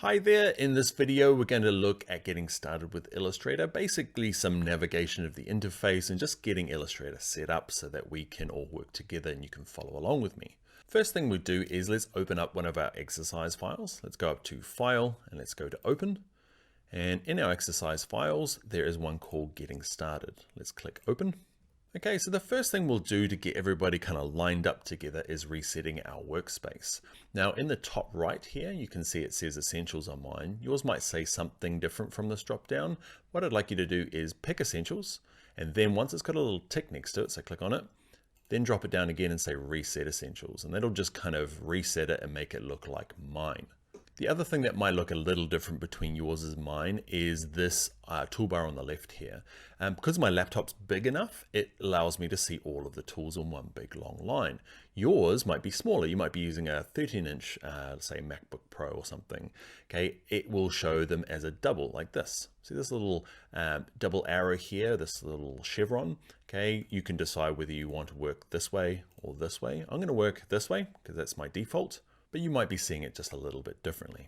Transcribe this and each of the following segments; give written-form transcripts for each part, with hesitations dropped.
Hi there, in this video we're going to look at getting started with Illustrator, basically some navigation of the interface and just getting Illustrator set up so that we can all work together and you can follow along with me. First thing we do is let's open up one of our exercise files. Let's go up to File and let's go to Open. And in our exercise files there is one called Getting Started. Let's click Open. Okay, so the first thing we'll do to get everybody kind of lined up together is resetting our workspace. Now in the top right here, you can see it says Essentials on mine. Yours might say something different from this drop down. What I'd like you to do is pick Essentials, and then once it's got a little tick next to it, so click on it, then drop it down again and say Reset Essentials, and that'll just kind of reset it and make it look like mine. The other thing that might look a little different between yours and mine is this toolbar on the left here. Because my laptop's big enough, it allows me to see all of the tools in one big long line. Yours might be smaller. You might be using a 13-inch, say MacBook Pro or something. Okay, it will show them as a double like this. See this little double arrow here, this little chevron. Okay, you can decide whether you want to work this way or this way. I'm going to work this way because that's my default, but you might be seeing it just a little bit differently.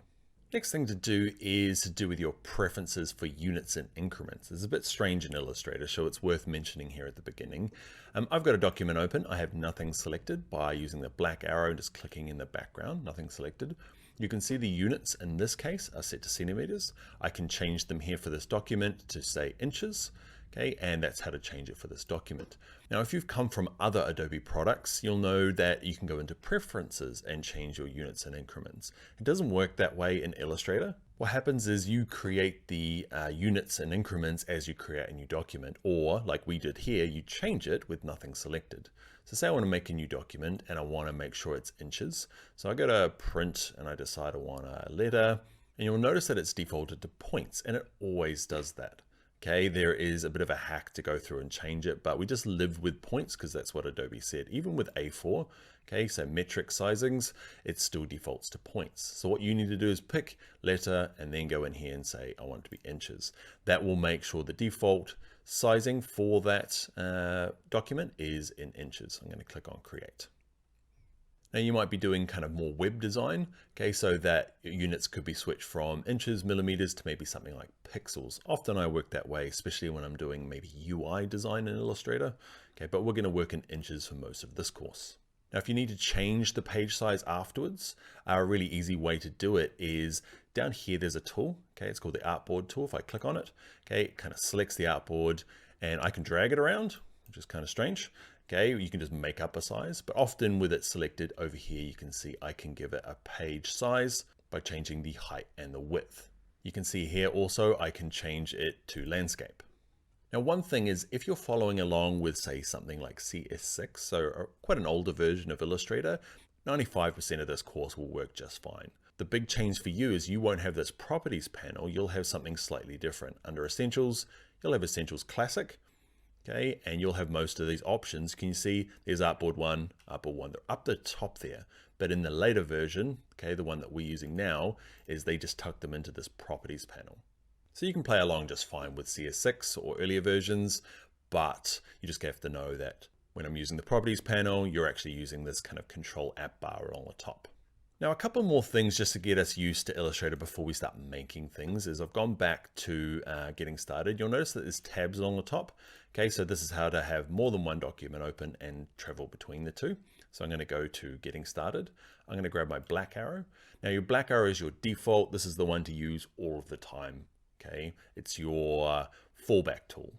Next thing to do is to do with your preferences for units and increments. It's a bit strange in Illustrator, so it's worth mentioning here at the beginning. I've got a document open. I have nothing selected by using the black arrow and just clicking in the background, nothing selected. You can see the units in this case are set to centimeters. I can change them here for this document to say inches. Okay, and that's how to change it for this document. Now, if you've come from other Adobe products, you'll know that you can go into preferences and change your units and increments. It doesn't work that way in Illustrator. What happens is you create the units and increments as you create a new document, or like we did here, you change it with nothing selected. So say I want to make a new document and I want to make sure it's inches. So I go to print and I decide I want a letter, and you'll notice that it's defaulted to points, and it always does that. Okay, there is a bit of a hack to go through and change it, but we just live with points because that's what Adobe said. Even with A4, okay, so metric sizings, it still defaults to points. So what you need to do is pick letter and then go in here and say, I want it to be inches. That will make sure the default sizing for that document is in inches. I'm going to click on Create. Now you might be doing kind of more web design, okay, so that units could be switched from inches, millimeters to maybe something like pixels. Often I work that way, especially when I'm doing maybe UI design in Illustrator, okay, but we're going to work in inches for most of this course. Now, if you need to change the page size afterwards, a really easy way to do it is down here, there's a tool, okay, it's called the Artboard tool. If I click on it, okay, it kind of selects the artboard and I can drag it around, which is kind of strange. Okay, you can just make up a size, but often with it selected over here, you can see I can give it a page size by changing the height and the width. You can see here also, I can change it to landscape. Now, one thing is if you're following along with say something like CS6, so quite an older version of Illustrator, 95% of this course will work just fine. The big change for you is you won't have this properties panel, you'll have something slightly different. Under Essentials, you'll have Essentials Classic. Okay, and you'll have most of these options. Can you see there's Artboard 1, they're up the top there. But in the later version, okay, the one that we're using now, is they just tuck them into this properties panel. So you can play along just fine with CS6 or earlier versions, but you just have to know that when I'm using the properties panel, you're actually using this kind of control app bar on the top. Now, a couple more things just to get us used to Illustrator before we start making things is I've gone back to getting started. You'll notice that there's tabs along the top. Okay, so this is how to have more than one document open and travel between the two. So I'm going to go to getting started. I'm going to grab my black arrow. Now your black arrow is your default. This is the one to use all of the time. Okay, it's your fallback tool.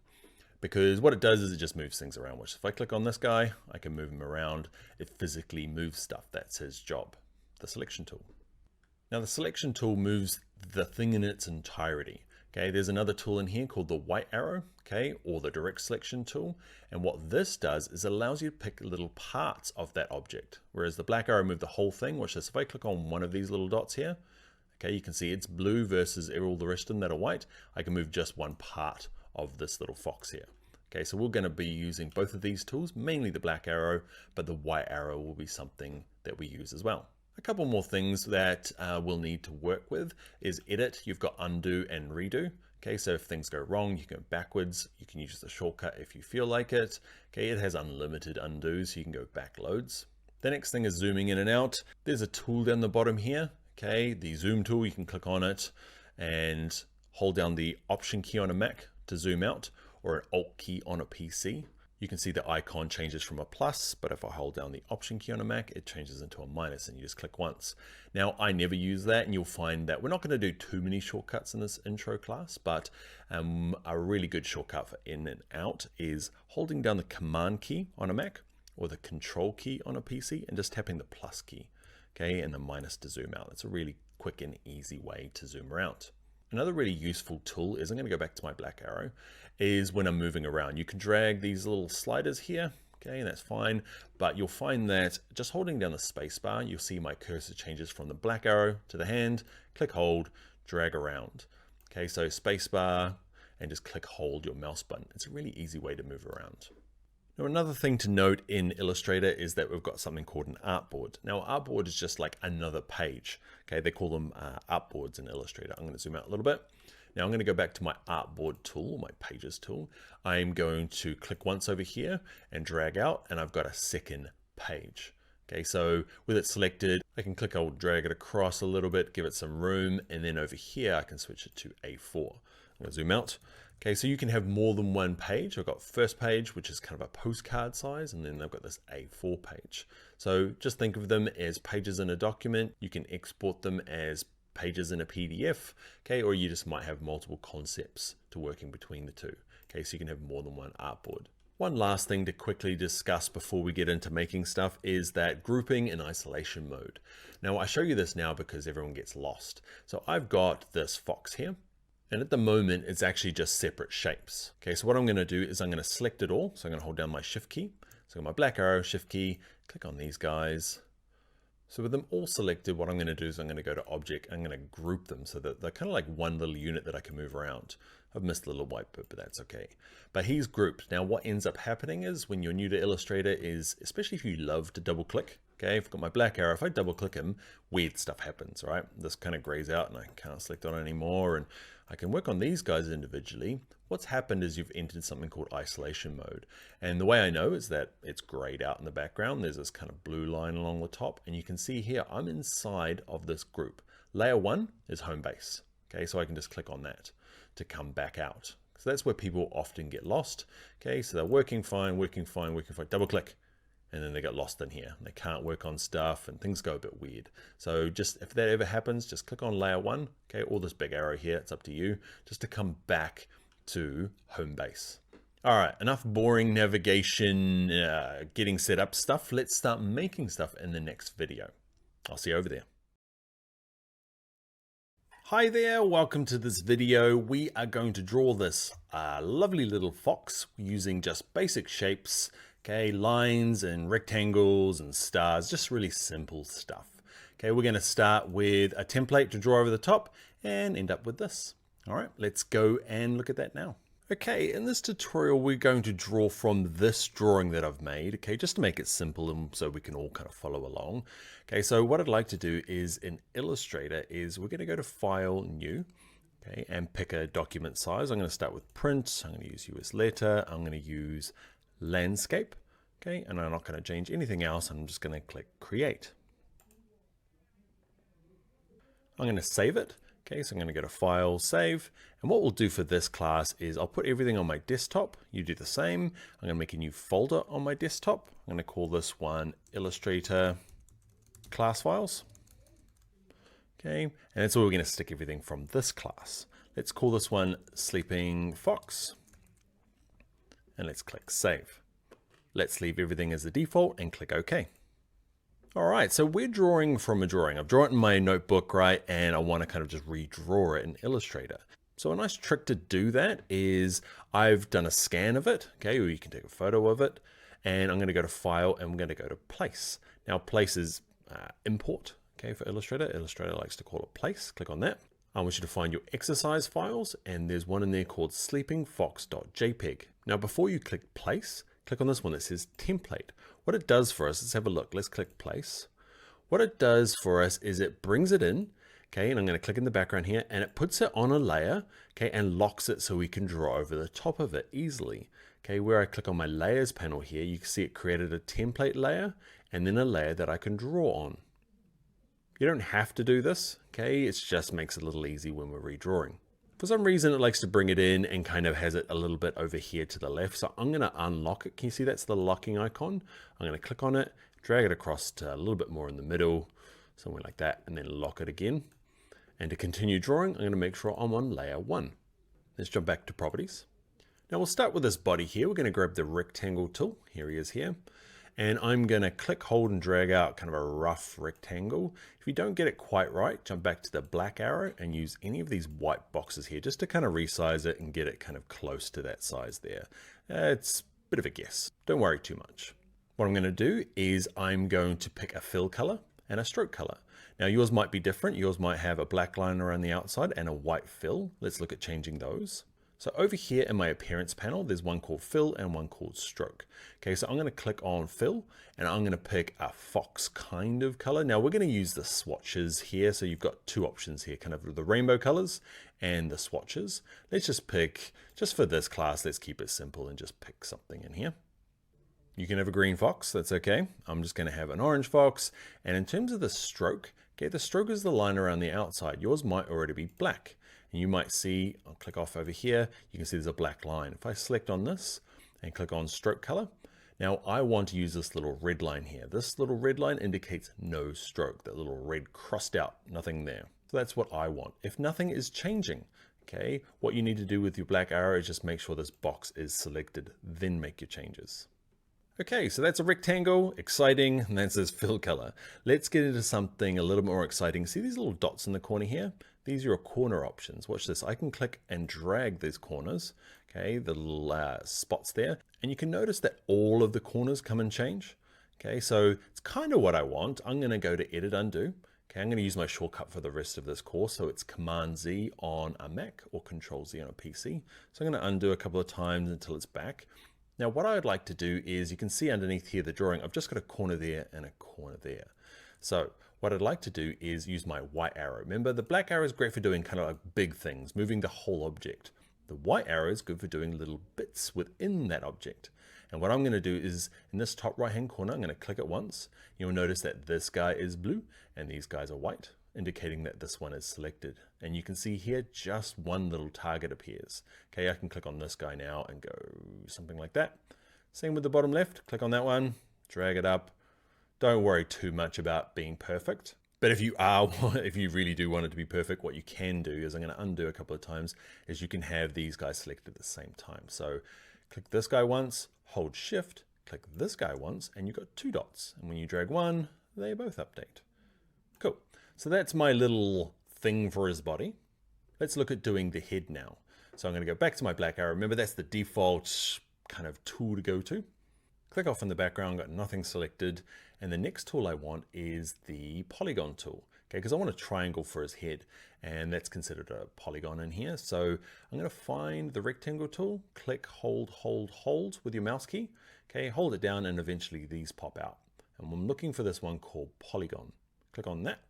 Because what it does is it just moves things around. Which if I click on this guy, I can move him around. It physically moves stuff. That's his job. The selection tool. Now the selection tool moves the thing in its entirety. Okay, there's another tool in here called the white arrow, okay, or the direct selection tool. And what this does is allows you to pick little parts of that object. Whereas the black arrow moved the whole thing, which is if I click on one of these little dots here, okay, you can see it's blue versus all the rest of them that are white. I can move just one part of this little fox here. Okay, so we're going to be using both of these tools, mainly the black arrow, but the white arrow will be something that we use as well. A couple more things that we'll need to work with is edit. You've got undo and redo. Okay, so if things go wrong, you can go backwards. You can use the shortcut if you feel like it. Okay, it has unlimited undo, so you can go back loads. The next thing is zooming in and out. There's a tool down the bottom here. Okay, the zoom tool, you can click on it and hold down the Option key on a Mac to zoom out, or an Alt key on a PC. You can see the icon changes from a plus, but if I hold down the Option key on a Mac, it changes into a minus, and you just click once. Now, I never use that, and you'll find that we're not going to do too many shortcuts in this intro class, but a really good shortcut for in and out is holding down the Command key on a Mac or the Control key on a PC and just tapping the plus key, okay, and the minus to zoom out. It's a really quick and easy way to zoom around. Another really useful tool is, I'm going to go back to my black arrow, is when I'm moving around. You can drag these little sliders here, okay, and that's fine, but you'll find that just holding down the space bar, you'll see my cursor changes from the black arrow to the hand, click, hold, drag around. Okay, so space bar and just click, hold your mouse button. It's a really easy way to move around. Now, another thing to note in Illustrator is that we've got something called an artboard. Now, artboard is just like another page. Okay, they call them artboards in Illustrator. I'm going to zoom out a little bit. Now, I'm going to go back to my artboard tool, my pages tool. I'm going to click once over here and drag out, and I've got a second page. Okay, so with it selected, I can click, I'll drag it across a little bit, give it some room, and then over here, I can switch it to A4. I'm going to zoom out. Okay, so you can have more than one page. I've got first page, which is kind of a postcard size, and then I've got this A4 page. So just think of them as pages in a document. You can export them as pages in a PDF, okay, or you just might have multiple concepts to working between the two. Okay, so you can have more than one artboard. One last thing to quickly discuss before we get into making stuff is that grouping in isolation mode. Now, I show you this now because everyone gets lost. So I've got this fox here. And at the moment, it's actually just separate shapes. Okay, so what I'm going to do is I'm going to select it all. So I'm going to hold down my Shift key. So my black arrow, Shift key, click on these guys. So with them all selected, what I'm going to do is I'm going to go to Object. I'm going to group them so that they're kind of like one little unit that I can move around. I've missed the little white bit, but that's okay. But he's grouped. Now, what ends up happening is when you're new to Illustrator is, especially if you love to double click, okay, I've got my black arrow. If I double click him, weird stuff happens, right? This kind of grays out and I can't select on it anymore. And I can work on these guys individually. What's happened is you've entered something called isolation mode. And the way I know is that it's grayed out in the background. There's this kind of blue line along the top. And you can see here, I'm inside of this group. Layer 1 is home base. Okay, so I can just click on that to come back out. So that's where people often get lost. Okay, so they're working fine, double click. And then they get lost in here. They can't work on stuff and things go a bit weird. So just if that ever happens, just click on layer 1, okay, or this big arrow here, it's up to you, just to come back to home base. All right, enough boring navigation, getting set up stuff. Let's start making stuff in the next video. I'll see you over there. Hi there, welcome to this video. We are going to draw this lovely little fox using just basic shapes. Okay, lines and rectangles and stars, just really simple stuff. Okay, we're going to start with a template to draw over the top and end up with this. All right, let's go and look at that now. Okay, in this tutorial, we're going to draw from this drawing that I've made, okay, just to make it simple and so we can all kind of follow along. Okay, so what I'd like to do is in Illustrator is we're going to go to File, New, okay, and pick a document size. I'm going to start with print. I'm going to use US letter. I'm going to use landscape, okay, and I'm not going to change anything else. I'm just going to click create. I'm going to save it. Okay, so I'm going to go to File, Save, and what we'll do for this class is I'll put everything on my desktop. You do the same. I'm going to make a new folder on my desktop. I'm going to call this one Illustrator Class Files. Okay, and that's where we're going to stick everything from this class. Let's call this one Sleeping Fox. And let's click Save. Let's leave everything as the default and click OK. All right, so we're drawing from a drawing. I've drawn it in my notebook, right? And I want to kind of just redraw it in Illustrator. So a nice trick to do that is I've done a scan of it, okay, or you can take a photo of it. And I'm going to go to File and I'm going to go to Place. Now, Place is import, okay, for Illustrator. Illustrator likes to call it Place. Click on that. I want you to find your exercise files, and there's one in there called sleepingfox.jpg. Now, before you click Place, click on this one that says Template. What it does for us, let's have a look. Let's click Place. What it does for us is it brings it in, okay, and I'm going to click in the background here, and it puts it on a layer, okay, and locks it so we can draw over the top of it easily. Okay, where I click on my Layers panel here, you can see it created a template layer, and then a layer that I can draw on. You don't have to do this, okay? It just makes it a little easy when we're redrawing. For some reason, it likes to bring it in and kind of has it a little bit over here to the left. So I'm going to unlock it. Can you see that's the locking icon? I'm going to click on it, drag it across to a little bit more in the middle, somewhere like that, and then lock it again. And to continue drawing, I'm going to make sure I'm on layer 1. Let's jump back to properties. Now we'll start with this body here. We're going to grab the rectangle tool. Here he is here. And I'm going to click, hold, and drag out kind of a rough rectangle. If you don't get it quite right, jump back to the black arrow and use any of these white boxes here just to kind of resize it and get it kind of close to that size there. It's a bit of a guess. Don't worry too much. What I'm going to do is I'm going to pick a fill color and a stroke color. Now yours might be different. Yours might have a black line around the outside and a white fill. Let's look at changing those. So over here in my appearance panel, there's one called fill and one called stroke. Okay, so I'm going to click on fill and I'm going to pick a fox kind of color. Now we're going to use the swatches here. So you've got two options here, kind of the rainbow colors and the swatches. Let's just pick, just for this class, let's keep it simple and just pick something in here. You can have a green fox, that's okay. I'm just going to have an orange fox. And in terms of the stroke, okay, the stroke is the line around the outside. Yours might already be black. And you might see, I'll click off over here, you can see there's a black line. If I select on this and click on stroke color, now I want to use this little red line here. This little red line indicates no stroke, that little red crossed out, nothing there. So that's what I want. If nothing is changing, okay, what you need to do with your black arrow is just make sure this box is selected, then make your changes. Okay, so that's a rectangle, exciting, and that's this fill color. Let's get into something a little more exciting. See these little dots in the corner here? These are your corner options. Watch this. I can click and drag these corners, okay, the little spots there. And you can notice that all of the corners come and change. Okay, so it's kind of what I want. I'm going to go to Edit, Undo. Okay, I'm going to use my shortcut for the rest of this course. So it's Command Z on a Mac or Control Z on a PC. So I'm going to undo a couple of times until it's back. Now what I'd like to do is, you can see underneath here the drawing, I've just got a corner there and a corner there. So what I'd like to do is use my white arrow. Remember, the black arrow is great for doing kind of like big things, moving the whole object. The white arrow is good for doing little bits within that object. And what I'm going to do is, in this top right hand corner, I'm going to click it once. You'll notice that this guy is blue and these guys are white, indicating that this one is selected. And you can see here just one little target appears. Okay, I can click on this guy now and go something like that. Same with the bottom left, click on that one, drag it up. Don't worry too much about being perfect. But if you really do want it to be perfect, what you can do is, I'm going to undo a couple of times, is you can have these guys selected at the same time. So click this guy once, hold shift, click this guy once, and you've got two dots. And when you drag one, they both update. Cool. So that's my little thing for his body. Let's look at doing the head now. So I'm going to go back to my black arrow. Remember, that's the default kind of tool to go to. Click off in the background, got nothing selected. And the next tool I want is the polygon tool. Okay, because I want a triangle for his head, and that's considered a polygon in here. So I'm going to find the rectangle tool, click, hold, hold, hold with your mouse key. Okay, hold it down and eventually these pop out. And I'm looking for this one called polygon. Click on that.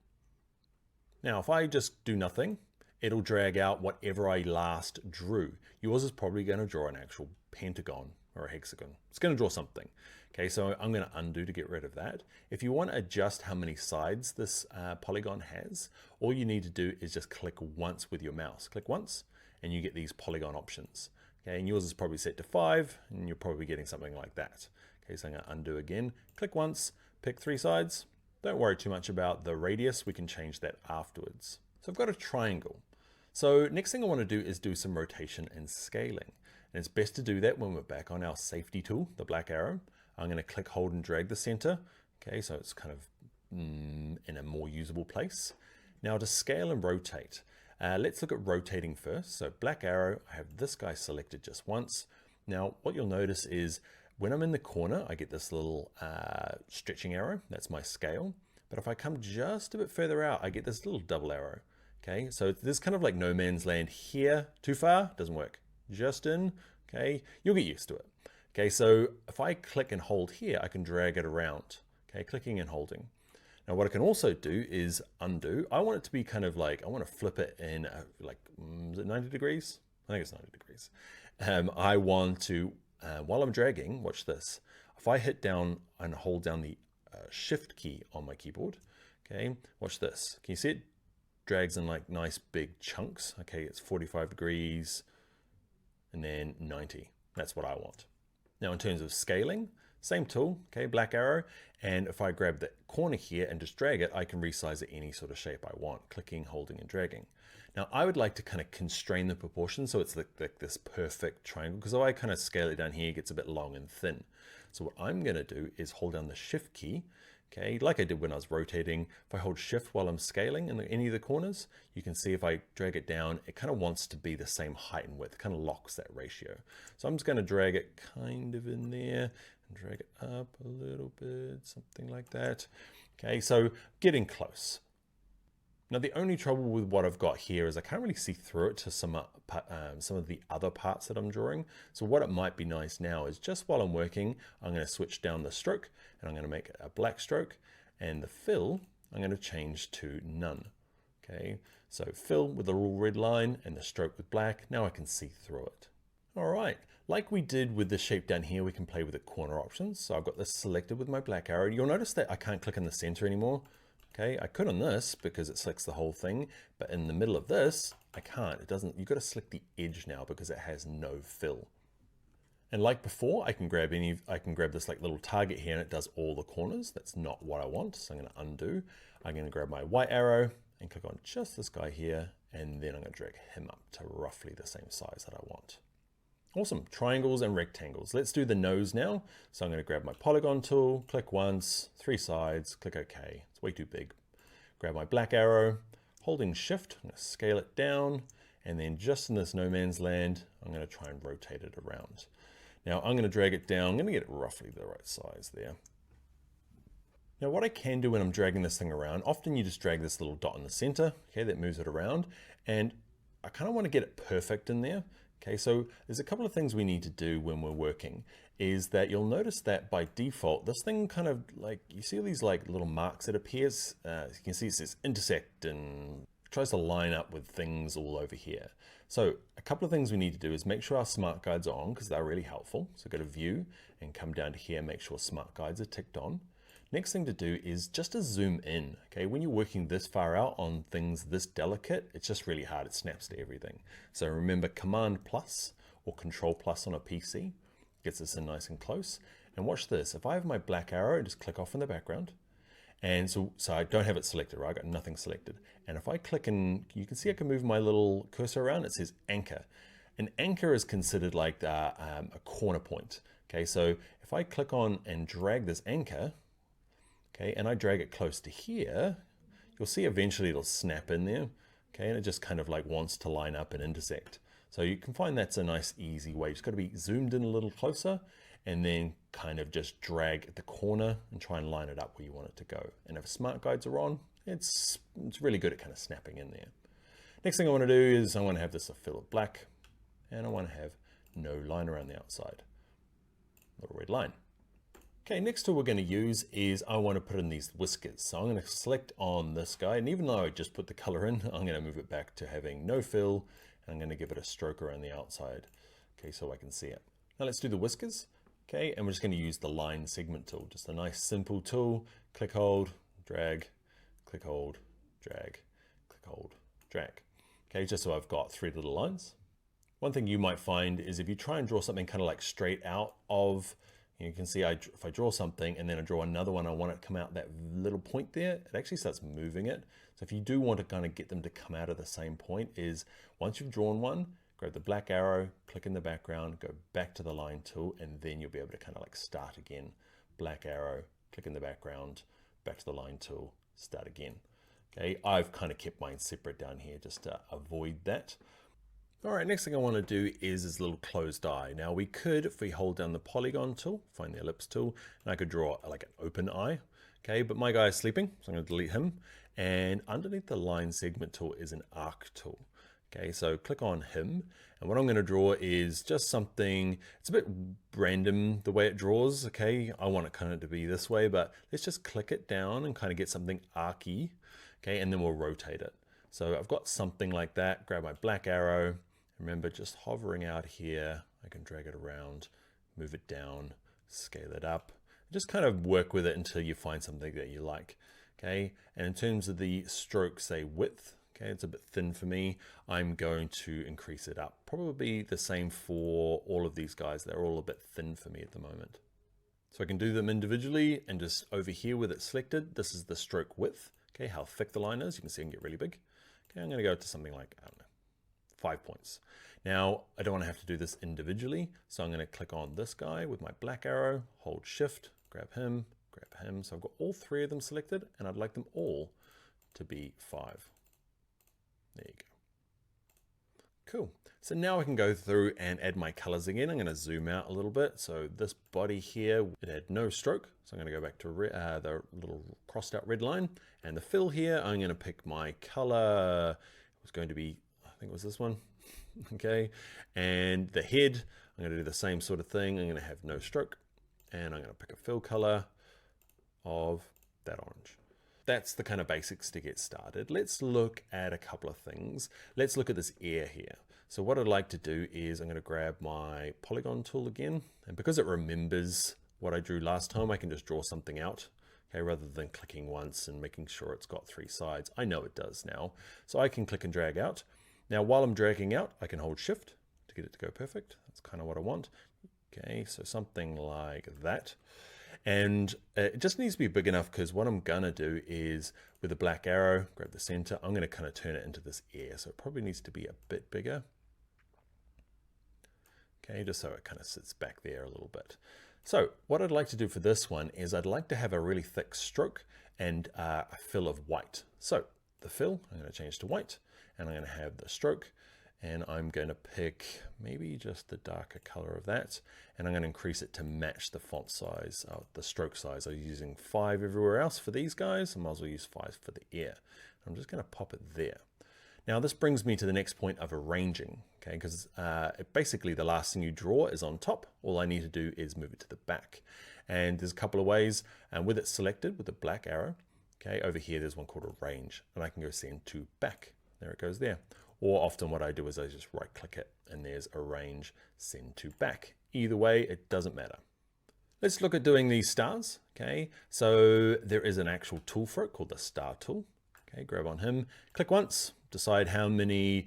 Now, if I just do nothing, it'll drag out whatever I last drew. Yours is probably going to draw an actual pentagon or a hexagon. It's going to draw something. Okay, so I'm going to undo to get rid of that. If you want to adjust how many sides this polygon has, all you need to do is just click once with your mouse. Click once and you get these polygon options. Okay, and yours is probably set to 5 and you're probably getting something like that. Okay, so I'm going to undo again. Click once, pick 3 sides. Don't worry too much about the radius. We can change that afterwards. So I've got a triangle. So next thing I want to do is do some rotation and scaling. And it's best to do that when we're back on our safety tool, the black arrow. I'm going to click, hold, and drag the center. Okay, so it's kind of in a more usable place. Now to scale and rotate, let's look at rotating first. So black arrow, I have this guy selected just once. Now what you'll notice is when I'm in the corner, I get this little stretching arrow. That's my scale. But if I come just a bit further out, I get this little double arrow. Okay, so this kind of like no man's land here. Too far, doesn't work. Just in, okay, you'll get used to it. Okay, so if I click and hold here, I can drag it around. Okay, clicking and holding. Now what I can also do is undo. I want it to be kind of like, I want to flip it in like, is it 90 degrees? I think it's 90 degrees. I want to, while I'm dragging, watch this. If I hit down and hold down the shift key on my keyboard, Okay, watch this. Can you see it drags in like nice big chunks? Okay, it's 45 degrees and then 90. That's what I want. Now in terms of scaling, same tool, okay, black arrow, and if I grab the corner here and just drag it, I can resize it any sort of shape I want, clicking, holding, and dragging. Now I would like to kind of constrain the proportion so it's like this perfect triangle, because if I kind of scale it down here, it gets a bit long and thin. So what I'm gonna do is hold down the Shift key, okay, like I did when I was rotating. If I hold Shift while I'm scaling in any of the corners, you can see if I drag it down, it kind of wants to be the same height and width, kind of locks that ratio. So I'm just gonna drag it kind of in there, drag it up a little bit, something like that. Okay, so getting close. Now the only trouble with what I've got here is I can't really see through it to some of the other parts that I'm drawing. So what it might be nice now is just while I'm working, I'm going to switch down the stroke and I'm going to make it a black stroke, and the fill I'm going to change to none. Okay, so fill with a little red line and the stroke with black. Now I can see through it. All right, like we did with the shape down here, we can play with the corner options. So I've got this selected with my black arrow. You'll notice that I can't click in the center anymore. Okay, I could on this because it selects the whole thing, but in the middle of this, I can't. It doesn't. You've got to select the edge now because it has no fill. And like before, I can grab this like little target here and it does all the corners. That's not what I want. So I'm going to undo. I'm going to grab my white arrow and click on just this guy here, and then I'm going to drag him up to roughly the same size that I want. Awesome, triangles and rectangles. Let's do the nose now. So I'm going to grab my polygon tool, click once, 3 sides, click OK. It's way too big. Grab my black arrow, holding Shift, I'm going to scale it down, and then just in this no man's land, I'm going to try and rotate it around. Now I'm going to drag it down. I'm going to get it roughly the right size there. Now what I can do when I'm dragging this thing around, often you just drag this little dot in the center, okay, that moves it around, and I kind of want to get it perfect in there. Okay, so there's a couple of things we need to do when we're working, is that you'll notice that by default, this thing kind of like, you see these like little marks that appears, you can see it says intersect and tries to line up with things all over here. So a couple of things we need to do is make sure our smart guides are on because they're really helpful. So go to view and come down to here, make sure smart guides are ticked on. Next thing to do is just to zoom in. Okay, when you're working this far out on things this delicate, it's just really hard. It snaps to everything. So remember Command plus or Control plus on a PC gets us in nice and close. And watch this. If I have my black arrow, just click off in the background. And so I don't have it selected, right? I got nothing selected. And if I click and you can see I can move my little cursor around, it says anchor. An anchor is considered like a corner point. Okay, so if I click on and drag this anchor, okay, and I drag it close to here, you'll see eventually it'll snap in there, okay, and it just kind of like wants to line up and intersect. So you can find that's a nice easy way. Just got to be zoomed in a little closer and then kind of just drag at the corner and try and line it up where you want it to go. And if smart guides are on, it's really good at kind of snapping in there. Next thing I want to do is I want to have this a fill of black, and I want to have no line around the outside, little red line. Okay, next tool we're going to use is I want to put in these whiskers. So I'm going to select on this guy, and even though I just put the color in, I'm going to move it back to having no fill, and I'm going to give it a stroke around the outside, okay, so I can see it. Now let's do the whiskers, okay, and we're just going to use the line segment tool, just a nice simple tool. Click, hold, drag, click, hold, drag, click, hold, drag. Okay, just so I've got 3 little lines. One thing you might find is if you try and draw something kind of like straight out of, you can see if I draw something and then I draw another one, I want it to come out that little point there, it actually starts moving it. So if you do want to kind of get them to come out of the same point, is once you've drawn one, grab the black arrow, click in the background, go back to the line tool, and then you'll be able to kind of like start again. Black arrow, click in the background, back to the line tool, start again. Okay, I've kind of kept mine separate down here just to avoid that. All right, next thing I want to do is this little closed eye. Now we could, if we hold down the polygon tool, find the ellipse tool, and I could draw like an open eye. Okay, but my guy is sleeping, so I'm going to delete him. And underneath the line segment tool is an arc tool. Okay, so click on him. And what I'm going to draw is just something, it's a bit random the way it draws. Okay, I want it kind of to be this way, but let's just click it down and kind of get something arcy. Okay, and then we'll rotate it. So I've got something like that. Grab my black arrow. Remember, just hovering out here, I can drag it around, move it down, scale it up, just kind of work with it until you find something that you like. Okay, and in terms of the stroke, say width, okay, it's a bit thin for me. I'm going to increase it up. Probably the same for all of these guys. They're all a bit thin for me at the moment. So I can do them individually, and just over here with it selected, this is the stroke width. Okay, how thick the line is. You can see I can get really big. Okay, I'm going to go to something like, I don't know, 5 points. Now, I don't want to have to do this individually, so I'm going to click on this guy with my black arrow, hold shift, grab him. So I've got all 3 of them selected, and I'd like them all to be 5. There you go. Cool. So now I can go through and add my colors again. I'm going to zoom out a little bit. So this body here, it had no stroke. So I'm going to go back to the little crossed out red line. And the fill here, I'm going to pick my color. It was going to be, I think it was this one. Okay. And the head, I'm going to do the same sort of thing. I'm going to have no stroke. And I'm going to pick a fill color of that orange. That's the kind of basics to get started. Let's look at a couple of things. Let's look at this air here. So what I'd like to do is I'm going to grab my polygon tool again. And because it remembers what I drew last time, I can just draw something out. Okay, rather than clicking once and making sure it's got 3 sides. I know it does now. So I can click and drag out. Now, while I'm dragging out, I can hold shift to get it to go perfect. That's kind of what I want. Okay, so something like that. And it just needs to be big enough, because what I'm gonna do is with a black arrow, grab the center, I'm gonna kind of turn it into this air. So it probably needs to be a bit bigger. Okay, just so it kind of sits back there a little bit. So what I'd like to do for this one is I'd like to have a really thick stroke and a fill of white. So the fill, I'm gonna change to white, and I'm gonna have the stroke, and I'm going to pick maybe just the darker color of that, and I'm going to increase it to match the font size, the stroke size. I'm using 5 everywhere else for these guys. I might as well use 5 for the ear. I'm just going to pop it there. Now this brings me to the next point of arranging, okay, because basically the last thing you draw is on top. All I need to do is move it to the back. And there's a couple of ways, and with it selected with the black arrow, okay, over here there's one called arrange, and I can go send to back. There it goes there. Or often what I do is I just right click it, and there's arrange, send to back. Either way, it doesn't matter. Let's look at doing these stars. Okay, so there is an actual tool for it called the star tool. Okay, grab on him, click once, decide how many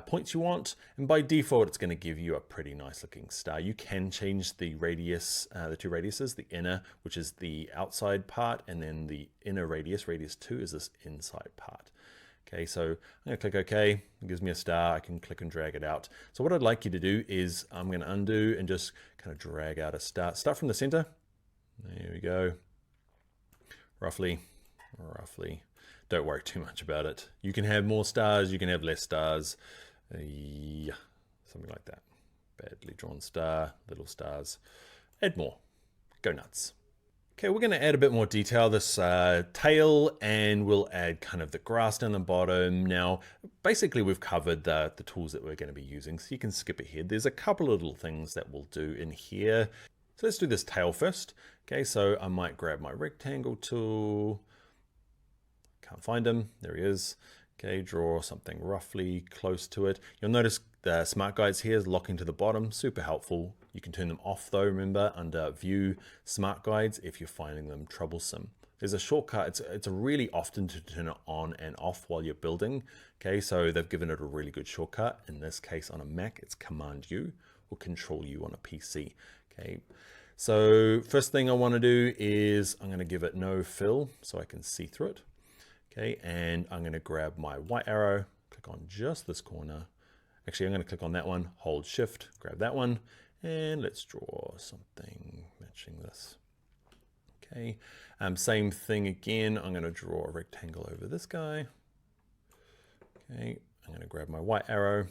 points you want, and by default it's going to give you a pretty nice looking star. You can change the radius, the 2 radiuses, the inner, which is the outside part, and then the inner radius, radius 2, is this inside part. Okay, so I'm going to click OK. It gives me a star. I can click and drag it out. So what I'd like you to do is I'm going to undo and just kind of drag out a star. Start from the center. There we go. Roughly. Don't worry too much about it. You can have more stars. You can have less stars. Yeah, something like that. Badly drawn star, little stars. Add more. Go nuts. Okay, we're going to add a bit more detail, this tail, and we'll add kind of the grass down the bottom. Now, basically we've covered the tools that we're going to be using, so you can skip ahead. There's a couple of little things that we'll do in here. So let's do this tail first. Okay, so I might grab my rectangle tool. Can't find him. There he is. Okay, draw something roughly close to it. You'll notice the smart guides here is locking to the bottom, super helpful. You can turn them off though, remember, under view smart guides if you're finding them troublesome. There's a shortcut, it's a really often to turn it on and off while you're building. Okay, so they've given it a really good shortcut. In this case on a Mac, it's Command U or Control U on a PC. Okay, so first thing I want to do is I'm going to give it no fill so I can see through it. Okay, and I'm going to grab my white arrow, click on just this corner. Actually, I'm going to click on that one, hold shift, grab that one, and let's draw something matching this. Okay, same thing again. I'm going to draw a rectangle over this guy. Okay, I'm going to grab my white arrow,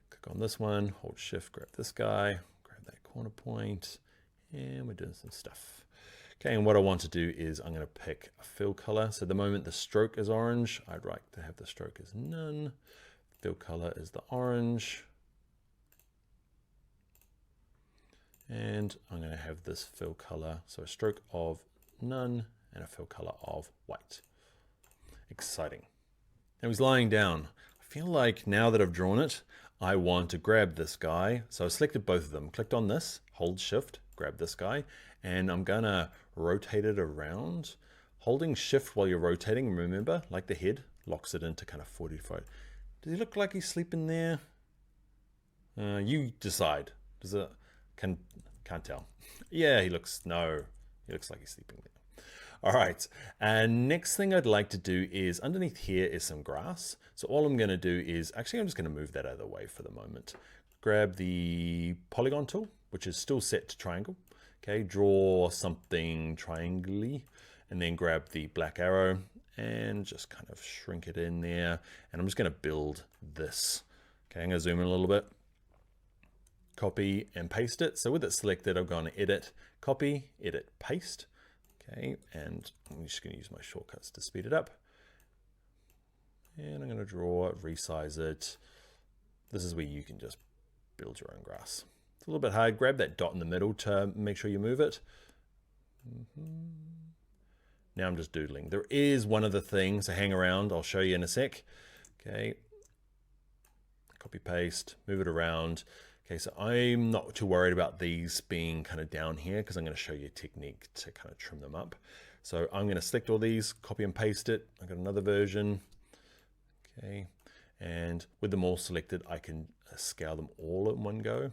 click on this one, hold shift, grab this guy, grab that corner point, and we're doing some stuff. Okay, and what I want to do is I'm going to pick a fill color. So at the moment the stroke is orange. I'd like to have the stroke as none. Fill color is the orange. And I'm going to have this fill color, so a stroke of none and a fill color of white. Exciting. Now he's lying down. I feel like now that I've drawn it, I want to grab this guy. So I selected both of them, clicked on this, hold shift, grab this guy, and I'm gonna rotate it around, Holding shift while you're rotating, remember, like the head, locks it into kind of 45. Does he look like he's sleeping there? You decide. Does it? Can't tell. Yeah, he looks like he's sleeping there. All right, and next thing I'd like to do is underneath here is some grass. So all I'm going to do is, actually I'm just going to move that out of the way for the moment. Grab the polygon tool, which is still set to triangle. Okay, draw something triangly, and then grab the black arrow and just kind of shrink it in there. And I'm just going to build this. Okay, I'm going to zoom in a little bit. Copy and paste it. So with it selected, I'm going to edit, copy, edit, paste. Okay, and I'm just going to use my shortcuts to speed it up. And I'm going to draw it, resize it. This is where you can just build your own grass. It's a little bit hard. Grab that dot in the middle to make sure you move it. Now I'm just doodling. There is one other thing, so hang around. I'll show you in a sec. Okay, copy, paste, move it around. Okay, so I'm not too worried about these being kind of down here because I'm going to show you a technique to kind of trim them up. So I'm going to select all these, copy and paste it. I've got another version. Okay, and with them all selected, I can scale them all in one go.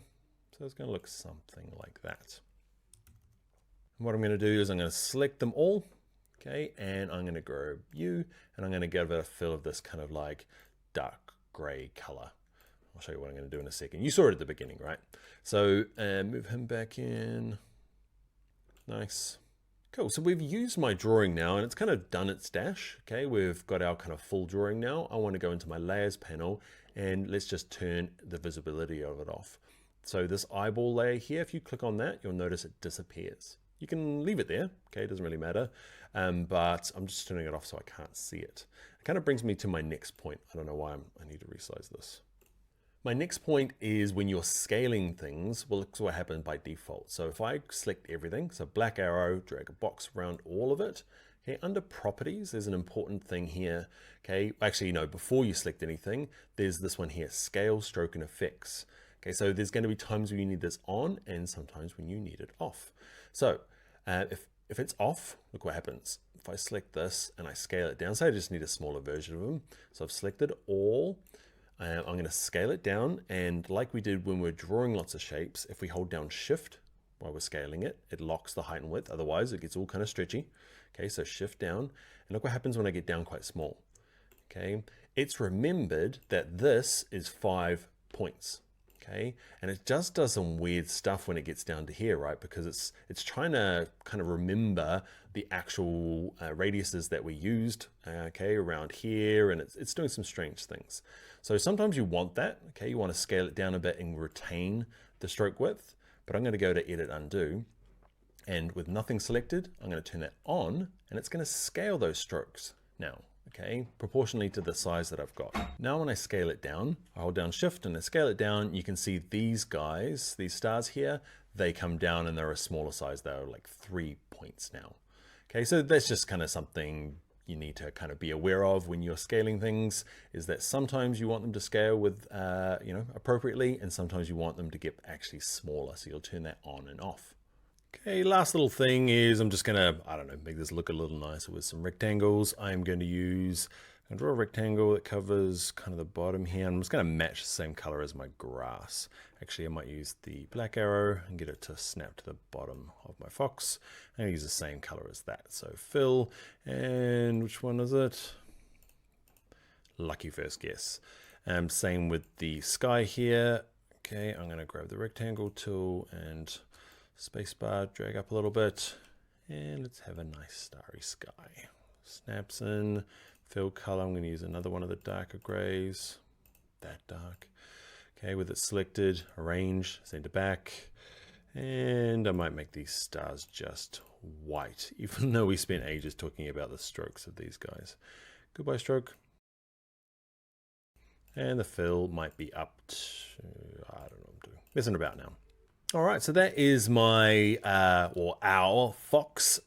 So it's going to look something like that. And what I'm going to do is I'm going to select them all. Okay, and I'm going to grab you, and I'm going to give it a feel of this kind of like dark gray color. I'll show you what I'm going to do in a second. You saw it at the beginning, right? So move him back in. Nice. Cool. So we've used my drawing now, and it's kind of done its dash. Okay, we've got our kind of full drawing now. I want to go into my layers panel, and let's just turn the visibility of it off. So this eyeball layer here, if you click on that, you'll notice it disappears. You can leave it there. Okay, it doesn't really matter. But I'm just turning it off so I can't see it. It kind of brings me to my next point. I don't know why I need to resize this. My next point is when you're scaling things, well, it's what happens by default. So if I select everything, so black arrow, drag a box around all of it. Okay, under properties, there's an important thing here. Okay, actually, no, before you select anything, there's this one here, scale, stroke, and effects. Okay, so there's going to be times when you need this on and sometimes when you need it off. So if it's off, look what happens. If I select this and I scale it down, so I just need a smaller version of them. So I've selected all. I'm going to scale it down, and like we did when we're drawing lots of shapes, if we hold down shift while we're scaling it, it locks the height and width, otherwise it gets all kind of stretchy. Okay, so shift down, and look what happens when I get down quite small. Okay, it's remembered that this is 5 points. Okay, and it just does some weird stuff when it gets down to here, right? Because it's trying to kind of remember the actual radiuses that we used, okay, around here, and it's doing some strange things. So sometimes you want that, okay, you want to scale it down a bit and retain the stroke width, but I'm going to go to Edit Undo, and with nothing selected, I'm going to turn that on, and it's going to scale those strokes now. Okay, proportionally to the size that I've got. Now when I scale it down, I hold down shift and I scale it down, you can see these guys, these stars here, they come down and they're a smaller size. They're like 3 points now. Okay, so that's just kind of something you need to kind of be aware of when you're scaling things, is that sometimes you want them to scale with, appropriately, and sometimes you want them to get actually smaller. So you'll turn that on and off. Okay, last little thing is I'm just gonna, make this look a little nicer with some rectangles. I'm going to draw a rectangle that covers kind of the bottom here. I'm just gonna match the same color as my grass. Actually, I might use the black arrow and get it to snap to the bottom of my fox. I'm gonna use the same color as that. So fill, and which one is it? Lucky first guess. Same with the sky here. Okay, I'm gonna grab the rectangle tool and spacebar, drag up a little bit, and let's have a nice starry sky. Snaps in, fill color, I'm going to use another one of the darker grays, that dark. Okay, with it selected, arrange, send it back, and I might make these stars just white, even though we spent ages talking about the strokes of these guys. Goodbye stroke. And the fill might be up to, I don't know what I'm doing. Messing about now. All right, so that is my, our fox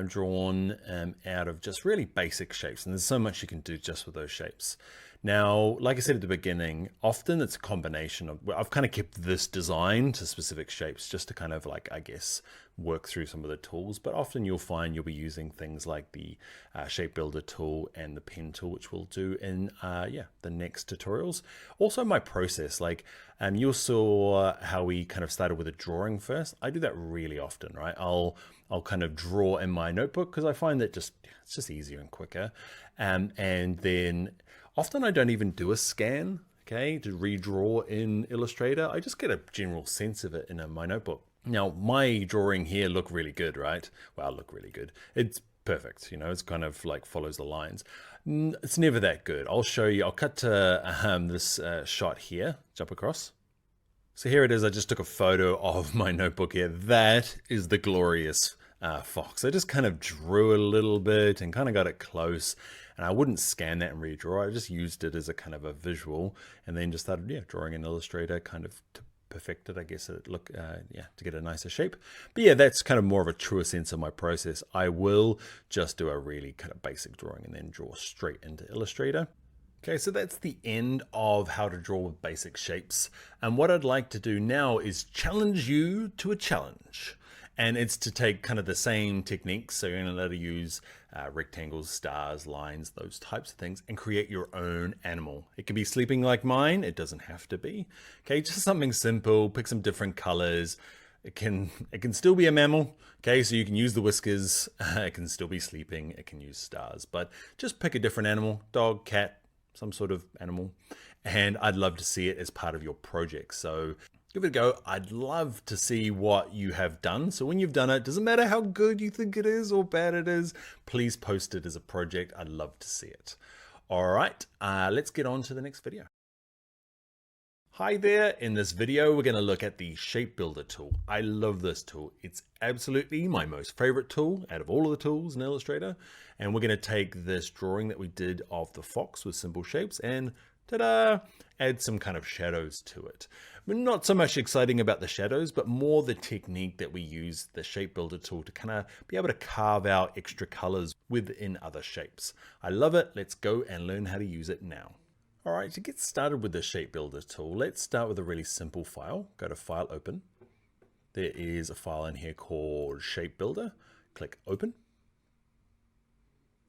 drawn out of just really basic shapes. And there's so much you can do just with those shapes. Now, like I said at the beginning, often it's a combination of, I've kind of kept this design to specific shapes just to kind of like, I guess, work through some of the tools, but often you'll find you'll be using things like the shape builder tool and the pen tool, which we'll do in the next tutorials. Also my process, like you saw how we kind of started with a drawing first. I do that really often, right? I'll kind of draw in my notebook because I find that it's just easier and quicker. And then often I don't even do a scan, okay, to redraw in Illustrator. I just get a general sense of it in my notebook. Now, my drawing here look really good, right? Well, look really good. It's perfect, you know, it's kind of like follows the lines. It's never that good. I'll show you. I'll cut to this shot here, jump across. So here it is. I just took a photo of my notebook here. That is the glorious fox. I just kind of drew a little bit and kind of got it close. And I wouldn't scan that and redraw. I just used it as a kind of a visual and then just started, drawing in Illustrator kind of to perfect it, I guess, it look, to get a nicer shape. But yeah, that's kind of more of a truer sense of my process. I will just do a really kind of basic drawing and then draw straight into Illustrator. Okay, so that's the end of how to draw with basic shapes. And what I'd like to do now is challenge you to a challenge. And it's to take kind of the same techniques. So you're going to let her use rectangles, stars, lines, those types of things, and create your own animal. It could be sleeping like mine. It doesn't have to be. Okay, just something simple. Pick some different colors. It can still be a mammal. Okay, so you can use the whiskers. It can still be sleeping. It can use stars. But just pick a different animal, dog, cat, some sort of animal. And I'd love to see it as part of your project. So give it a go. I'd love to see what you have done. So when you've done it, doesn't matter how good you think it is or bad it is, please post it as a project. I'd love to see it. All right, let's get on to the next video. Hi there. In this video, we're going to look at the Shape Builder tool. I love this tool. It's absolutely my most favorite tool out of all of the tools in Illustrator. And we're going to take this drawing that we did of the fox with simple shapes and ta-da, add some kind of shadows to it. But not so much exciting about the shadows, but more the technique that we use the Shape Builder tool to kind of be able to carve out extra colors within other shapes. I love it. Let's go and learn how to use it now. All right, to get started with the Shape Builder tool, let's start with a really simple file. Go to File, Open. There is a file in here called Shape Builder. Click Open.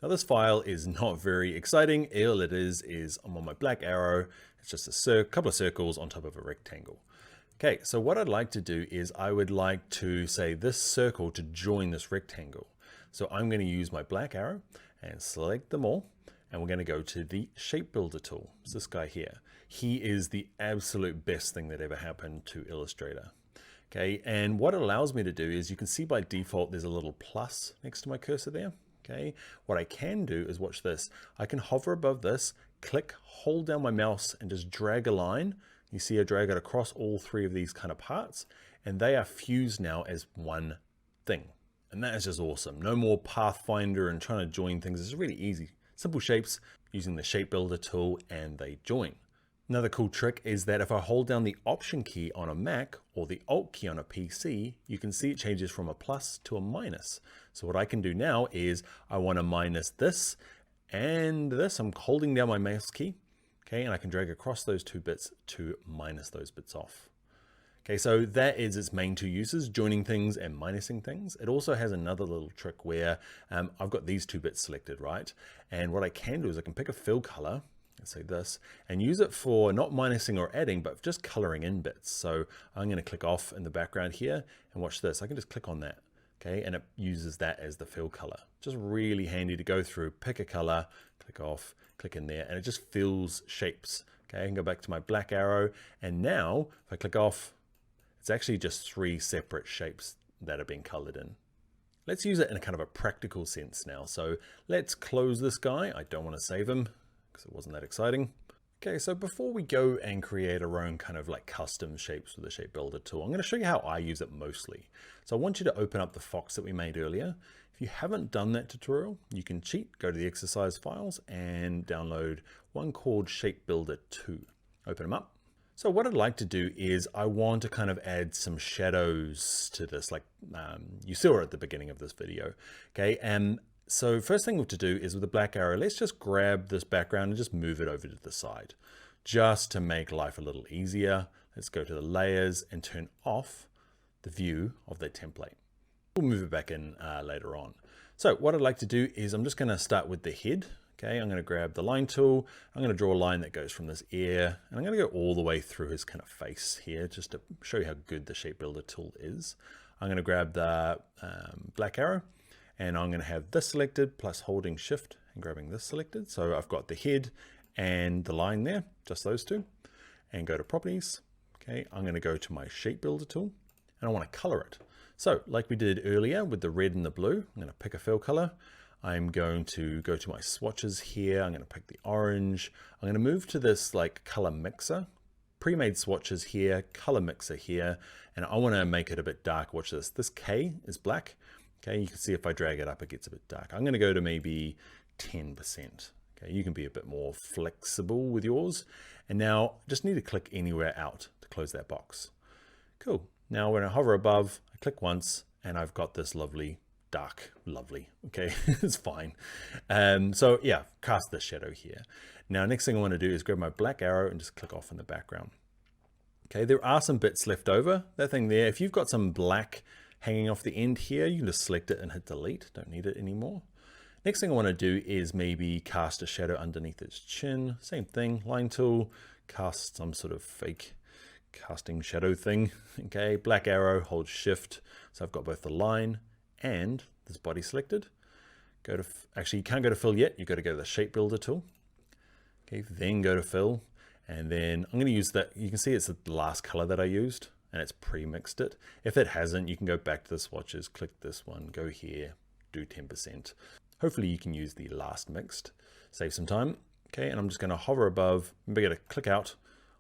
Now this file is not very exciting. All it is I'm on my black arrow. It's just a couple of circles on top of a rectangle. Okay, so what I'd like to do is I would like to say this circle to join this rectangle. So I'm going to use my black arrow and select them all. And we're going to go to the Shape Builder tool. It's this guy here. He is the absolute best thing that ever happened to Illustrator. Okay, and what it allows me to do is you can see by default there's a little plus next to my cursor there. Okay, what I can do is watch this. I can hover above this, click, hold down my mouse and just drag a line. You see I drag it across all three of these kind of parts and they are fused now as one thing. And that is just awesome. No more Pathfinder and trying to join things. It's really easy. Simple shapes using the Shape Builder tool and they join. Another cool trick is that if I hold down the Option key on a Mac or the Alt key on a PC, you can see it changes from a plus to a minus. So what I can do now is I want to minus this and this. I'm holding down my mouse key, okay, and I can drag across those two bits to minus those bits off. Okay, so that is its main two uses, joining things and minusing things. It also has another little trick where I've got these two bits selected, right? And what I can do is I can pick a fill color, let's say this, and use it for not minusing or adding, but just coloring in bits. So I'm going to click off in the background here and watch this. I can just click on that, okay? And it uses that as the fill color. Just really handy to go through, pick a color, click off, click in there, and it just fills shapes. Okay, I can go back to my black arrow. And now if I click off, it's actually just three separate shapes that are being colored in. Let's use it in a kind of a practical sense now. So let's close this guy. I don't want to save him because it wasn't that exciting. Okay, so before we go and create our own kind of like custom shapes with the Shape Builder tool, I'm going to show you how I use it mostly. So I want you to open up the fox that we made earlier. If you haven't done that tutorial, you can cheat, go to the exercise files and download one called Shape Builder 2. Open them up. So what I'd like to do is I want to kind of add some shadows to this, like you saw at the beginning of this video. Okay, and So first thing we have to do is with the black arrow, let's just grab this background and just move it over to the side. Just to make life a little easier, let's go to the layers and turn off the view of that template. We'll move it back in later on. So what I'd like to do is I'm just going to start with the head. Okay, I'm going to grab the line tool. I'm going to draw a line that goes from this ear, and I'm going to go all the way through his kind of face here, just to show you how good the shape builder tool is. I'm going to grab the black arrow, and I'm going to have this selected plus holding shift and grabbing this selected. So I've got the head and the line there, just those two, and go to properties. Okay, I'm going to go to my shape builder tool, and I want to color it. So like we did earlier with the red and the blue, I'm going to pick a fill color. I'm going to go to my swatches here. I'm going to pick the orange. I'm going to move to this like color mixer, pre-made swatches here, color mixer here, and I want to make it a bit dark. Watch this. This K is black. Okay, you can see if I drag it up, it gets a bit dark. I'm going to go to maybe 10%. Okay, you can be a bit more flexible with yours. And now just need to click anywhere out to close that box. Cool. Now when I hover above, I click once, and I've got this lovely dark, lovely. Okay, it's fine. So yeah, cast the shadow here. Now, next thing I want to do is grab my black arrow and just click off in the background. Okay, there are some bits left over. That thing there, if you've got some black hanging off the end here, you can just select it and hit delete. Don't need it anymore. Next thing I want to do is maybe cast a shadow underneath its chin. Same thing, line tool, cast some sort of fake casting shadow thing. Okay, black arrow, hold shift. So I've got both the line and this body selected. Go to, actually you can't go to fill yet, you've got to go to the shape builder tool. Okay, then go to fill, and then I'm going to use that. You can see it's the last color that I used, and it's pre-mixed it. If it hasn't, you can go back to the swatches, click this one, go here, do 10%. Hopefully you can use the last mixed, save some time. Okay, and I'm just going to hover above, remember you got to click out,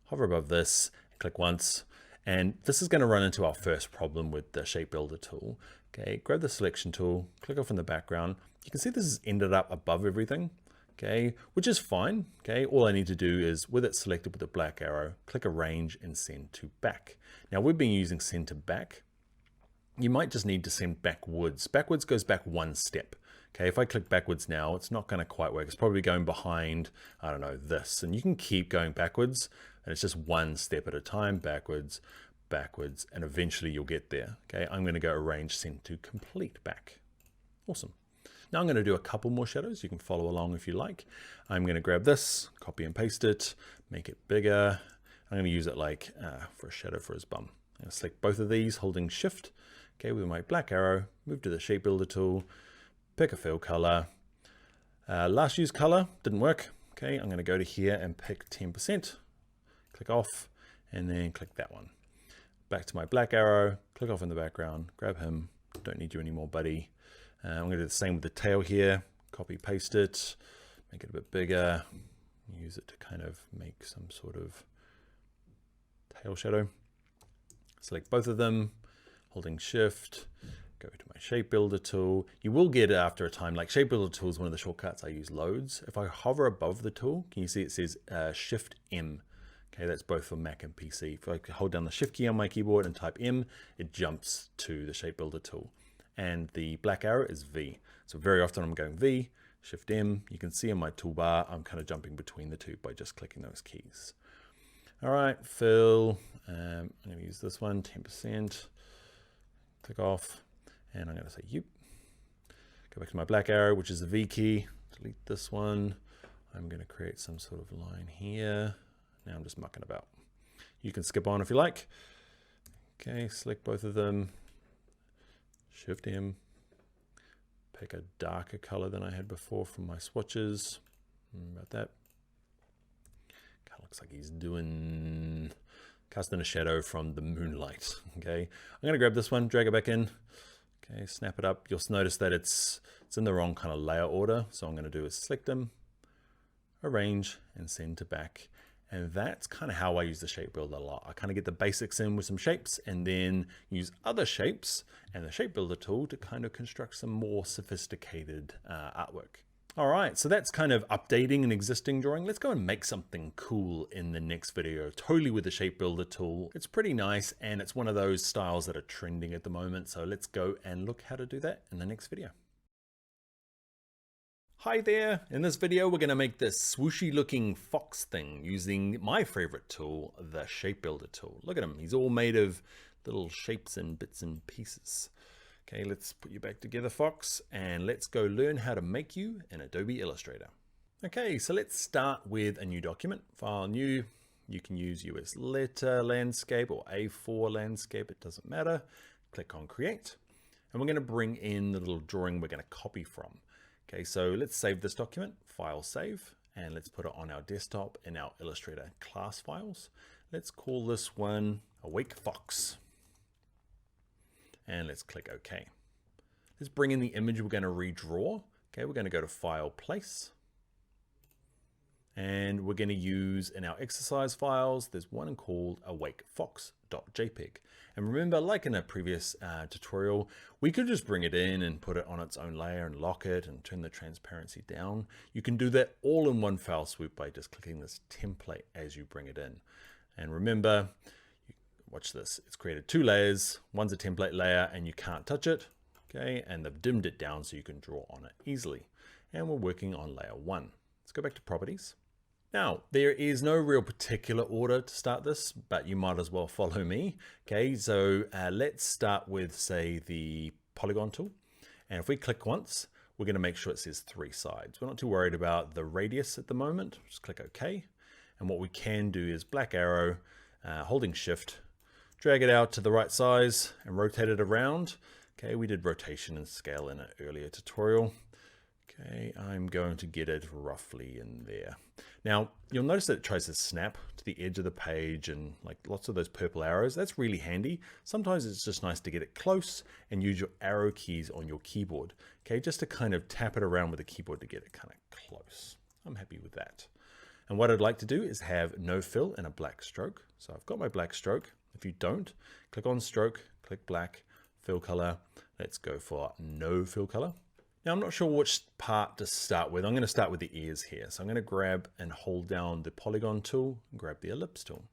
hover above this, click once, and this is going to run into our first problem with the shape builder tool. Okay, grab the selection tool, click off in the background. You can see this has ended up above everything, okay, which is fine. Okay, all I need to do is, with it selected with the black arrow, click arrange and send to back. Now we've been using send to back. You might just need to send backwards. Backwards goes back one step. Okay, if I click backwards now, it's not going to quite work. It's probably going behind, I don't know, this. And you can keep going backwards, and it's just one step at a time, backwards, backwards, and eventually you'll get there. Okay, I'm going to go arrange send to complete back. Awesome. Now I'm going to do a couple more shadows. You can follow along if you like. I'm going to grab this, copy and paste it, make it bigger. I'm going to use it like for a shadow for his bum. I'm going to select both of these, holding shift. Okay, with my black arrow, move to the shape builder tool, pick a fill color. Last used color didn't work. Okay, I'm going to go to here and pick 10%, click off, and then click that one. Back to my black arrow, click off in the background, grab him. Don't need you anymore, buddy. I'm going to do the same with the tail here. Copy, paste it, make it a bit bigger. Use it to kind of make some sort of tail shadow. Select both of them, holding shift, go to my shape builder tool. You will get it after a time, like shape builder tool is one of the shortcuts I use loads. If I hover above the tool, can you see it says shift M? Okay, that's both for Mac and PC. If I hold down the shift key on my keyboard and type M, it jumps to the shape builder tool. And the black arrow is V. So very often I'm going V, shift M. You can see in my toolbar, I'm kind of jumping between the two by just clicking those keys. All right, fill. I'm going to use this one, 10%. Click off, and I'm going to say yep. Go back to my black arrow, which is the V key. Delete this one. I'm going to create some sort of line here. Now I'm just mucking about. You can skip on if you like. Okay, select both of them. Shift M. Pick a darker color than I had before from my swatches. About that. Kind of looks like he's doing casting a shadow from the moonlight. Okay, I'm going to grab this one, drag it back in. Okay, snap it up. You'll notice that it's in the wrong kind of layer order. So I'm going to do is select them, arrange, and send to back. And that's kind of how I use the shape builder a lot. I kind of get the basics in with some shapes and then use other shapes and the shape builder tool to kind of construct some more sophisticated artwork. All right, so that's kind of updating an existing drawing. Let's go and make something cool in the next video, totally with the shape builder tool. It's pretty nice, and it's one of those styles that are trending at the moment. So let's go and look how to do that in the next video. Hi there! In this video we're going to make this swooshy looking fox thing using my favorite tool, the Shape Builder tool. Look at him, he's all made of little shapes and bits and pieces. Okay, let's put you back together, Fox, and let's go learn how to make you in Adobe Illustrator. Okay, so let's start with a new document. File new, you can use US letter landscape or A4 landscape, it doesn't matter. Click on create, and we're going to bring in the little drawing we're going to copy from. Okay, so let's save this document, file save, and let's put it on our desktop in our Illustrator class files. Let's call this one Awake Fox. And let's click OK. Let's bring in the image we're going to redraw. Okay, we're going to go to File, Place. And we're going to use in our exercise files, there's one called awakefox.jpg. And remember, like in a previous tutorial, we could just bring it in and put it on its own layer and lock it and turn the transparency down. You can do that all in one file swoop by just clicking this template as you bring it in. And remember, watch this, it's created two layers. One's a template layer and you can't touch it. Okay, and they've dimmed it down so you can draw on it easily. And we're working on layer one. Let's go back to properties. Now, there is no real particular order to start this, but you might as well follow me. Okay, so let's start with, say, the polygon tool. And if we click once, we're going to make sure it says 3 sides. We're not too worried about the radius at the moment. Just click OK. And what we can do is black arrow, holding shift, drag it out to the right size and rotate it around. Okay, we did rotation and scale in an earlier tutorial. Okay, I'm going to get it roughly in there. Now, you'll notice that it tries to snap to the edge of the page and like lots of those purple arrows. That's really handy. Sometimes it's just nice to get it close and use your arrow keys on your keyboard. Okay, just to kind of tap it around with the keyboard to get it kind of close. I'm happy with that. And what I'd like to do is have no fill and a black stroke. So I've got my black stroke. If you don't, click on stroke, click black, fill color. Let's go for no fill color. Now, I'm not sure which part to start with. I'm going to start with the ears here. So I'm going to grab and hold down the polygon tool and grab the ellipse tool.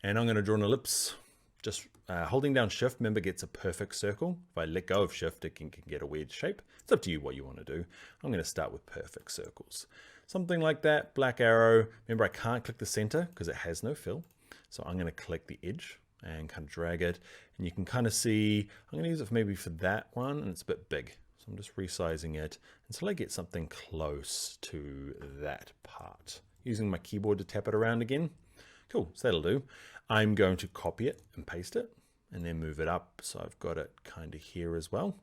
And I'm going to draw an ellipse, just holding down shift, remember, gets a perfect circle. If I let go of shift, it can get a weird shape. It's up to you what you want to do. I'm going to start with perfect circles. Something like that, black arrow. Remember, I can't click the center because it has no fill. So I'm going to click the edge and kind of drag it. And you can kind of see, I'm going to use it maybe for that one, and it's a bit big. So I'm just resizing it until I get something close to that part. Using my keyboard to tap it around again. Cool, so that'll do. I'm going to copy it and paste it and then move it up. So I've got it kind of here as well.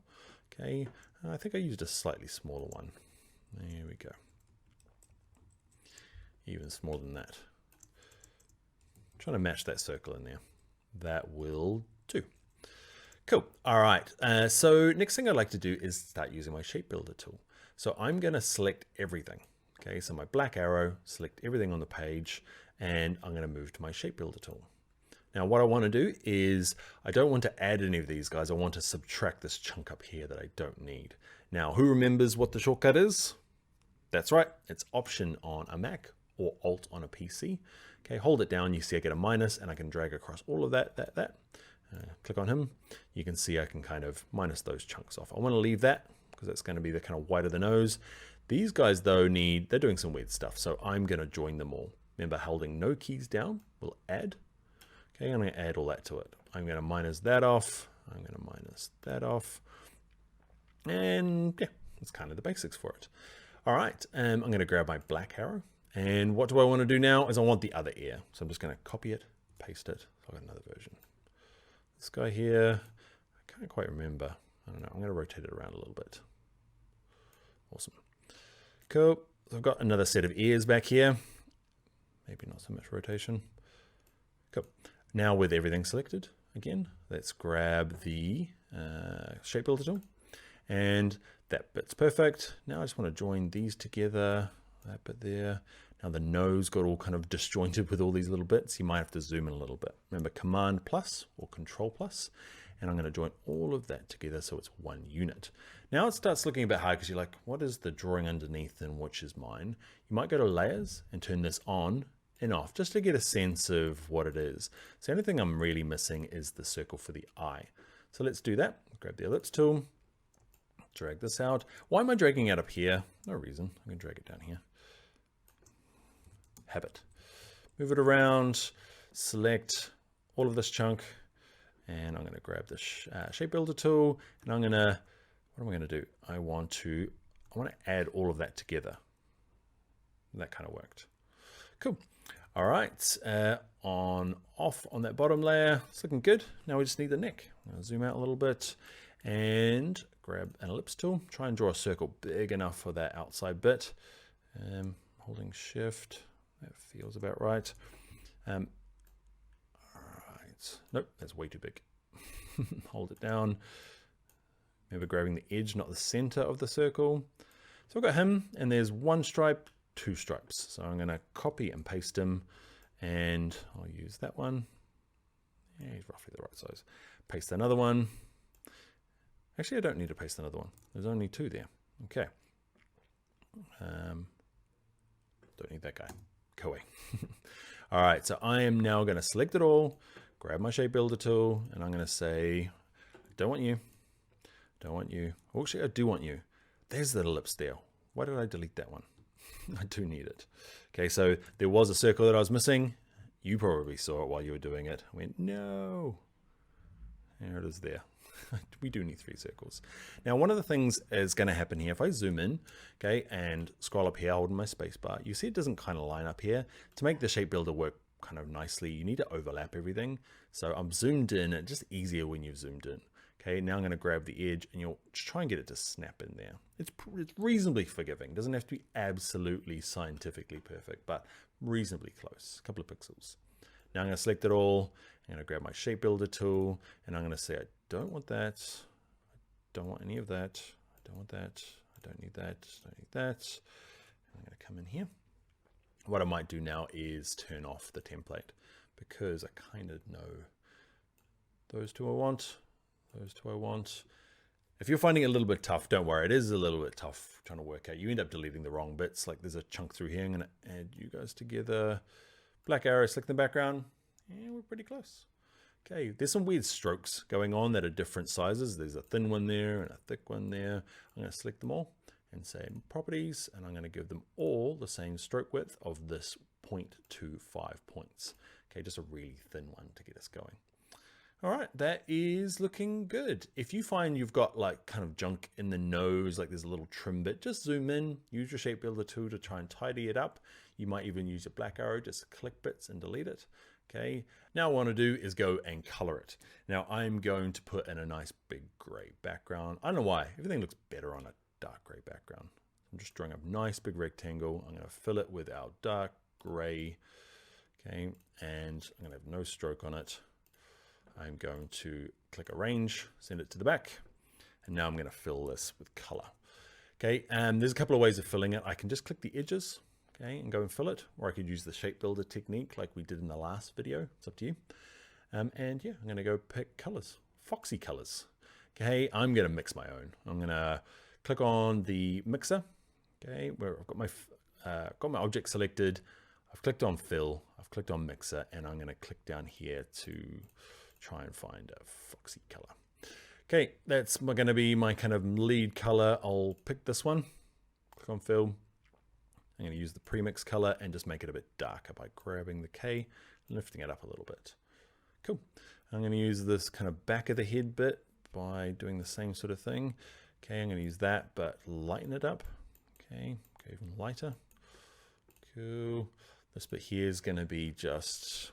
Okay, I think I used a slightly smaller one. There we go. Even smaller than that. I'm trying to match that circle in there. That will do. Cool. All right. So next thing I'd like to do is start using my Shape Builder tool. So I'm going to select everything. Okay. So my black arrow, select everything on the page, and I'm going to move to my Shape Builder tool. Now what I want to do is I don't want to add any of these guys. I want to subtract this chunk up here that I don't need. Now, who remembers what the shortcut is? That's right. It's Option on a Mac or Alt on a PC. Okay. Hold it down. You see I get a minus and I can drag across all of that. Click on him. You can see I can kind of minus those chunks off. I want to leave that because that's going to be the kind of white of the nose. These guys though they're doing some weird stuff. So I'm going to join them all. Remember, holding no keys down will add. Okay, I'm going to add all that to it. I'm going to minus that off. I'm going to minus that off. And yeah, that's kind of the basics for it. All right, I'm going to grab my black arrow. And what do I want to do now is I want the other ear. So I'm just going to copy it, paste it. So I've got another version. This guy here, I can't quite remember. I don't know. I'm going to rotate it around a little bit. Awesome. Cool. So I've got another set of ears back here. Maybe not so much rotation. Cool. Now with everything selected, again, let's grab the Shape Builder tool. And that bit's perfect. Now I just want to join these together. That bit there. Now the nose got all kind of disjointed with all these little bits. You might have to zoom in a little bit. Remember, Command plus or Control plus, and I'm going to join all of that together so it's one unit. Now it starts looking a bit hard because you're like, what is the drawing underneath and which is mine? You might go to Layers and turn this on and off just to get a sense of what it is. So the only thing I'm really missing is the circle for the eye. So let's do that. Grab the ellipse tool, drag this out. Why am I dragging it up here? No reason. I'm going to drag it down here. Habit. Move it around, select all of this chunk, and I'm going to grab the shape builder tool, and I'm going to, what am I going to do? I want to add all of that together. That kind of worked. Cool. All right, off on that bottom layer, it's looking good. Now we just need the neck. I'll zoom out a little bit and grab an ellipse tool. Try and draw a circle big enough for that outside bit. Holding shift, that feels about right. All right, nope, that's way too big. Hold it down. Remember grabbing the edge, not the center of the circle. So I've got him, and there's one stripe, two stripes. So I'm going to copy and paste him, and I'll use that one. Yeah, he's roughly the right size. Paste another one. Actually, I don't need to paste another one. There's only two there. Okay. Don't need that guy. Go away. All right, so I am now going to select it all, grab my shape builder tool, and I'm going to say, don't want you. Don't want you. Oh, actually, I do want you. There's the ellipse there. Why did I delete that one? I do need it. Okay, so there was a circle that I was missing. You probably saw it while you were doing it. I went, no. There it is there. We do need 3 circles. Now, one of the things is going to happen here, if I zoom in, okay, and scroll up here, holding my space bar, you see it doesn't kind of line up here. To make the shape builder work kind of nicely, you need to overlap everything. So I'm zoomed in, and it's just easier when you've zoomed in. Okay, now I'm going to grab the edge, and you'll try and get it to snap in there. It's reasonably forgiving. It doesn't have to be absolutely scientifically perfect, but reasonably close, a couple of pixels. Now I'm going to select it all. I'm going to grab my shape builder tool, and I'm going to say, I don't want that. I don't want any of that. I don't want that. I don't need that. Don't need that. I'm going to come in here. What I might do now is turn off the template, because I kind of know those two I want. Those two I want. If you're finding it a little bit tough, don't worry. It is a little bit tough trying to work out. You end up deleting the wrong bits. Like there's a chunk through here. I'm going to add you guys together. Black arrow, select the background. Yeah, we're pretty close. Okay, there's some weird strokes going on that are different sizes. There's a thin one there and a thick one there. I'm going to select them all and say properties, and I'm going to give them all the same stroke width of this 0.25 points. Okay, just a really thin one to get us going. All right, that is looking good. If you find you've got like kind of junk in the nose, like there's a little trim bit, just zoom in, use your shape builder tool to try and tidy it up. You might even use a black arrow, just click bits and delete it. Okay, now what I want to do is go and color it. Now I'm going to put in a nice big gray background. I don't know why, everything looks better on a dark gray background. I'm just drawing a nice big rectangle. I'm going to fill it with our dark gray. Okay, and I'm going to have no stroke on it. I'm going to click arrange, send it to the back, and now I'm going to fill this with color. Okay, and there's a couple of ways of filling it. I can just click the edges, okay, and go and fill it, or I could use the shape builder technique like we did in the last video. It's up to you. And yeah, I'm going to go pick colors, foxy colors. Okay, I'm going to mix my own. I'm going to click on the mixer, okay, where I've got my object selected. I've clicked on fill, I've clicked on mixer, and I'm going to click down here to try and find a foxy color. Okay, that's going to be my kind of lead color. I'll pick this one, click on fill. I'm going to use the premix color and just make it a bit darker by grabbing the K, lifting it up a little bit. Cool. I'm going to use this kind of back of the head bit by doing the same sort of thing. Okay, I'm going to use that, but lighten it up. Okay, go even lighter. Cool. This bit here is going to be just,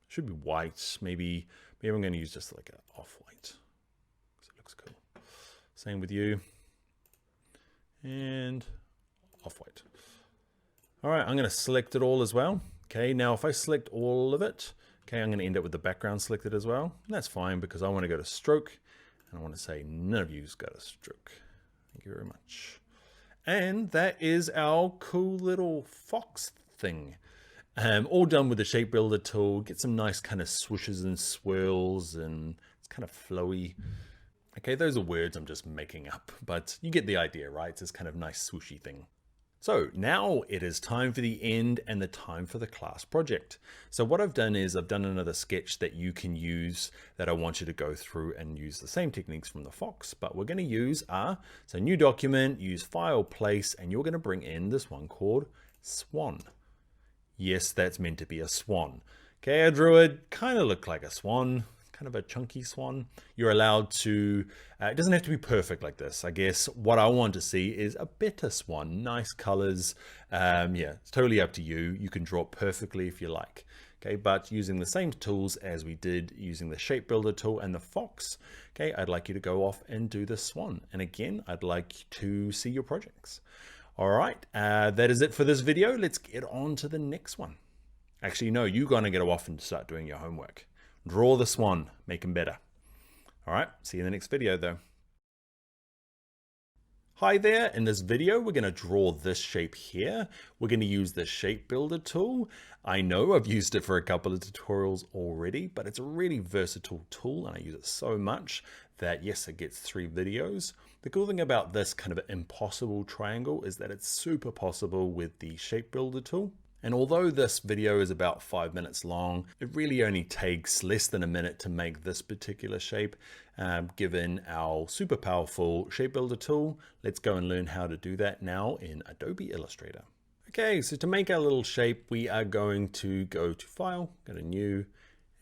should be white. Maybe I'm going to use just like an off-white because it looks cool. Same with you. And off-white. All right, I'm going to select it all as well. Okay, now if I select all of it, okay, I'm going to end up with the background selected as well. And that's fine because I want to go to stroke and I want to say none of you's got a stroke. Thank you very much. And that is our cool little fox thing. All done with the shape builder tool. Get some nice kind of swooshes and swirls, and it's kind of flowy. Okay, those are words I'm just making up, but you get the idea, right? It's this kind of nice swooshy thing. So now it is time for the end and the time for the class project. So what I've done is I've done another sketch that you can use that I want you to go through and use the same techniques from the Fox, but we're going to use so new document, use file, place, and you're going to bring in this one called Swan. Yes, that's meant to be a swan. Okay, I drew it, kind of looked like a swan, kind of a chunky swan. You're allowed to, it doesn't have to be perfect like this. I guess what I want to see is a better swan, nice colors. Yeah, it's totally up to you. You can draw it perfectly if you like. Okay, but using the same tools as we did using the shape builder tool and the Fox, okay, I'd like you to go off and do the swan. And again, I'd like to see your projects. All right, that is it for this video. Let's get on to the next one. Actually, no, you're gonna get off and start doing your homework. Draw the swan, make him better. All right, see you in the next video though. Hi there, in this video, we're gonna draw this shape here. We're gonna use the shape builder tool. I know I've used it for a couple of tutorials already, but it's a really versatile tool and I use it so much that yes, it gets 3 videos. The cool thing about this kind of impossible triangle is that it's super possible with the shape builder tool. And although this video is about 5 minutes long, it really only takes less than a minute to make this particular shape, given our super powerful shape builder tool. Let's go and learn how to do that now in Adobe Illustrator. Okay, so to make our little shape, we are going to go to File, go to New,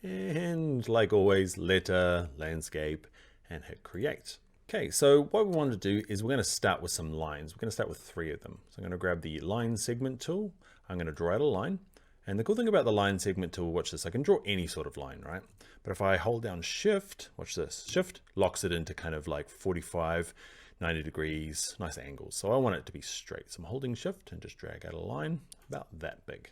and like always, Letter, Landscape, and hit Create. Okay, so what we want to do is we're going to start with some lines. We're going to start with 3 of them. So I'm going to grab the line segment tool. I'm going to draw out a line. And the cool thing about the line segment tool, watch this, I can draw any sort of line, right? But if I hold down Shift, watch this, Shift locks it into kind of like 45, 90 degrees, nice angles. So I want it to be straight. So I'm holding Shift and just drag out a line about that big.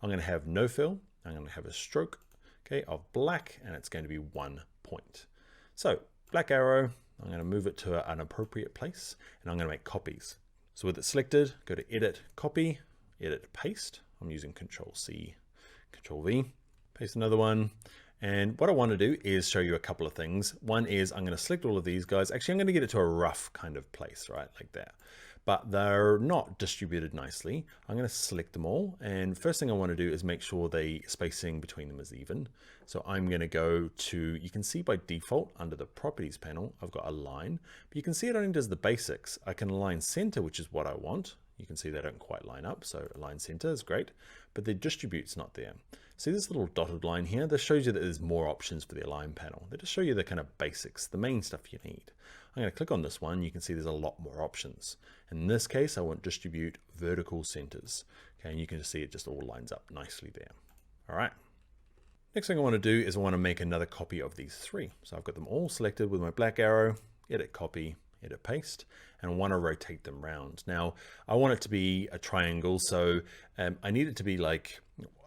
I'm going to have no fill. I'm going to have a stroke, okay, of black, and it's going to be 1 point. So black arrow, I'm going to move it to an appropriate place, and I'm going to make copies. So with it selected, go to Edit, Copy, Edit, Paste. I'm using Control C, Control V, paste another one. And what I want to do is show you a couple of things. One is I'm going to select all of these guys. Actually, I'm going to get it to a rough kind of place, right? Like that. But they're not distributed nicely. I'm going to select them all. And first thing I want to do is make sure the spacing between them is even. So I'm going to go to, you can see by default under the properties panel, I've got a line, but you can see it only does the basics. I can align center, which is what I want. You can see they don't quite line up. So align center is great, but the distribute's not there. See this little dotted line here? This shows you that there's more options for the align panel. They just show you the kind of basics, the main stuff you need. I'm going to click on this one. You can see there's a lot more options. In this case, I want distribute vertical centers. Okay, and you can just see it just all lines up nicely there. All right. Next thing I want to do is I want to make another copy of these 3. So I've got them all selected with my black arrow, edit, copy, edit, paste, and I want to rotate them round. Now, I want it to be a triangle, so I need it to be like,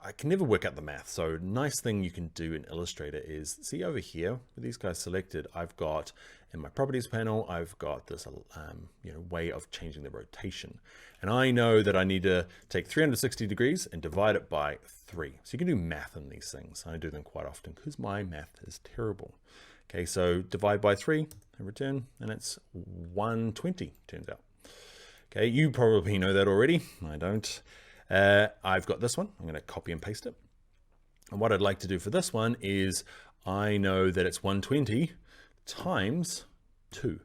I can never work out the math. So nice thing you can do in Illustrator is, see over here, with these guys selected, I've got, in my properties panel, I've got this way of changing the rotation. And I know that I need to take 360 degrees and divide it by 3. So you can do math on these things. I do them quite often because my math is terrible. Okay, so divide by 3 and return, and it's 120, turns out. Okay, you probably know that already. I don't. I've got this one. I'm going to copy and paste it. And what I'd like to do for this one is I know that it's 120 times 2.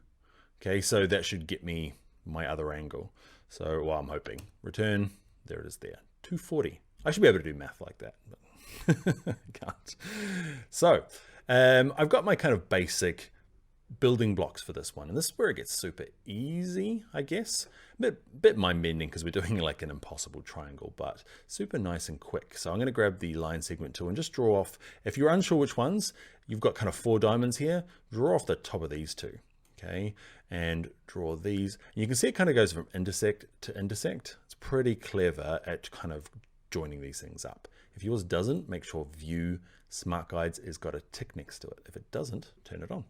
Okay, so that should get me my other angle. So, well, I'm hoping. Return, there it is there, 240. I should be able to do math like that, but I can't. So, I've got my kind of basic building blocks for this one, and this is where it gets super easy, I guess. Bit mind bending because we're doing like an impossible triangle, but super nice and quick. So I'm going to grab the line segment tool and just draw off. If you're unsure which ones, you've got kind of 4 diamonds here. Draw off the top of these 2, okay, and draw these. And you can see it kind of goes from intersect to intersect. It's pretty clever at kind of joining these things up. If yours doesn't, make sure View Smart Guides has got a tick next to it. If it doesn't, turn it on.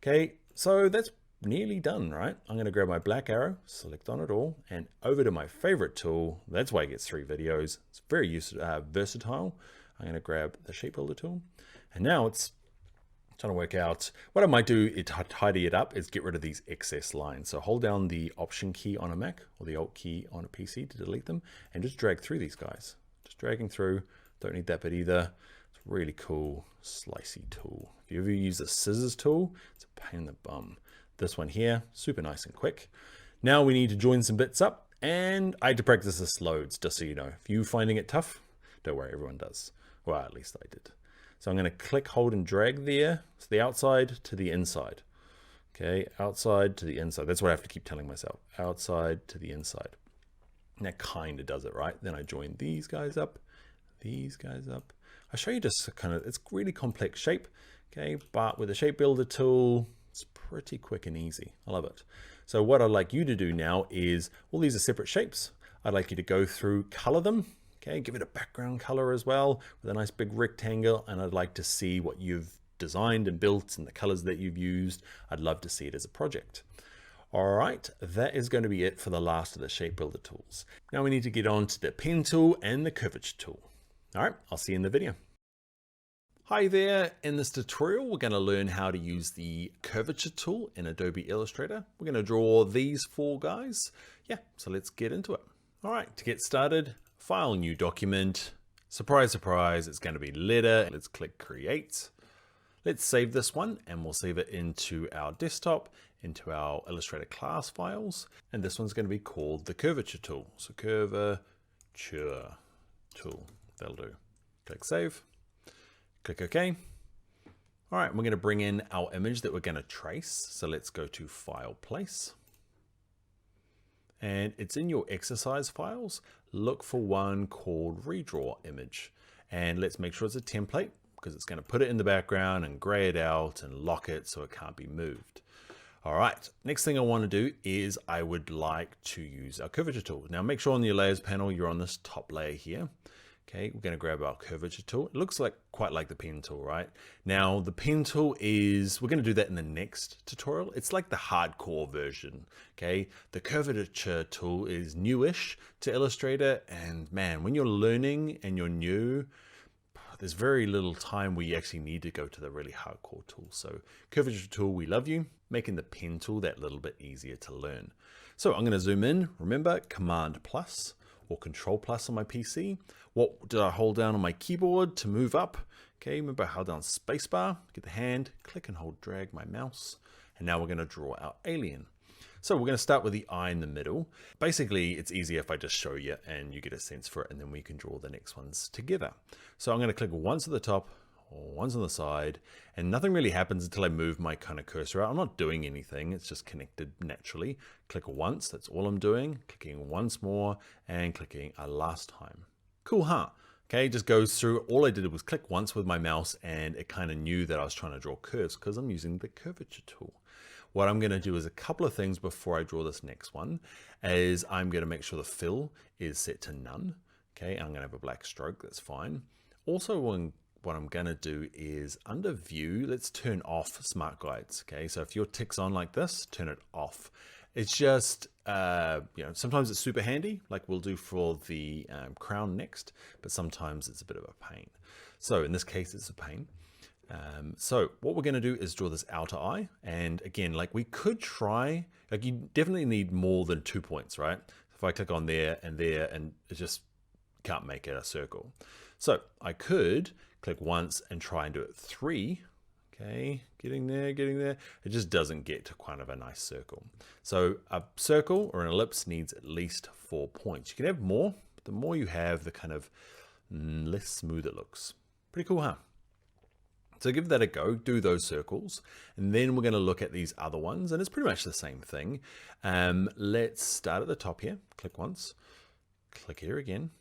Okay, so that's nearly done, right? I'm going to grab my black arrow, select on it all, and over to my favorite tool. That's why it gets 3 videos. It's very versatile. I'm going to grab the shape builder tool, and now it's Trying to work out what I might do to tidy it up is get rid of these excess lines. So hold down the Option key on a Mac or the Alt key on a PC to delete them and just drag through these guys. Just dragging through. Don't need that bit either. It's a really cool slicey tool. If you ever use the scissors tool, it's a pain in the bum. This one here, super nice and quick. Now we need to join some bits up, and I had to practice this loads, just so you know. If you're finding it tough, don't worry, everyone does. Well, at least I did. So I'm going to click, hold, and drag there. So the outside to the inside. Okay, outside to the inside. That's what I have to keep telling myself. Outside to the inside. And that kind of does it, right? Then I join these guys up, these guys up. I'll show you just kind of, it's really complex shape. Okay, but with the shape builder tool, it's pretty quick and easy. I love it. So what I'd like you to do now is, all these are separate shapes. I'd like you to go through, color them. Okay, give it a background color as well with a nice big rectangle, and I'd like to see what you've designed and built and the colors that you've used. I'd love to see it as a project. All right, that is going to be it for the last of the shape builder tools. Now we need to get on to the pen tool and the curvature tool. All right, I'll see you in the video. Hi there, in this tutorial we're going to learn how to use the curvature tool in Adobe Illustrator. We're going to draw these four guys. Yeah, so let's get into it. All right, to get started, File, New Document. Surprise, surprise, it's going to be letter. Let's click Create. Let's save this one, and we'll save it into our desktop, into our Illustrator class files. And this one's going to be called the Curvature tool. So Curvature tool, that'll do. Click Save, click OK. All right, we're going to bring in our image that we're going to trace. So let's go to File, Place. And it's in your exercise files. Look for one called Redraw Image. And let's make sure it's a template, because it's going to put it in the background and gray it out and lock it so it can't be moved. All right, next thing I want to do is I would like to use our curvature tool. Now make sure on your layers panel, you're on this top layer here. Okay, we're going to grab our curvature tool. It looks like quite like the pen tool, right? Now the pen tool is, we're going to do that in the next tutorial. It's like the hardcore version. Okay, the curvature tool is newish to Illustrator, and man, when you're learning and you're new, there's very little time where you actually need to go to the really hardcore tool. So curvature tool, we love you, making the pen tool that little bit easier to learn. So I'm going to zoom in. Remember, Command plus or Control plus on my PC. What did I hold down on my keyboard to move up? Okay, remember I held down spacebar, get the hand, click and hold, drag my mouse. And now we're going to draw our alien. So we're going to start with the eye in the middle. Basically, it's easier if I just show you and you get a sense for it, and then we can draw the next ones together. So I'm going to click once at the top, once on the side, and nothing really happens until I move my kind of cursor out. I'm not doing anything, it's just connected naturally. Click once, that's all I'm doing. Clicking once more and clicking a last time. Cool, huh? Okay, it just goes through. All I did was click once with my mouse and it kind of knew that I was trying to draw curves because I'm using the curvature tool. What I'm going to do is a couple of things before I draw this next one is I'm going to make sure the fill is set to none. Okay, I'm going to have a black stroke, that's fine. Also, what I'm going to do is under view, let's turn off smart guides. Okay, so if your tick's on like this, turn it off. It's just, sometimes it's super handy, like we'll do for the crown next, but sometimes it's a bit of a pain. So in this case, it's a pain. So what we're going to do is draw this outer eye. And again, like we could try, like you definitely need more than 2 points, right? If I click on there, and it just can't make it a circle. So I could click once and try and do it 3. Okay, getting there. It just doesn't get to kind of a nice circle. So a circle or an ellipse needs at least 4 points. You can have more, but the more you have, the kind of less smooth it looks. Pretty cool, huh? So give that a go, do those circles, and then we're going to look at these other ones, and it's pretty much the same thing. Let's start at the top here, click once, click here again.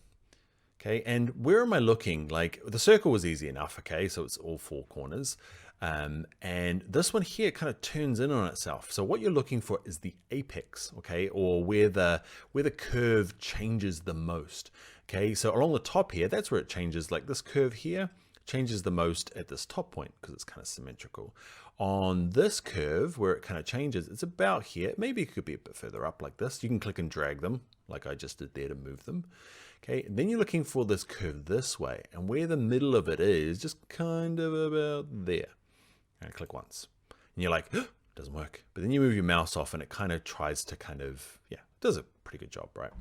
Okay, and where am I looking? Like the circle was easy enough, okay, so it's all 4 corners. And this one here kind of turns in on itself. So what you're looking for is the apex, okay, or where the curve changes the most. Okay, so along the top here, that's where it changes. Like this curve here changes the most at this top point because it's kind of symmetrical. On this curve where it kind of changes, it's about here. Maybe it could be a bit further up like this. You can click and drag them like I just did there to move them. Okay, and then you're looking for this curve this way, and where the middle of it is just kind of about there. And click once. And you're like, it doesn't work. But then you move your mouse off and it kind of tries to yeah, it does a pretty good job, right?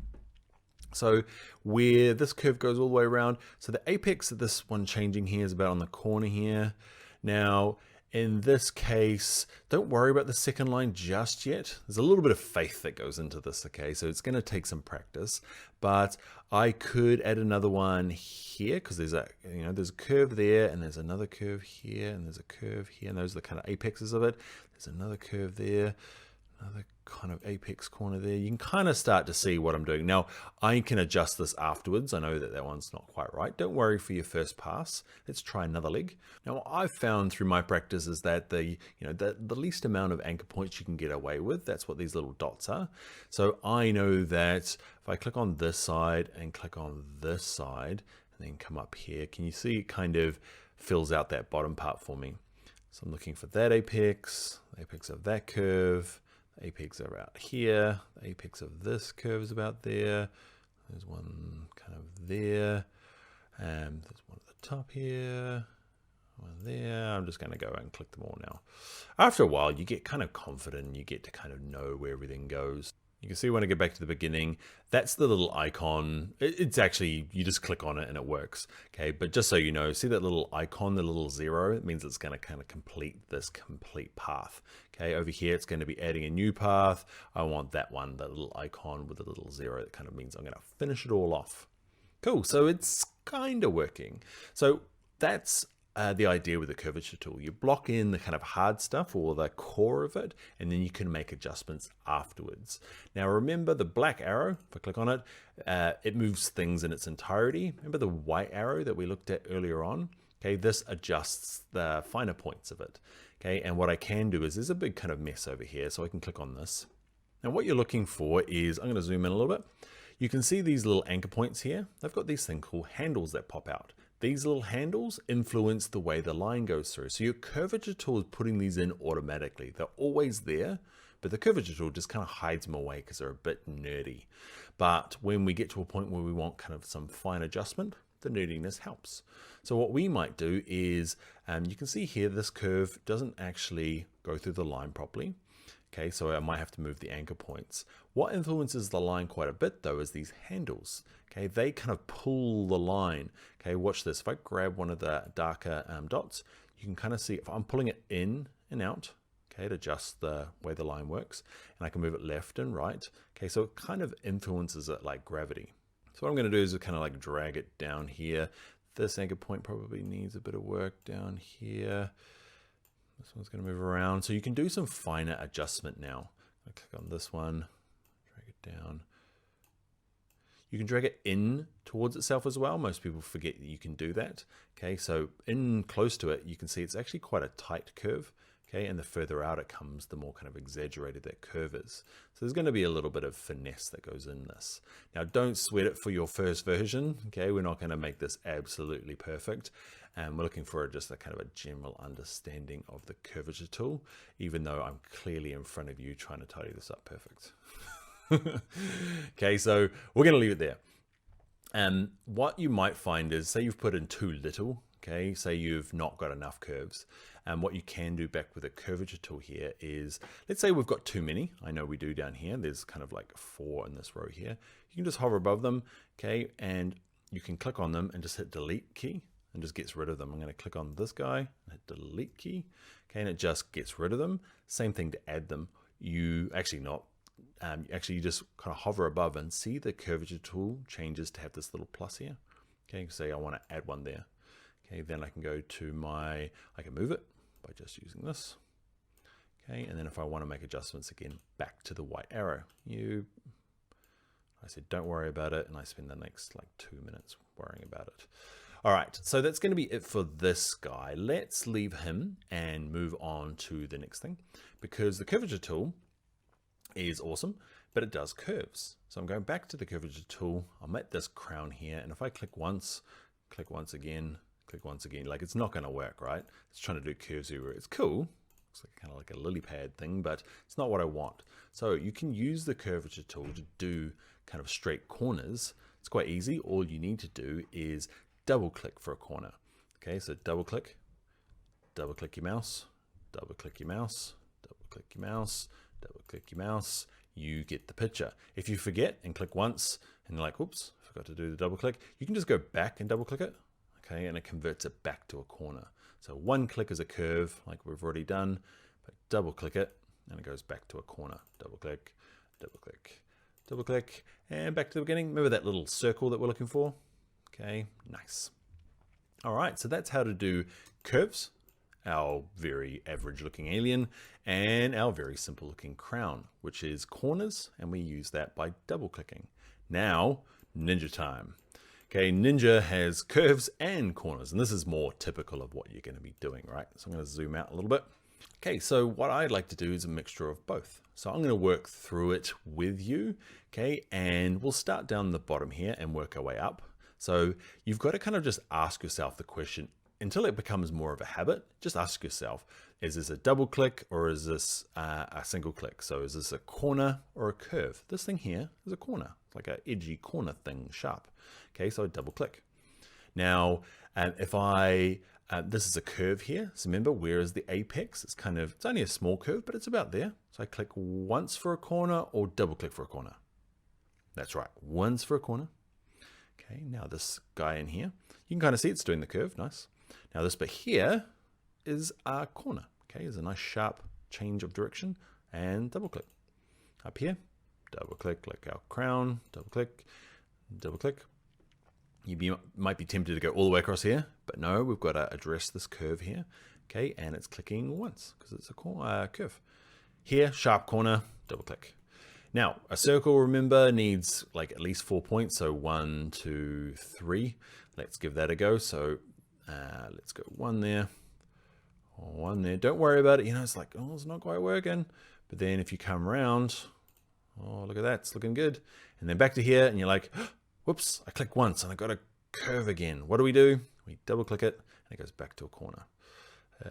So where this curve goes all the way around, so the apex of this one changing here is about on the corner here. Now, in this case, don't worry about the second line just yet. There's a little bit of faith that goes into this, okay? So it's going to take some practice, but I could add another one here because there's a, there's a curve there and there's another curve here and there's a curve here and those are the kind of apexes of it. There's another curve there, another kind of apex corner there. You can kind of start to see what I'm doing. Now, I can adjust this afterwards. I know that that one's not quite right. Don't worry for your first pass. Let's try another leg. Now, what I've found through my practice is that the least amount of anchor points you can get away with, that's what these little dots are. So I know that if I click on this side and click on this side and then come up here, can you see it kind of fills out that bottom part for me? So I'm looking for that apex, the apex of that curve, the apex are out here, the apex of this curve is about there, there's one kind of there, and there's one at the top here, one there. I'm just going to go and click them all now. After a while, you get kind of confident and you get to kind of know where everything goes. You can see when I get back to the beginning, that's the little icon. It's actually, you just click on it and it works. Okay, but just so you know, see that little icon, the little 0, it means it's going to kind of complete this complete path. Okay, over here, it's going to be adding a new path. I want that one, that little icon with the little 0. That kind of means I'm going to finish it all off. Cool, so it's kind of working. So that's the idea with the curvature tool. You block in the kind of hard stuff or the core of it, and then you can make adjustments afterwards. Now remember the black arrow, if I click on it, it moves things in its entirety. Remember the white arrow that we looked at earlier on? Okay, this adjusts the finer points of it. Okay, and what I can do is there's a big kind of mess over here, so I can click on this. Now what you're looking for is, I'm going to zoom in a little bit. You can see these little anchor points here. They've got these things called handles that pop out. These little handles influence the way the line goes through. So your curvature tool is putting these in automatically. They're always there, but the curvature tool just kind of hides them away because they're a bit nerdy. But when we get to a point where we want kind of some fine adjustment, the nerdiness helps. So what we might do is, you can see here, this curve doesn't actually go through the line properly. Okay, so I might have to move the anchor points. What influences the line quite a bit though is these handles. Okay, they kind of pull the line. Okay, watch this. If I grab one of the darker dots, you can kind of see if I'm pulling it in and out, okay, to adjust the way the line works, and I can move it left and right. Okay, so it kind of influences it like gravity. So what I'm going to do is kind of like drag it down here. This anchor point probably needs a bit of work down here. This one's going to move around. So you can do some finer adjustment now. I click on this one, drag it down. You can drag it in towards itself as well. Most people forget that you can do that. Okay, so in close to it, you can see it's actually quite a tight curve. Okay, and the further out it comes, the more kind of exaggerated that curve is. So there's going to be a little bit of finesse that goes in this. Now, don't sweat it for your first version. Okay, we're not going to make this absolutely perfect. And we're looking for just a kind of a general understanding of the curvature tool, even though I'm clearly in front of you trying to tidy this up perfect. Okay, so we're going to leave it there. And what you might find is, say you've put in too little, okay, say you've not got enough curves. And what you can do back with a curvature tool here is, let's say we've got too many. I know we do down here. There's kind of like 4 in this row here. You can just hover above them, okay, and you can click on them and just hit delete key and just gets rid of them. I'm going to click on this guy and hit delete key, okay, and it just gets rid of them. Same thing to add them. You actually not. You just kind of hover above and see the curvature tool changes to have this little plus here. Okay, say I want to add one there. Okay, then I can go to I can move it by just using this. Okay, and then if I want to make adjustments again, back to the white arrow. I said, don't worry about it. And I spend the next like 2 minutes worrying about it. All right, so that's going to be it for this guy. Let's leave him and move on to the next thing, because the curvature tool is awesome, but it does curves. So I'm going back to the curvature tool. I'm at this crown here, and if I click once again, click once again, like it's not going to work, right? It's trying to do curves everywhere. It's cool. It's like kind of like a lily pad thing, but it's not what I want. So you can use the curvature tool to do kind of straight corners. It's quite easy. All you need to do is double click for a corner. Okay, so double click your mouse, double click your mouse, double click your mouse, double click your mouse, you get the picture. If you forget and click once and you're like, oops, forgot to do the double click, you can just go back and double click it, okay, and it converts it back to a corner. So one click is a curve like we've already done, but double click it and it goes back to a corner. Double click, double click, double click, and back to the beginning. Remember that little circle that we're looking for? Okay, nice. All right, so that's how to do curves, our very average looking alien, and our very simple looking crown, which is corners, and we use that by double clicking. Now, Ninja time. Okay, Ninja has curves and corners, and this is more typical of what you're going to be doing, right? So I'm going to zoom out a little bit. Okay, so what I'd like to do is a mixture of both. So I'm going to work through it with you, okay, and we'll start down the bottom here and work our way up. So you've got to kind of just ask yourself the question until it becomes more of a habit. Just ask yourself, is this a double click or is this a single click? So is this a corner or a curve? This thing here is a corner. It's like an edgy corner thing, sharp. Okay, so I double click. Now, if I, this is a curve here. So remember, where is the apex? It's only a small curve, but it's about there. So I click once for a corner or double click for a corner. That's right, once for a corner. Okay, now this guy in here, you can kind of see it's doing the curve, nice. Now this bit here is a corner, okay, there's a nice sharp change of direction, and double click. Up here, double click like our crown, double click, double click. You might be tempted to go all the way across here, but no, we've got to address this curve here, okay, and it's clicking once because it's a curve. Here, sharp corner, double click. Now, a circle, remember, needs like at least 4 points. So 1, 2, 3. Let's give that a go. So let's go 1 there, 1 there. Don't worry about it. You know, it's like, oh, it's not quite working. But then if you come around, oh, look at that. It's looking good. And then back to here and you're like, whoops, I clicked once and I got a curve again. What do? We double click it and it goes back to a corner.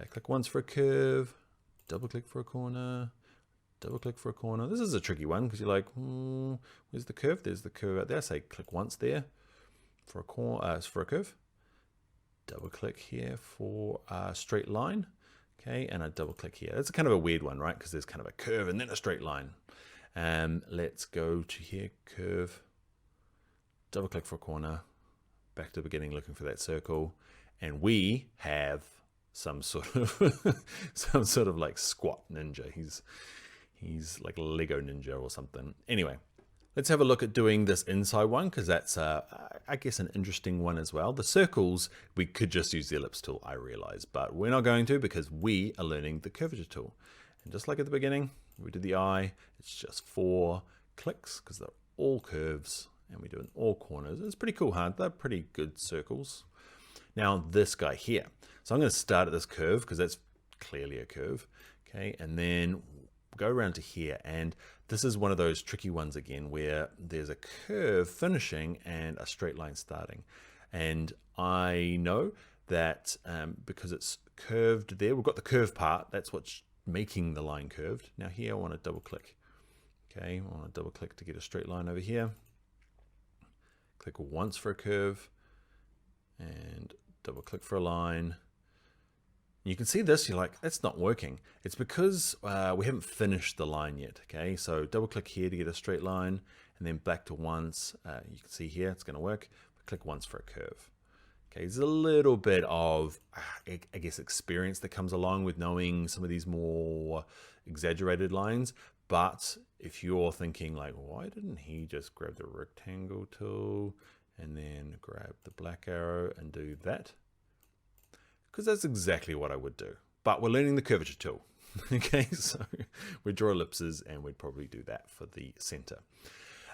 Click once for a curve, double click for a corner. Double click for a corner. This is a tricky one because you're like, where's the curve? There's the curve out there. Say click once there for a corner, for a curve. Double click here for a straight line. Okay, and I double click here. That's kind of a weird one, right? Because there's kind of a curve and then a straight line. Let's go to here, curve. Double click for a corner. Back to the beginning, looking for that circle, and we have some sort of like squat ninja. He's like a Lego ninja or something. Anyway, let's have a look at doing this inside one because that's, I guess, an interesting one as well. The circles, we could just use the ellipse tool, I realize, but we're not going to because we are learning the curvature tool. And just like at the beginning, we did the eye, it's just 4 clicks because they're all curves and we do it in all corners. It's pretty cool, huh? They're pretty good circles. Now this guy here. So I'm going to start at this curve because that's clearly a curve. Okay, and then go around to here, and this is one of those tricky ones again where there's a curve finishing and a straight line starting, and I know that because it's curved there, we've got the curve part, that's what's making the line curved. Now here I want to double click. Okay, I want to double click to get a straight line over here. Click once for a curve and double click for a line. You can see this, you're like, that's not working. It's because we haven't finished the line yet, okay? So double click here to get a straight line, and then back to once. You can see here, it's gonna work. But click once for a curve. Okay, there's a little bit of, I guess, experience that comes along with knowing some of these more exaggerated lines. But if you're thinking like, why didn't he just grab the rectangle tool and then grab the black arrow and do that? Because that's exactly what I would do. But we're learning the curvature tool. Okay, so we draw ellipses and we'd probably do that for the center.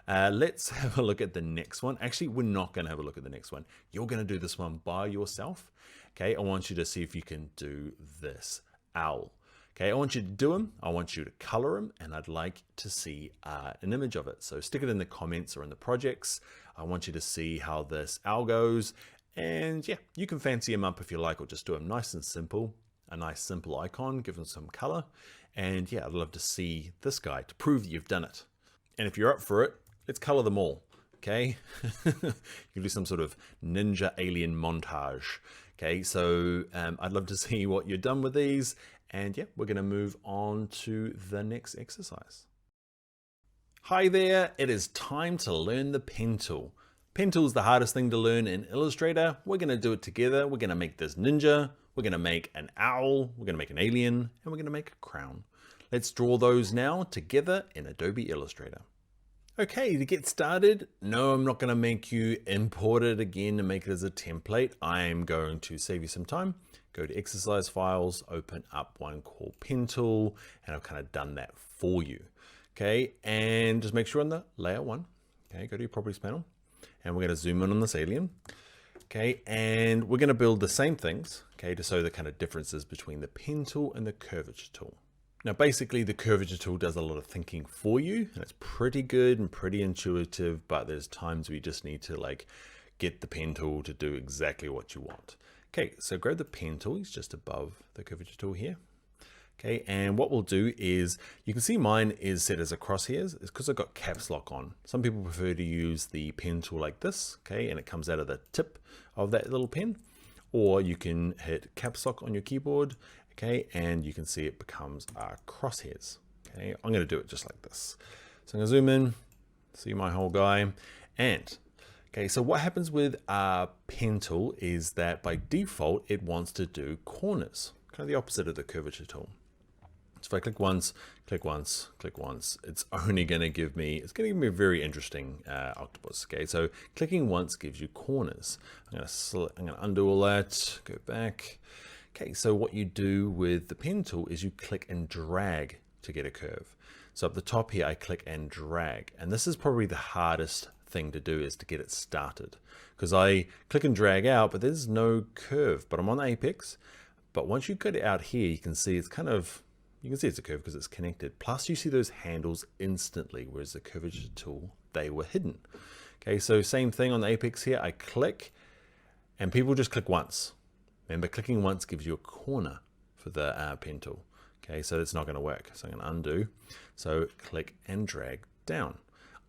Let's have a look at the next one. Actually, we're not going to have a look at the next one. You're going to do this one by yourself. Okay, I want you to see if you can do this owl. Okay, I want you to do them. I want you to color them, and I'd like to see an image of it. So stick it in the comments or in the projects. I want you to see how this owl goes. And yeah, you can fancy them up if you like, or just do them nice and simple. A nice simple icon, give them some color. And yeah, I'd love to see this guy to prove that you've done it. And if you're up for it, let's color them all. Okay, you can do some sort of ninja alien montage. Okay, so I'd love to see what you're done with these. And yeah, we're going to move on to the next exercise. Hi there, it is time to learn the pen tool. Pen tool is the hardest thing to learn in Illustrator. We're going to do it together. We're going to make this ninja, we're going to make an owl, we're going to make an alien, and we're going to make a crown. Let's draw those now together in Adobe Illustrator. Okay, to get started, no, I'm not going to make you import it again and make it as a template. I'm going to save you some time. Go to exercise files, open up one called pen tool, and I've kind of done that for you. Okay, and just make sure on the layer one, okay, go to your properties panel, and we're going to zoom in on this alien. Okay, and we're going to build the same things, okay, to show the kind of differences between the pen tool and the curvature tool. Now, basically, the curvature tool does a lot of thinking for you, and it's pretty good and pretty intuitive, but there's times we just need to like get the pen tool to do exactly what you want. Okay, so grab the pen tool, it's just above the curvature tool here. Okay, and what we'll do is, you can see mine is set as a crosshairs. It's because I've got caps lock on. Some people prefer to use the pen tool like this, okay, and it comes out of the tip of that little pen, or you can hit caps lock on your keyboard. Okay, and you can see it becomes crosshairs. Okay, I'm going to do it just like this. So I'm going to zoom in, see my whole guy, and okay, so what happens with our pen tool is that by default it wants to do corners, kind of the opposite of the curvature tool. So if I click once, click once, click once, it's only going to give me, it's going to give me a very interesting octopus. Okay, so clicking once gives you corners. I'm going to undo all that, go back. Okay, so what you do with the pen tool is you click and drag to get a curve. So up the top here, I click and drag, and this is probably the hardest thing to do, is to get it started, because I click and drag out, but there's no curve, but I'm on the apex. But once you get it out here, you can see it's kind of, you can see it's a curve because it's connected. Plus you see those handles instantly, whereas the curvature tool, they were hidden. Okay, so same thing on the apex here, I click, and people just click once. Remember, clicking once gives you a corner for the pen tool. Okay, so it's not going to work. So I'm going to undo. So click and drag down.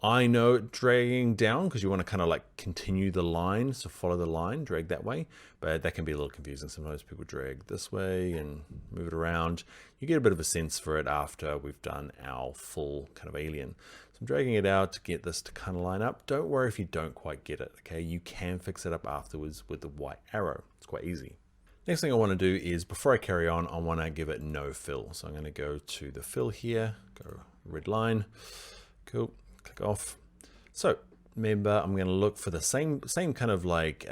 I know dragging down because you want to kind of like continue the line, so follow the line, drag that way, but that can be a little confusing. Sometimes people drag this way and move it around. You get a bit of a sense for it after we've done our full kind of alien. So I'm dragging it out to get this to kind of line up. Don't worry if you don't quite get it, okay? You can fix it up afterwards with the white arrow. It's quite easy. Next thing I want to do is, before I carry on, I want to give it no fill. So I'm going to go to the fill here, go red line, cool, click off. So remember, I'm going to look for the same kind of like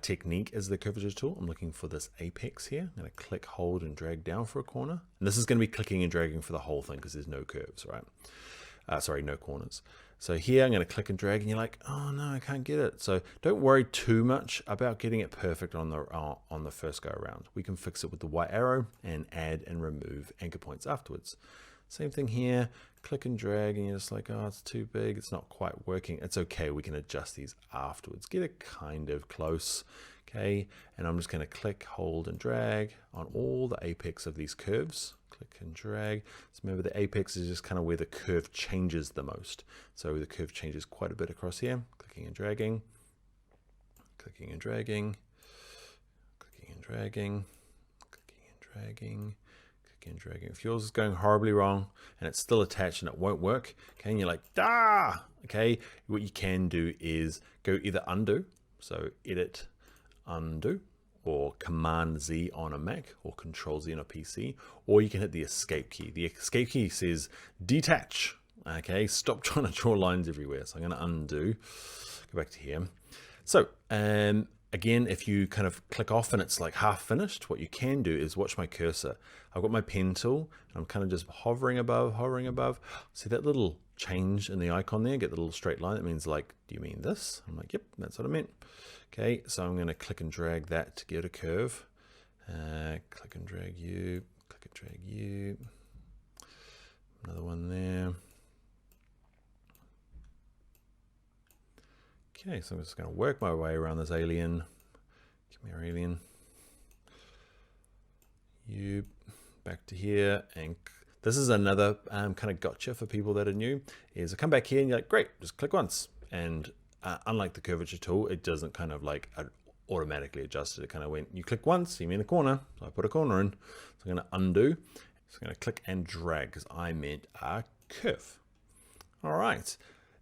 technique as the curvature tool. I'm looking for this apex here. I'm going to click, hold, and drag down for a corner. And this is going to be clicking and dragging for the whole thing because there's no curves, right? Sorry, no corners. So here I'm going to click and drag, and you're like, oh no, I can't get it. So don't worry too much about getting it perfect on the first go around. We can fix it with the white arrow and add and remove anchor points afterwards. Same thing here, click and drag, and you're just like, oh, it's too big, it's not quite working. It's okay, we can adjust these afterwards. Get it kind of close, okay? And I'm just going to click, hold, and drag on all the apex of these curves. Click and drag. So remember, the apex is just kind of where the curve changes the most. So the curve changes quite a bit across here. Clicking and dragging, clicking and dragging, clicking and dragging, clicking and dragging, clicking and dragging. If yours is going horribly wrong and it's still attached and it won't work, okay, and you're like, ah, okay, what you can do is go either undo, so edit, undo, or Command Z on a Mac, or Control Z on a PC, or you can hit the escape key. The escape key says detach. Okay, stop trying to draw lines everywhere. So I'm going to undo, go back to here. So again, if you kind of click off and it's like half finished, what you can do is watch my cursor. I've got my pen tool, and I'm kind of just hovering above, hovering above. See that little change in the icon there? Get the little straight line. That means like, do you mean this? I'm like, yep, that's what I meant. Okay, so I'm going to click and drag that to get a curve. Click and drag you, click and drag you. Another one there. Okay, so I'm just going to work my way around this alien. Give me our alien. You, back to here, and this is another kind of gotcha for people that are new, is I come back here and you're like, great, just click once. And unlike the curvature tool, it doesn't kind of like automatically adjust it. It kind of went, you click once, you mean a corner. So I put a corner in. So I'm going to undo. So I'm going to click and drag because I meant a curve. All right.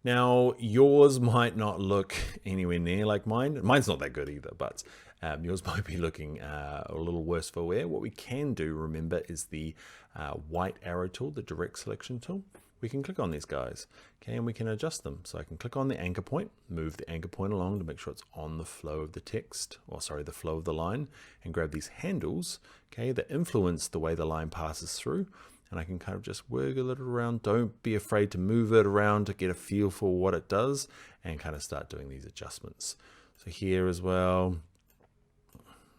Now yours might not look anywhere near like mine. Mine's not that good either, but yours might be looking a little worse for wear. What we can do, remember, is the white arrow tool, the direct selection tool. We can click on these guys, okay, and we can adjust them. So I can click on the anchor point, move the anchor point along to make sure it's on the flow of the text, or sorry, the flow of the line, and grab these handles, okay, that influence the way the line passes through. And I can kind of just wiggle it around. Don't be afraid to move it around to get a feel for what it does and kind of start doing these adjustments. So here as well,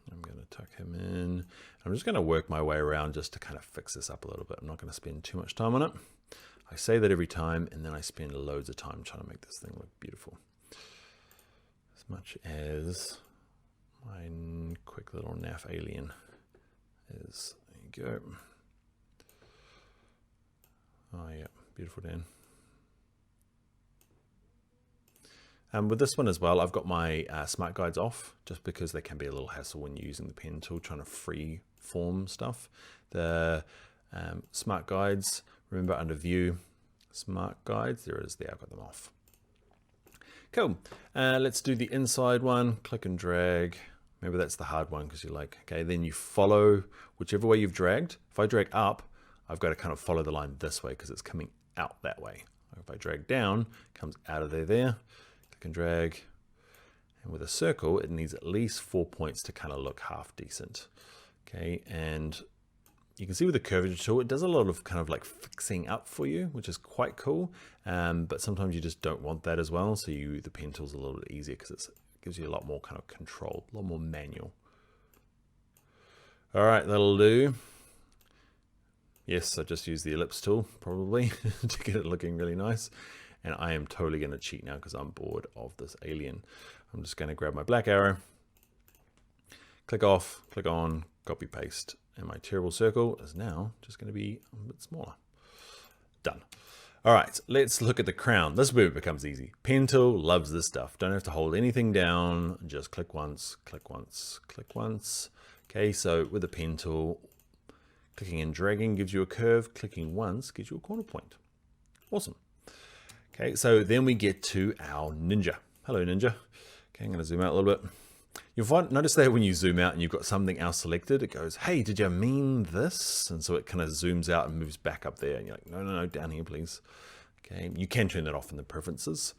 I'm going to tuck him in. I'm just going to work my way around just to kind of fix this up a little bit. I'm not going to spend too much time on it. I say that every time, and then I spend loads of time trying to make this thing look beautiful. As much as my quick little naff alien is. There you go. Oh yeah, beautiful, Dan. With this one as well, I've got my smart guides off just because they can be a little hassle when you're using the pen tool trying to free form stuff. The smart guides, remember under view, smart guides, there I've got them off. Cool. Let's do the inside one, click and drag. Maybe that's the hard one because you're like, okay, then you follow whichever way you've dragged. If I drag up, I've got to kind of follow the line this way because it's coming out that way. If I drag down, it comes out of there, click and drag. And with a circle, it needs at least 4 points to kind of look half decent. Okay, and you can see with the curvature tool, it does a lot of kind of like fixing up for you, which is quite cool. But sometimes you just don't want that as well. So the pen tool's a little bit easier because it gives you a lot more kind of control, a lot more manual. All right, that'll do. Yes, I just used the ellipse tool probably to get it looking really nice. And I am totally going to cheat now because I'm bored of this alien. I'm just going to grab my black arrow, click off, click on, copy paste. And my terrible circle is now just going to be a bit smaller. Done. All right, let's look at the crown. This is where it becomes easy. Pen tool loves this stuff. Don't have to hold anything down. Just click once, click once, click once. Okay, so with the pen tool, clicking and dragging gives you a curve. Clicking once gives you a corner point. Awesome. Okay, so then we get to our ninja. Hello, ninja. Okay, I'm going to zoom out a little bit. You'll notice that when you zoom out and you've got something else selected, it goes, hey, did you mean this? And so it kind of zooms out and moves back up there. And you're like, no, down here, please. Okay, you can turn that off in the preferences.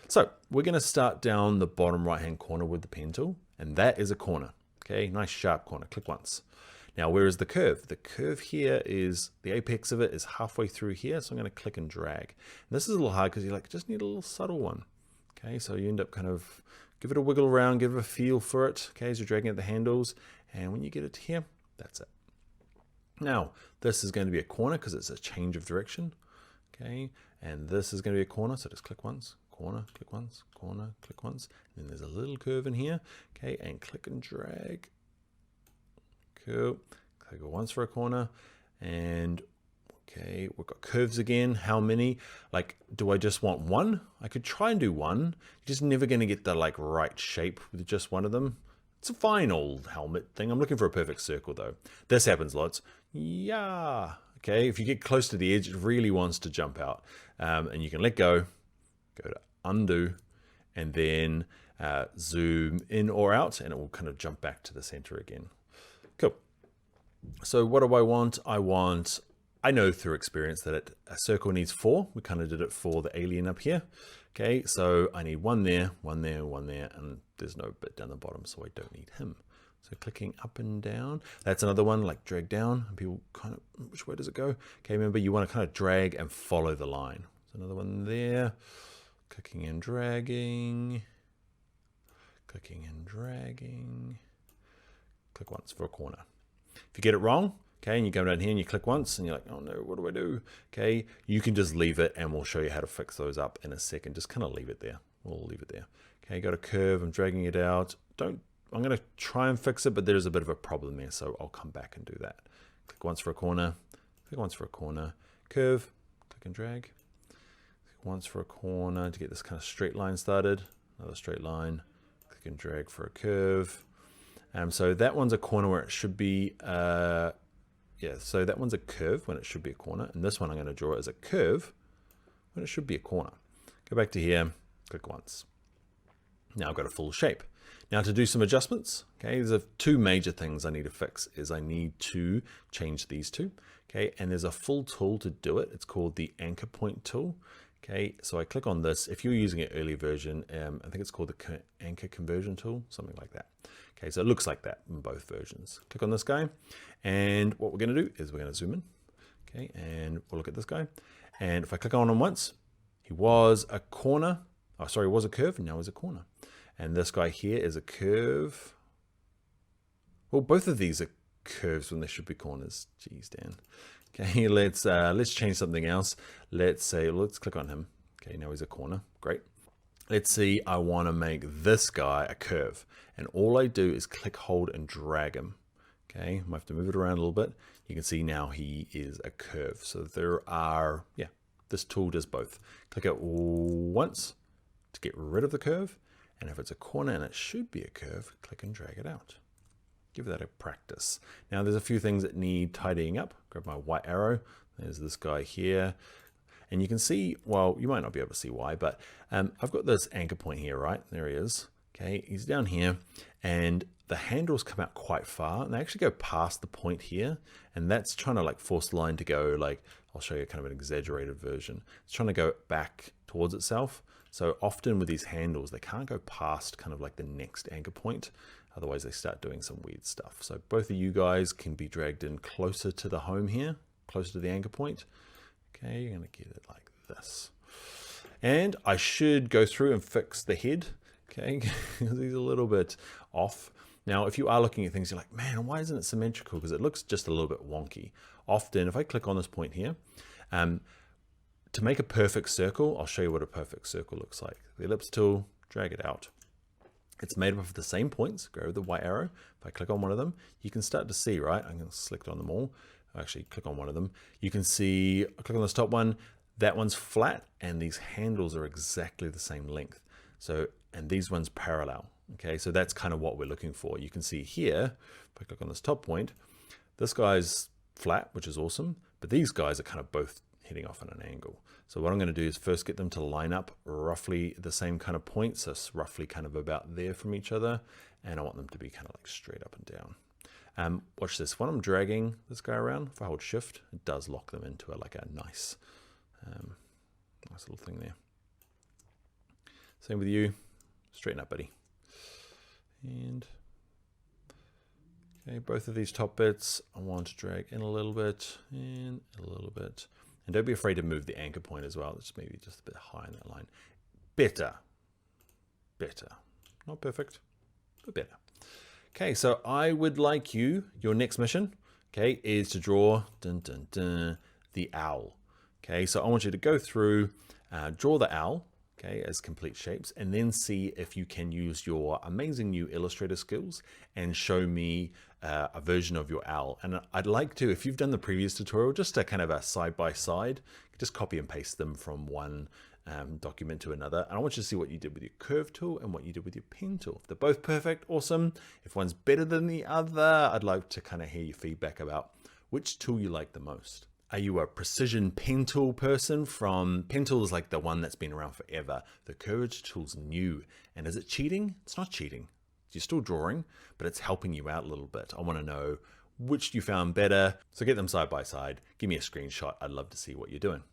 So we're going to start down the bottom right-hand corner with the pen tool. And that is a corner. Okay, nice sharp corner. Click once. Now, where is the curve? The curve here is, the apex of it is halfway through here. So I'm going to click and drag. And this is a little hard because you like, just need a little subtle one. Okay, so you end up kind of, give it a wiggle around, give it a feel for it. Okay, as you're dragging at the handles. And when you get it here, that's it. Now, this is going to be a corner because it's a change of direction. Okay, and this is going to be a corner. So just click once, corner, click once, corner, click once. And then there's a little curve in here. Okay, and click and drag. Cool. Click once for a corner. And okay, we've got curves again. How many? Like, do I just want one? I could try and do one. You're just never going to get the like right shape with just one of them. It's a fine old helmet thing. I'm looking for a perfect circle though. This happens lots. Yeah. Okay, if you get close to the edge, it really wants to jump out. And you can let go to undo, and then zoom in or out, and it will kind of jump back to the center again. Cool. So what do I want? I know through experience that a circle needs 4. We kind of did it for the alien up here. Okay, so I need one there, one there, one there, and there's no bit down the bottom, so I don't need him. So clicking up and down, that's another one, like drag down, and people kind of, which way does it go? Okay, remember you want to kind of drag and follow the line. So another one there, clicking and dragging, clicking and dragging, click once for a corner. If you get it wrong, okay, and you go down here and you click once and you're like, oh no, what do I do? Okay, you can just leave it and we'll show you how to fix those up in a second. Just kind of leave it there. We'll leave it there. Okay, got a curve, I'm dragging it out. I'm going to try and fix it, but there's a bit of a problem there, so I'll come back and do that. Click once for a corner, click once for a corner, curve, click and drag. Click once for a corner to get this kind of straight line started. another straight line, click and drag for a curve. So that one's a corner where it should be, yeah, so that one's a curve when it should be a corner. And this one I'm going to draw as a curve when it should be a corner. Go back to here, click once. Now I've got a full shape. Now to do some adjustments, okay, there's two major things I need to fix is I need to change these two, okay, and there's a full tool to do it. It's called the anchor point tool, okay, so I click on this. If you're using an early version, I think it's called the anchor conversion tool, something like that. Okay, so it looks like that in both versions. Click on this guy, and what we're going to do is we're going to zoom in, okay, and we'll look at this guy. And if I click on him once, he was a corner. Oh, sorry, it was a curve, and now he's a corner. And this guy here is a curve. Well, both of these are curves when they should be corners. Jeez, Dan. Okay, let's change something else. Let's click on him. Okay, now he's a corner. Great. Let's see, I want to make this guy a curve. And all I do is click, hold, and drag him. Okay, I might have to move it around a little bit. You can see now he is a curve. So there are, yeah, this tool does both. Click it once to get rid of the curve. And if it's a corner and it should be a curve, click and drag it out. Give that a practice. Now there's a few things that need tidying up. Grab my white arrow. There's this guy here. And you can see, well, you might not be able to see why, but I've got this anchor point here, right? There he is. Okay, he's down here. And the handles come out quite far. And they actually go past the point here. And that's trying to like force the line to go like, I'll show you kind of an exaggerated version. It's trying to go back towards itself. So often with these handles, they can't go past kind of like the next anchor point. Otherwise they start doing some weird stuff. So both of you guys can be dragged in closer to the home here, closer to the anchor point. Okay, you're gonna get it like this. And I should go through and fix the head, okay? Because he's a little bit off. Now, if you are looking at things, you're like, man, why isn't it symmetrical? Because it looks just a little bit wonky. Often, if I click on this point here, to make a perfect circle, I'll show you what a perfect circle looks like. The ellipse tool, drag it out. It's made up of the same points. Go with the white arrow. If I click on one of them, you can start to see, right? I'm going to select on them all. Actually, click on one of them. You can see, I click on this top one, that one's flat, and these handles are exactly the same length. So, and these ones parallel. Okay, so that's kind of what we're looking for. You can see here, if I click on this top point, this guy's flat, which is awesome, but these guys are kind of both hitting off at an angle. So what I'm going to do is first get them to line up roughly the same kind of points, so it's roughly kind of about there from each other, and I want them to be kind of like straight up and down. Watch this. When I'm dragging this guy around, if I hold shift, it does lock them into like a nice little thing there. Same with you. Straighten up, buddy. And okay, both of these top bits, I want to drag in a little bit and a little bit. And don't be afraid to move the anchor point as well. It's maybe just a bit high in that line. Better. Not perfect, but better. Okay, so I would like your next mission, okay, is to draw the owl. Okay, so I want you to go through, draw the owl, okay, as complete shapes, and then see if you can use your amazing new Illustrator skills and show me a version of your owl. And I'd like to, if you've done the previous tutorial, just a kind of a side-by-side, just copy and paste them from one document to another. And I want you to see what you did with your curve tool and what you did with your pen tool. If they're both perfect, awesome. If one's better than the other, I'd like to kind of hear your feedback about which tool you like the most. Are you a precision pen tool person? Pen tool is like the one that's been around forever. The Curvature tool's new. And is it cheating? It's not cheating. You're still drawing, but it's helping you out a little bit. I want to know which you found better. So get them side by side. Give me a screenshot. I'd love to see what you're doing.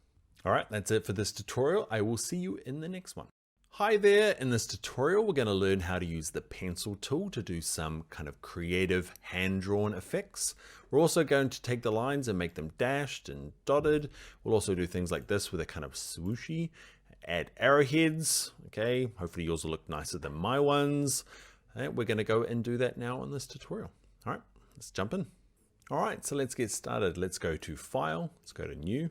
All right, that's it for this tutorial. I will see you in the next one. Hi there. In this tutorial, we're going to learn how to use the pencil tool to do some kind of creative hand-drawn effects. We're also going to take the lines and make them dashed and dotted. We'll also do things like this with a kind of swooshy, add arrowheads. Okay, hopefully yours will look nicer than my ones. And we're going to go and do that now in this tutorial. All right, let's jump in. All right, so let's get started. Let's go to File. Let's go to New.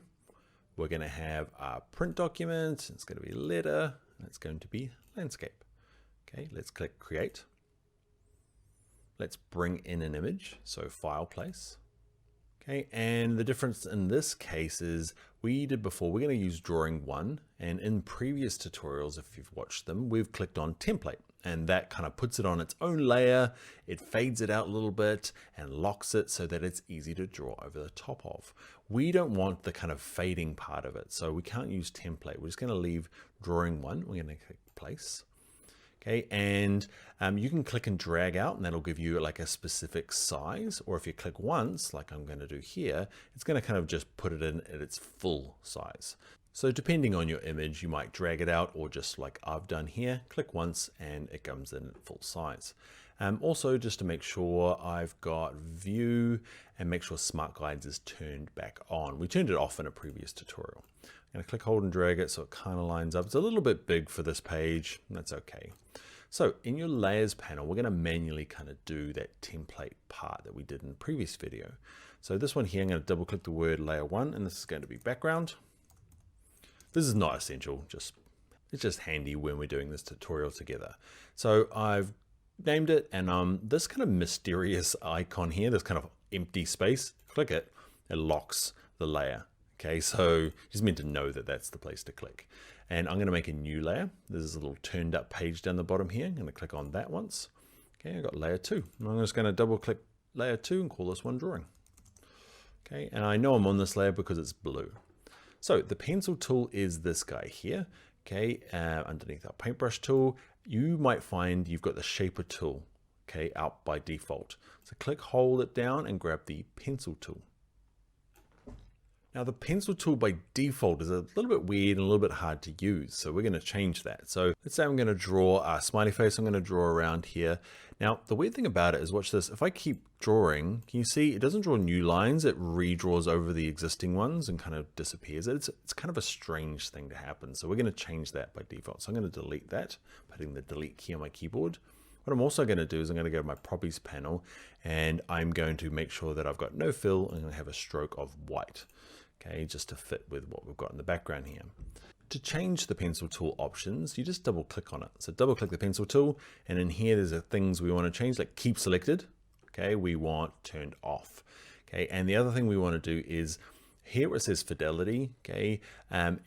We're going to have our print document. It's going to be letter. And it's going to be landscape. Okay, let's click Create. Let's bring in an image. So File, Place. Okay, and the difference in this case is we did before, we're going to use drawing one, and in previous tutorials, if you've watched them, we've clicked on template, and that kind of puts it on its own layer. It fades it out a little bit and locks it so that it's easy to draw over the top of. We don't want the kind of fading part of it, so we can't use template. We're just going to leave drawing one. We're going to click place. Okay, and you can click and drag out, and that'll give you like a specific size. Or if you click once, like I'm going to do here, it's going to kind of just put it in at its full size. So depending on your image, you might drag it out, or just like I've done here, click once and it comes in at full size. Also, just to make sure I've got view and make sure Smart Guides is turned back on. We turned it off in a previous tutorial. I'm going to click, hold, and drag it so it kind of lines up. It's a little bit big for this page. That's okay. So in your layers panel, we're going to manually kind of do that template part that we did in the previous video. So this one here, I'm going to double click the word layer one, and this is going to be background. This is not essential. It's just handy when we're doing this tutorial together. So I've named it, and this kind of mysterious icon here, this kind of empty space, click it, it locks the layer. Okay, so you just meant to know that that's the place to click. And I'm going to make a new layer. There's a little turned up page down the bottom here. I'm going to click on that once. Okay, I've got layer 2. And I'm just going to double click layer 2 and call this one drawing. Okay, and I know I'm on this layer because it's blue. So the pencil tool is this guy here. Okay, underneath our paintbrush tool, you might find you've got the shaper tool, okay, out by default. So click, hold it down and grab the pencil tool. Now the pencil tool by default is a little bit weird and a little bit hard to use, so we're going to change that. So let's say I'm going to draw a smiley face. I'm going to draw around here. Now the weird thing about it is, watch this, if I keep drawing, can you see it doesn't draw new lines, it redraws over the existing ones and kind of disappears. It's kind of a strange thing to happen, so we're going to change that by default. So I'm going to delete that, putting the delete key on my keyboard. What I'm also going to do is I'm going to go to my properties panel, and I'm going to make sure that I've got no fill, and I'm going to have a stroke of white. Okay, just to fit with what we've got in the background here. To change the pencil tool options, you just double click on it. So double click the pencil tool, and in here there's things we want to change, like keep selected. Okay, we want turned off. Okay, and the other thing we want to do is here where it says fidelity, okay,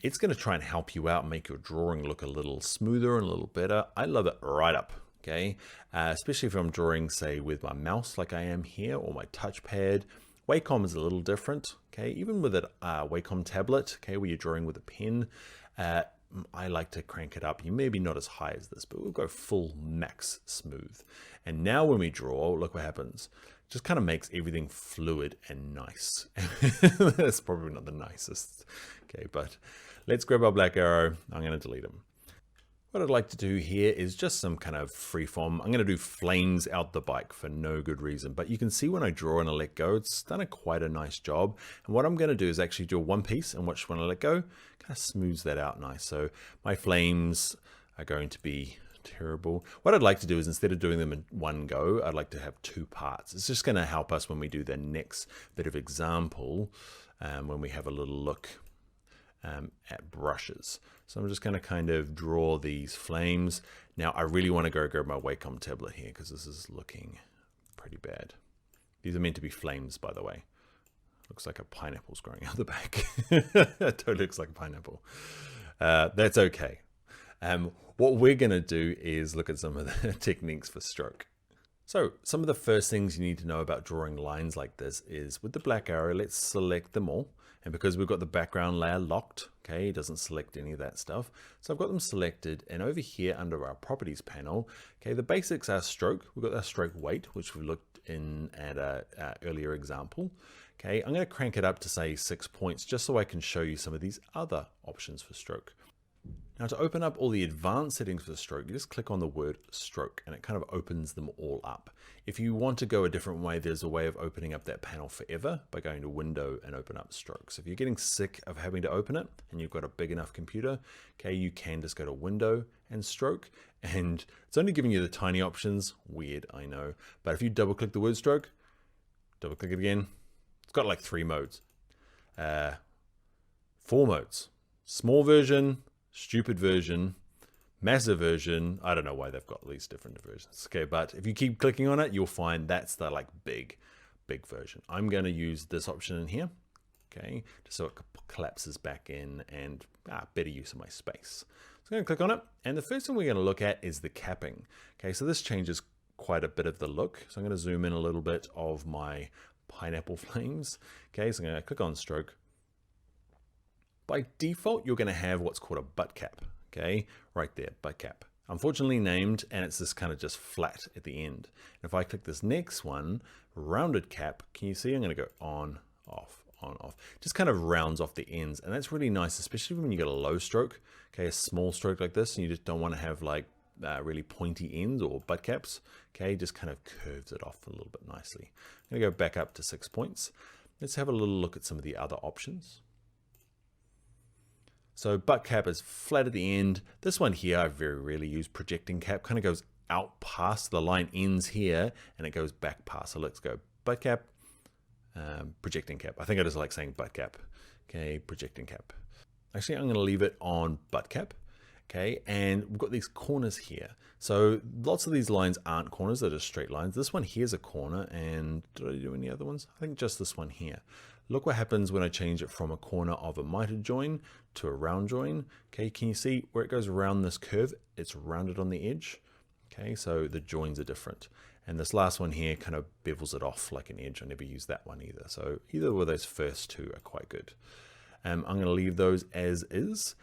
it's going to try and help you out and make your drawing look a little smoother and a little better. I love it right up. Okay, especially if I'm drawing, say, with my mouse like I am here, or my touchpad. Wacom is a little different, okay, even with a Wacom tablet, okay, where you're drawing with a pen, I like to crank it up. You maybe not as high as this, but we'll go full max smooth. And now when we draw, look what happens. It just kind of makes everything fluid and nice. That's probably not the nicest, okay, but let's grab our black arrow. I'm going to delete them. What I'd like to do here is just some kind of freeform. I'm going to do flames out the bike for no good reason, but you can see when I draw and I let go, it's done quite a nice job. And what I'm going to do is actually do one piece, and watch when I let go, kind of smooths that out nice. So my flames are going to be terrible. What I'd like to do is, instead of doing them in one go, I'd like to have two parts. It's just going to help us when we do the next bit of example, when we have a little look at brushes. So I'm just going to kind of draw these flames. Now I really want to go grab my Wacom tablet here, because this is looking pretty bad. These are meant to be flames, by the way. Looks like a pineapple's growing out the back. It totally looks like a pineapple. That's okay. What we're going to do is look at some of the techniques for stroke. So some of the first things you need to know about drawing lines like this is, with the black arrow, let's select them all. And because we've got the background layer locked, okay, it doesn't select any of that stuff. So I've got them selected, and over here under our properties panel, okay, the basics are stroke. We've got our stroke weight, which we looked in at a earlier example. Okay, I'm going to crank it up to say 6 points, just so I can show you some of these other options for stroke. Now to open up all the advanced settings for the stroke, you just click on the word stroke, and it kind of opens them all up. If you want to go a different way, there's a way of opening up that panel forever by going to Window and open up Stroke. So if you're getting sick of having to open it and you've got a big enough computer, okay, you can just go to Window and Stroke, and it's only giving you the tiny options. Weird, I know. But if you double click the word stroke, double click it again, it's got like 3 modes. 4 modes. Small version, stupid version, massive version. I don't know why they've got these different versions. Okay, but if you keep clicking on it, you'll find that's the like big big version. I'm going to use this option in here, okay, just so it collapses back in and better use of my space. So I'm going to click on it, and the first thing we're going to look at is the capping. Okay, so this changes quite a bit of the look. So I'm going to zoom in a little bit of my pineapple flames. Okay, so I'm going to click on stroke. By default, you're going to have what's called a butt cap. Okay, right there, butt cap. Unfortunately named, and it's this kind of just flat at the end. And if I click this next one, rounded cap, can you see I'm going to go on, off, on, off. Just kind of rounds off the ends, and that's really nice, especially when you get a low stroke, okay, a small stroke like this, and you just don't want to have like really pointy ends or butt caps. Okay, just kind of curves it off a little bit nicely. I'm going to go back up to 6 points. Let's have a little look at some of the other options. So butt cap is flat at the end. This one here I very rarely use. Projecting cap kind of goes out past the line, ends here, and it goes back past. So let's go butt cap, projecting cap. I think I just like saying butt cap. Okay, projecting cap. Actually, I'm going to leave it on butt cap. Okay, and we've got these corners here. So lots of these lines aren't corners, they're just straight lines. This one here is a corner, and did I do any other ones? I think just this one here. Look what happens when I change it from a corner of a mitered join to a round join. Okay, can you see where it goes around this curve? It's rounded on the edge. Okay, so the joins are different. And this last one here kind of bevels it off like an edge. I never use that one either. So either of those first two are quite good. I'm going to leave those as is.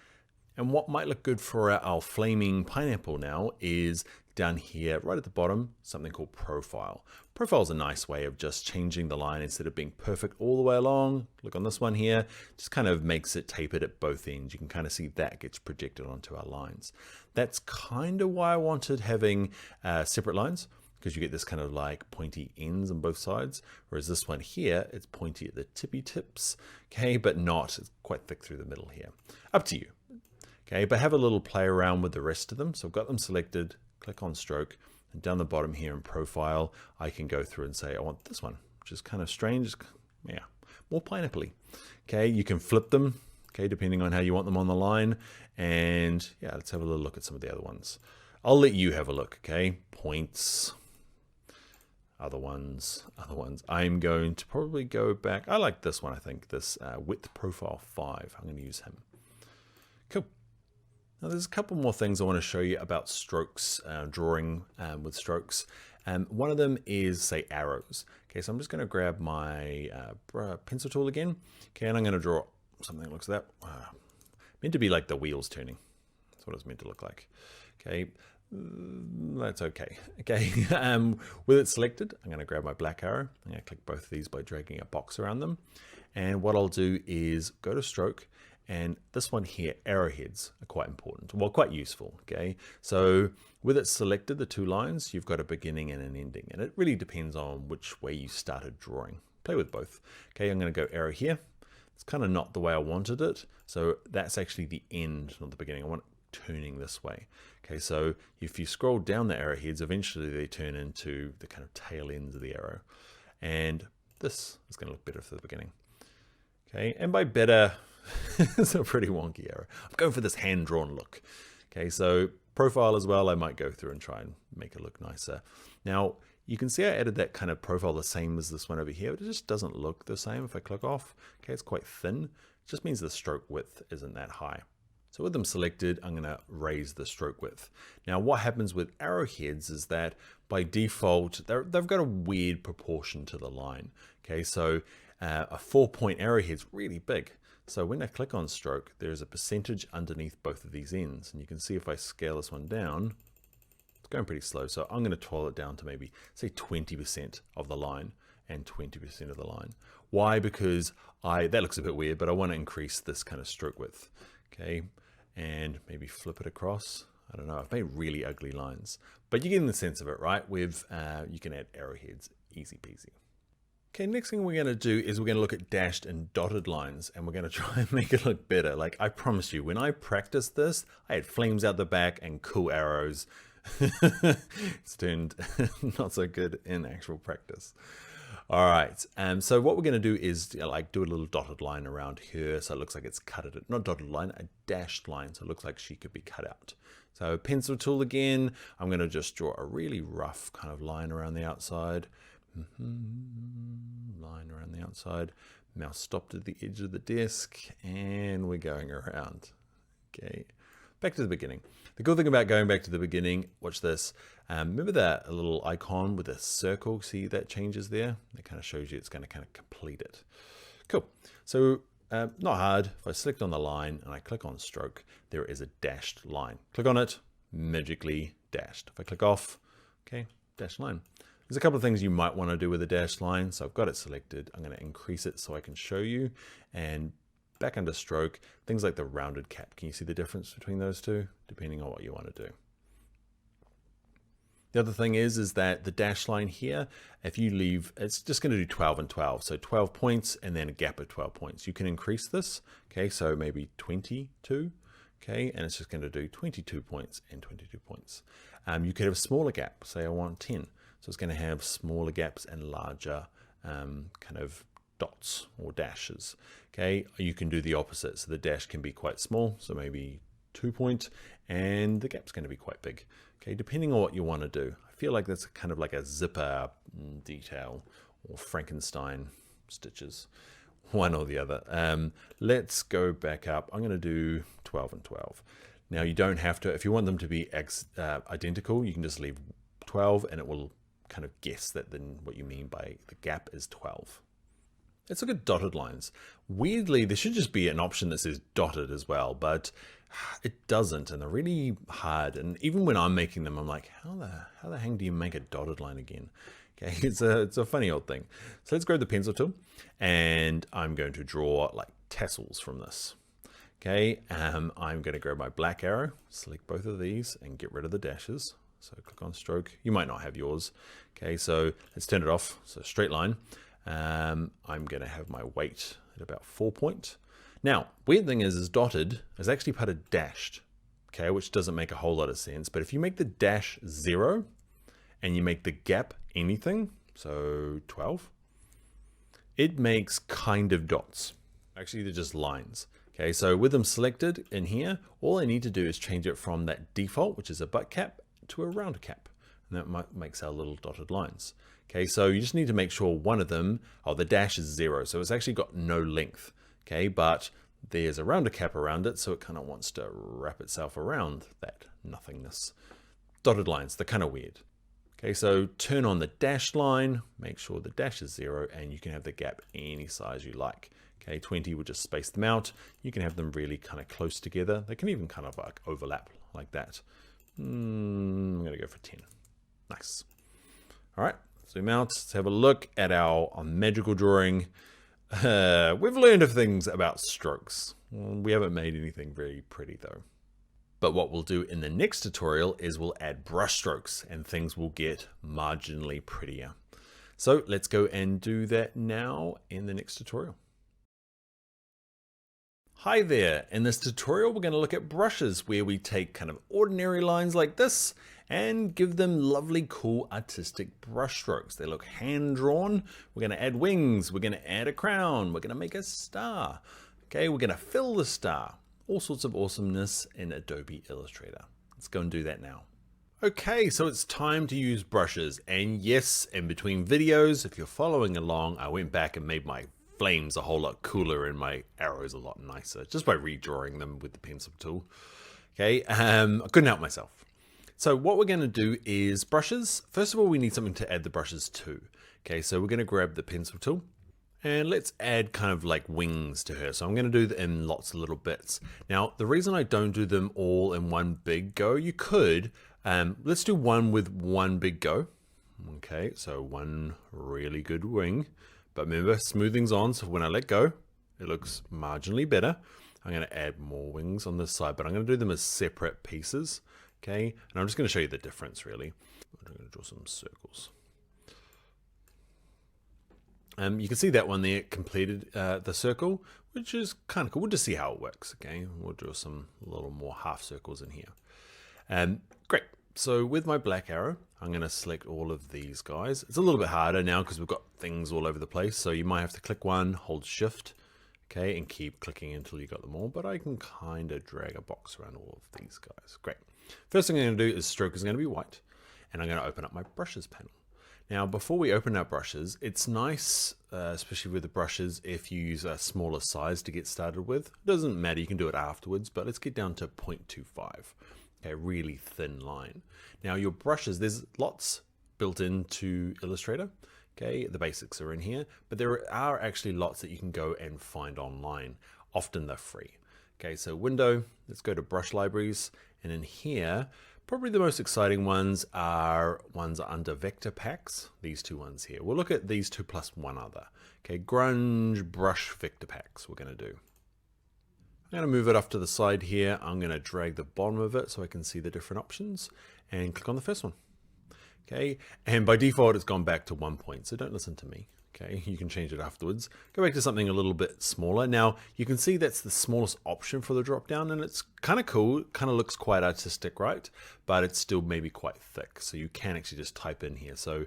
And what might look good for our flaming pineapple now is down here, right at the bottom, something called profile. Profile is a nice way of just changing the line instead of being perfect all the way along. Look on this one here, just kind of makes it tapered at both ends. You can kind of see that gets projected onto our lines. That's kind of why I wanted having separate lines, because you get this kind of like pointy ends on both sides. Whereas this one here, it's pointy at the tippy tips, okay, but not, it's quite thick through the middle here. Up to you. Okay, but have a little play around with the rest of them. So I've got them selected, click on stroke, and down the bottom here in profile, I can go through and say, I want this one, which is kind of strange. Yeah, more pineapple-y. Okay, you can flip them, okay, depending on how you want them on the line. And yeah, let's have a little look at some of the other ones. I'll let you have a look, okay? Points, other ones. I'm going to probably go back. I like this one, I think, this width profile 5. I'm going to use him. Cool. Now there's a couple more things I want to show you about strokes, drawing with strokes. One of them is, say, arrows. Okay, so I'm just going to grab my pencil tool again. Okay, and I'm going to draw something that looks like that. Meant to be like the wheels turning. That's what it's meant to look like. Okay, that's okay. Okay, with it selected, I'm going to grab my black arrow. I'm going to click both of these by dragging a box around them. And what I'll do is go to stroke. And this one here, arrowheads, are quite important, well, quite useful, okay? So with it selected, the two lines, you've got a beginning and an ending, and it really depends on which way you started drawing. Play with both. Okay, I'm gonna go arrow here. It's kind of not the way I wanted it, so that's actually the end, not the beginning. I want it turning this way. Okay, so if you scroll down the arrowheads, eventually they turn into the kind of tail ends of the arrow. And this is gonna look better for the beginning. Okay, and by better, it's a pretty wonky arrow. I'm going for this hand-drawn look. Okay, so profile as well, I might go through and try and make it look nicer. Now, you can see I added that kind of profile the same as this one over here, but it just doesn't look the same if I click off. Okay, it's quite thin. It just means the stroke width isn't that high. So with them selected, I'm going to raise the stroke width. Now, what happens with arrowheads is that by default, they've got a weird proportion to the line. Okay, so a 4-point arrowhead's really big. So when I click on stroke, there's a percentage underneath both of these ends. And you can see if I scale this one down, it's going pretty slow. So I'm going to twirl it down to maybe, say, 20% of the line and 20% of the line. Why? Because that looks a bit weird, but I want to increase this kind of stroke width. Okay, and maybe flip it across. I don't know, I've made really ugly lines, but you're getting the sense of it, right? With you can add arrowheads, easy peasy. Okay, next thing we're going to do is we're going to look at dashed and dotted lines, and we're going to try and make it look better. Like, I promise you, when I practiced this, I had flames out the back and cool arrows. It's turned not so good in actual practice. All right, so what we're going to do is like do a little dotted line around here, so it looks like it's cut it. Not dotted line, a dashed line, so it looks like she could be cut out. So pencil tool again, I'm going to just draw a really rough kind of line around the outside. Line around the outside. Mouse stopped at the edge of the desk, and we're going around. Okay, back to the beginning. The cool thing about going back to the beginning, watch this. Remember that little icon with a circle? See that changes there? That kind of shows you it's going to kind of complete it. Cool. So not hard. If I select on the line and I click on stroke, there is a dashed line. Click on it, magically dashed. If I click off, okay, dashed line. There's a couple of things you might want to do with a dashed line. So I've got it selected. I'm going to increase it so I can show you. And back under stroke, things like the rounded cap. Can you see the difference between those two? Depending on what you want to do. The other thing is that the dash line here, if you leave, it's just going to do 12 and 12. So 12 points and then a gap of 12 points. You can increase this. Okay, so maybe 22. Okay, and it's just going to do 22 points and 22 points. You could have a smaller gap. Say I want 10. So it's going to have smaller gaps and larger kind of dots or dashes. Okay, you can do the opposite. So the dash can be quite small, so maybe 2 point, and the gap's going to be quite big. Okay, depending on what you want to do. I feel like that's kind of like a zipper detail or Frankenstein stitches, one or the other. Let's go back up. I'm going to do 12 and 12. Now you don't have to, if you want them to be identical, you can just leave 12 and it will kind of guess that then what you mean by the gap is 12. Let's look at dotted lines. Weirdly, there should just be an option that says dotted as well, but it doesn't, and they're really hard. And even when I'm making them, I'm like, how the hang do you make a dotted line again? Okay, it's a funny old thing. So let's grab the pencil tool, and I'm going to draw like tassels from this. Okay, I'm going to grab my black arrow, select both of these, and get rid of the dashes. So click on stroke. You might not have yours. Okay, so let's turn it off. So straight line. I'm going to have my weight at about 4 point. Now, weird thing is dotted is actually part of dashed, okay, which doesn't make a whole lot of sense. But if you make the dash 0 and you make the gap anything, so 12, it makes kind of dots. Actually, they're just lines. Okay, so with them selected in here, all I need to do is change it from that default, which is a butt cap, to a round cap. And that makes our little dotted lines. Okay, so you just need to make sure one of them, the dash is 0. So it's actually got no length. Okay, but there's a rounder cap around it, so it kind of wants to wrap itself around that nothingness. Dotted lines, they're kind of weird. Okay, so turn on the dash line, make sure the dash is 0, and you can have the gap any size you like. Okay, 20 will just space them out. You can have them really kind of close together. They can even kind of like overlap like that. I'm going to go for 10. Nice. All right, zoom out. Let's have a look at our magical drawing. We've learned of things about strokes. We haven't made anything very pretty though. But what we'll do in the next tutorial is we'll add brush strokes and things will get marginally prettier. So let's go and do that now in the next tutorial. Hi there, in this tutorial we're going to look at brushes where we take kind of ordinary lines like this and give them lovely cool artistic brush strokes. They look hand drawn. We're going to add wings, we're going to add a crown, we're going to make a star. Okay, we're going to fill the star. All sorts of awesomeness in Adobe Illustrator. Let's go and do that now. Okay, so it's time to use brushes, and yes, in between videos, if you're following along, I went back and made my flames a whole lot cooler and my arrows a lot nicer just by redrawing them with the pencil tool. Okay, I couldn't help myself. So what we're going to do is brushes. First of all, we need something to add the brushes to. Okay, so we're going to grab the pencil tool and let's add kind of like wings to her. So I'm going to do them in lots of little bits. Now, the reason I don't do them all in one big go, you could, let's do one with one big go. Okay, so one really good wing. But remember, smoothing's on, so when I let go, it looks marginally better. I'm going to add more wings on this side, but I'm going to do them as separate pieces. Okay, and I'm just going to show you the difference, really. I'm going to draw some circles. You can see that one there completed the circle, which is kind of cool. We'll just see how it works, okay? We'll draw some little more half circles in here. Great. So with my black arrow, I'm going to select all of these guys. It's a little bit harder now because we've got things all over the place. So you might have to click one, hold shift, okay, and keep clicking until you got them all. But I can kind of drag a box around all of these guys. Great. First thing I'm going to do is stroke is going to be white. And I'm going to open up my brushes panel. Now, before we open our brushes, it's nice, especially with the brushes, if you use a smaller size to get started with. It doesn't matter, you can do it afterwards, but let's get down to 0.25. Okay, really thin line. Now your brushes, there's lots built into Illustrator. Okay, the basics are in here, but there are actually lots that you can go and find online. Often they're free. Okay, so window, let's go to brush libraries, and in here, probably the most exciting ones are under vector packs, these two ones here. We'll look at these two plus one other. Okay, grunge brush vector packs we're gonna do. I'm going to move it off to the side here. I'm going to drag the bottom of it so I can see the different options and click on the first one. Okay, and by default it's gone back to 1 point, so don't listen to me. Okay, you can change it afterwards. Go back to something a little bit smaller. Now you can see that's the smallest option for the drop down, and it's kind of cool, kind of looks quite artistic, right? But it's still maybe quite thick, so you can actually just type in here. So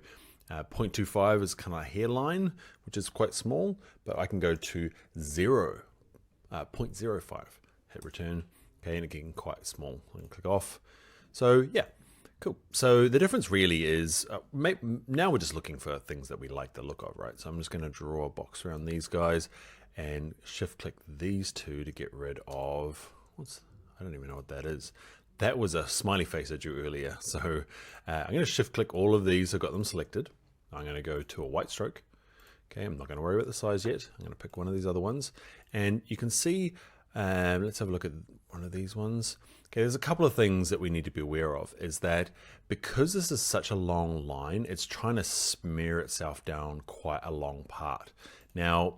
0.25 is kind of a hairline, which is quite small, but I can go to 0.05, hit return. Okay, and again quite small, and click off. So yeah, cool. So the difference really is now we're just looking for things that we like the look of, right? So I'm just going to draw a box around these guys and shift click these two to get rid of I don't even know what that is. That was a smiley face I drew earlier. So I'm going to shift click all of these. I've got them selected. I'm going to go to a white stroke. Okay, I'm not going to worry about the size yet. I'm going to pick one of these other ones, and you can see, let's have a look at one of these ones. Okay, there's a couple of things that we need to be aware of, is that because this is such a long line, it's trying to smear itself down quite a long part. Now,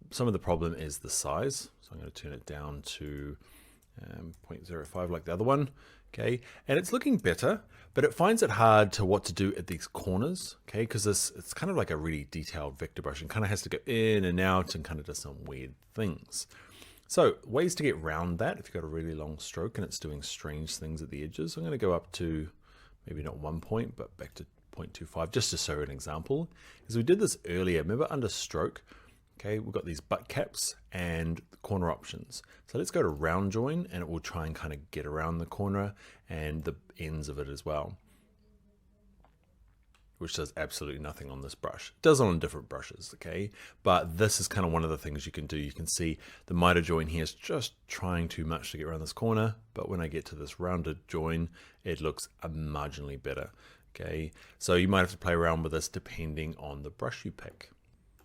some of the problem is the size, so I'm going to turn it down to 0.05 like the other one. Okay, and it's looking better, but it finds it hard to what to do at these corners, okay, because it's kind of like a really detailed vector brush and kind of has to go in and out and kind of does some weird things. So ways to get around that, if you've got a really long stroke and it's doing strange things at the edges, I'm going to go up to maybe not 1 point, but back to 0.25, just to show an example. As we did this earlier, remember under stroke, okay, we've got these butt caps and the corner options. So let's go to round join, and it will try and kind of get around the corner and the ends of it as well, which does absolutely nothing on this brush. It does on different brushes, okay? But this is kind of one of the things you can do. You can see the miter join here is just trying too much to get around this corner, but when I get to this rounded join, it looks marginally better, okay? So you might have to play around with this depending on the brush you pick.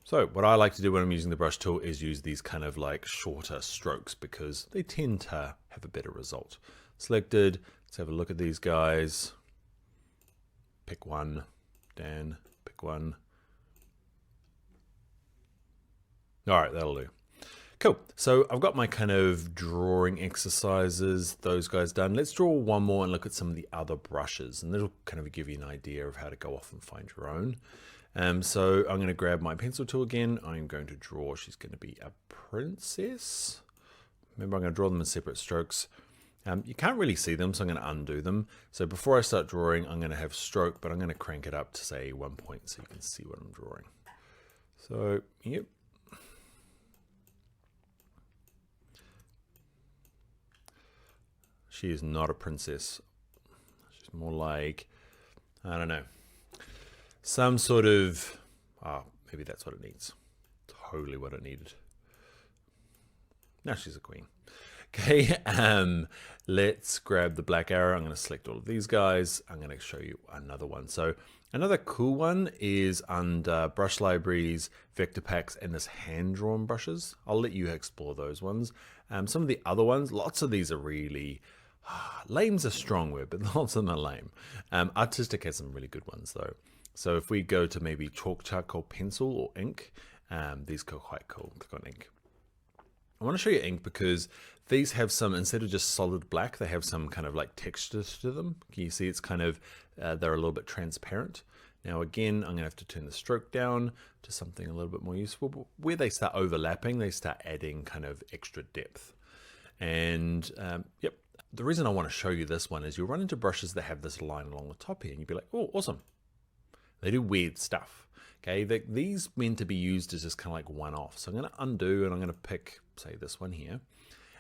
So what I like to do when I'm using the brush tool is use these kind of like shorter strokes because they tend to have a better result. Selected, let's have a look at these guys. Pick one, Dan, pick one. All right, that'll do. Cool, so I've got my kind of drawing exercises, those guys done. Let's draw one more and look at some of the other brushes, and that'll kind of give you an idea of how to go off and find your own. So I'm going to grab my pencil tool again. I'm going to draw, she's going to be a princess. Remember, I'm going to draw them in separate strokes. You can't really see them, so I'm going to undo them. So before I start drawing, I'm going to have stroke, but I'm going to crank it up to say 1 point so you can see what I'm drawing. So, yep. She is not a princess. She's more like, I don't know, some sort of, maybe that's what it needs. Totally what it needed. Now she's a queen. Okay, let's grab the black arrow. I'm going to select all of these guys. I'm going to show you another one. So another cool one is under brush libraries, vector packs, and this hand-drawn brushes. I'll let you explore those ones. Some of the other ones, lots of these are really, lame's a strong word, but lots of them are lame. Artistic has some really good ones though. So if we go to maybe chalk, charcoal, pencil, or ink, these go quite cool. Click on ink. I want to show you ink because these have some, instead of just solid black, they have some kind of like texture to them. Can you see it's kind of, they're a little bit transparent. Now again, I'm going to have to turn the stroke down to something a little bit more useful. But where they start overlapping, they start adding kind of extra depth. And yep, the reason I want to show you this one is you'll run into brushes that have this line along the top here and you'll be like, oh, awesome. They do weird stuff. Okay, these meant to be used as just kind of like one-off. So I'm going to undo and I'm going to pick, say, this one here,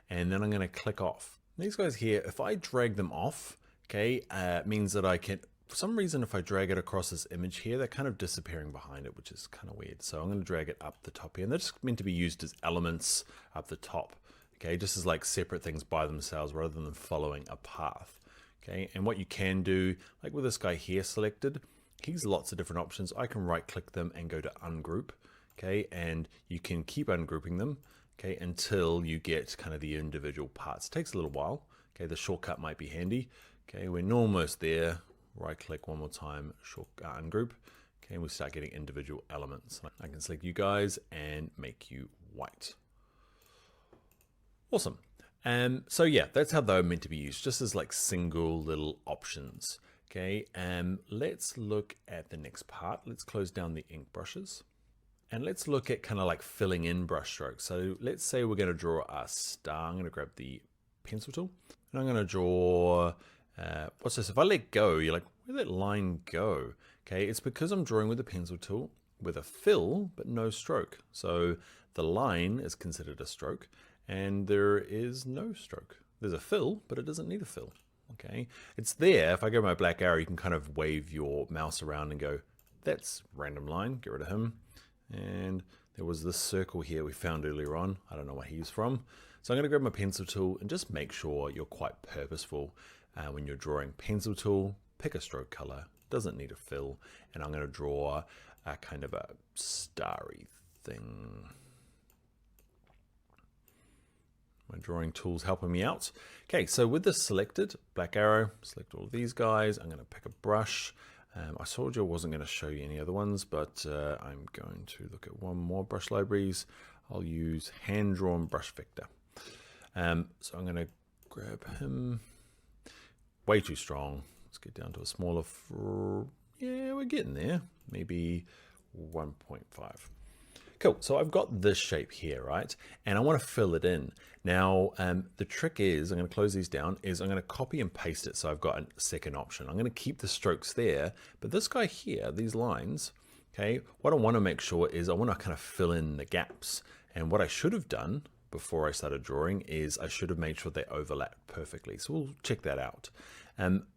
and then I'm going to click off. These guys here, if I drag them off, okay, it means that I can for some reason, if I drag it across this image here, they're kind of disappearing behind it, which is kind of weird. So I'm going to drag it up the top here, and they're just meant to be used as elements up the top. Okay, just as like separate things by themselves rather than following a path. Okay, and what you can do, like with this guy here selected, he's lots of different options. I can right click them and go to ungroup. Okay, and you can keep ungrouping them, okay, until you get kind of the individual parts. It takes a little while. Okay, the shortcut might be handy. Okay, we're almost there. Right click one more time, ungroup. Okay, and we start getting individual elements. I can select you guys and make you white. Awesome. So yeah, that's how they're meant to be used, just as like single little options. Okay, let's look at the next part. Let's close down the ink brushes. And let's look at kind of like filling in brush strokes. So let's say we're going to draw a star. I'm going to grab the pencil tool and I'm going to draw, what's this? If I let go, you're like, where'd that line go? Okay, it's because I'm drawing with the pencil tool with a fill, but no stroke. So the line is considered a stroke and there is no stroke. There's a fill, but it doesn't need a fill. Okay, it's there. If I go my black arrow, you can kind of wave your mouse around and go, that's random line, get rid of him. And there was this circle here we found earlier on. I don't know what he's from. So I'm going to grab my pencil tool and just make sure you're quite purposeful when you're drawing. Pencil tool, pick a stroke color, doesn't need a fill. And I'm going to draw a kind of a starry thing. My drawing tool's helping me out. Okay, so with this selected, black arrow, select all of these guys. I'm going to pick a brush. I told you I wasn't going to show you any other ones, but I'm going to look at one more brush libraries. I'll use hand-drawn brush vector. So I'm going to grab him. Way too strong. Let's get down to a smaller. Yeah, we're getting there. Maybe 1.5. Cool, so I've got this shape here, right? And I want to fill it in. Now, the trick is, I'm going to close these down, is I'm going to copy and paste it so I've got a second option. I'm going to keep the strokes there, but this guy here, these lines, okay, what I want to make sure is I want to kind of fill in the gaps. And what I should have done before I started drawing is I should have made sure they overlap perfectly. So we'll check that out.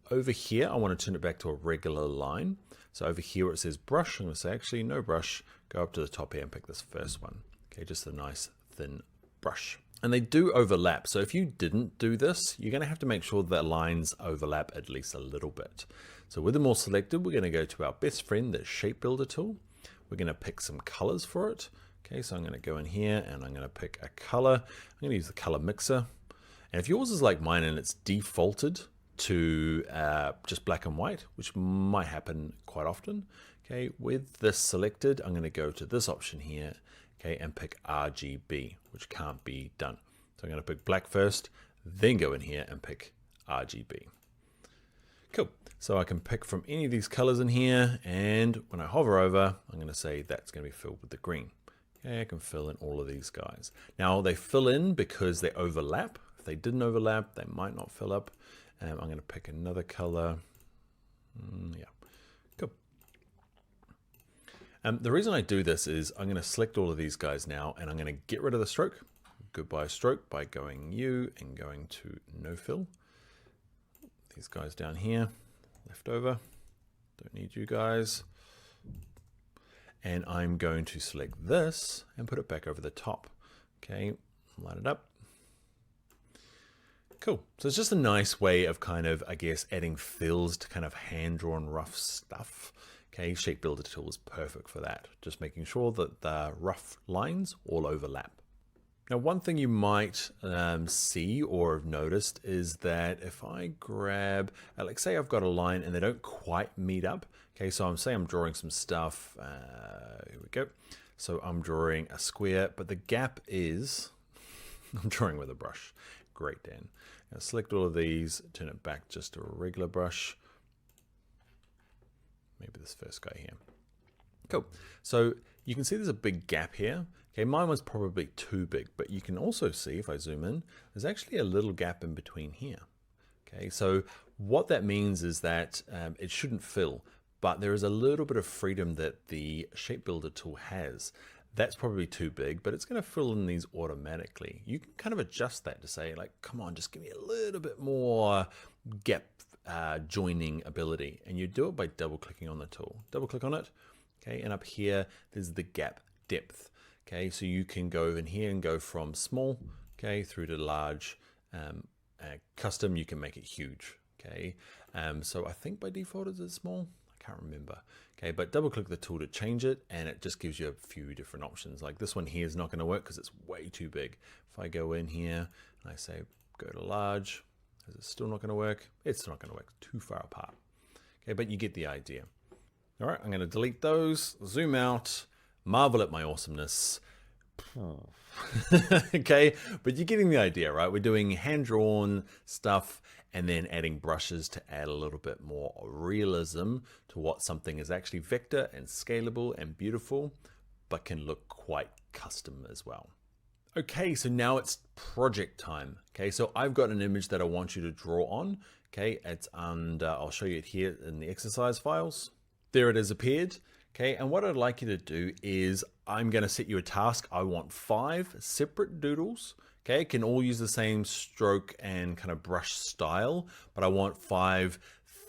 Over here, I want to turn it back to a regular line. So over here where it says brush, I'm going to say actually no brush, go up to the top here and pick this first one. Okay, just a nice thin brush. And they do overlap. So if you didn't do this, you're going to have to make sure that lines overlap at least a little bit. So with them all selected, we're going to go to our best friend, the shape builder tool. We're going to pick some colors for it. Okay, so I'm going to go in here and I'm going to pick a color. I'm going to use the color mixer. And if yours is like mine and it's defaulted to just black and white, which might happen quite often. Okay, with this selected, I'm going to go to this option here, okay, and pick RGB, which can't be done. So I'm going to pick black first, then go in here and pick RGB. Cool. So I can pick from any of these colors in here, and when I hover over, I'm going to say that's going to be filled with the green. Okay, I can fill in all of these guys. Now they fill in because they overlap. If they didn't overlap, they might not fill up. I'm going to pick another color. Yeah, cool. The reason I do this is I'm going to select all of these guys now, and I'm going to get rid of the stroke. Goodbye stroke by going U and going to no fill. These guys down here, left over. Don't need you guys. And I'm going to select this and put it back over the top. Okay, line it up. Cool. So it's just a nice way of kind of, I guess, adding fills to kind of hand-drawn rough stuff. Okay, Shape Builder tool is perfect for that. Just making sure that the rough lines all overlap. Now, one thing you might see or have noticed is that if I grab, like say I've got a line and they don't quite meet up. Okay, so I'm drawing some stuff. Here we go. So I'm drawing a square, but the gap is, I'm drawing with a brush. Great, Dan. Now select all of these, turn it back just to a regular brush. Maybe this first guy here. Cool. So you can see there's a big gap here. Okay, mine was probably too big, but you can also see if I zoom in, there's actually a little gap in between here. Okay, so what that means is that it shouldn't fill, but there is a little bit of freedom that the Shape Builder tool has. That's probably too big, but it's going to fill in these automatically. You can kind of adjust that to say, like, come on, just give me a little bit more gap joining ability, and you do it by double clicking on the tool. Double click on it, okay, and up here there's the gap depth. Okay, so you can go in here and go from small, okay, through to large. Custom, you can make it huge. Okay, so I think by default is it small? I can't remember. Okay, but double click the tool to change it, and it just gives you a few different options. Like this one here is not going to work because it's way too big. If I go in here and I say go to large, is it still not going to work? It's not going to work, too far apart. Okay, but you get the idea. All right, I'm going to delete those, zoom out, marvel at my awesomeness. Okay, but you're getting the idea, right? We're doing hand-drawn stuff and then adding brushes to add a little bit more realism to what something is actually vector and scalable and beautiful, but can look quite custom as well. Okay, so now it's project time. Okay, so I've got an image that I want you to draw on. Okay, it's under, I'll show you it here in the exercise files. There it has appeared. Okay, and what I'd like you to do is I'm going to set you a task. I want 5 separate doodles. Okay, can all use the same stroke and kind of brush style, but I want 5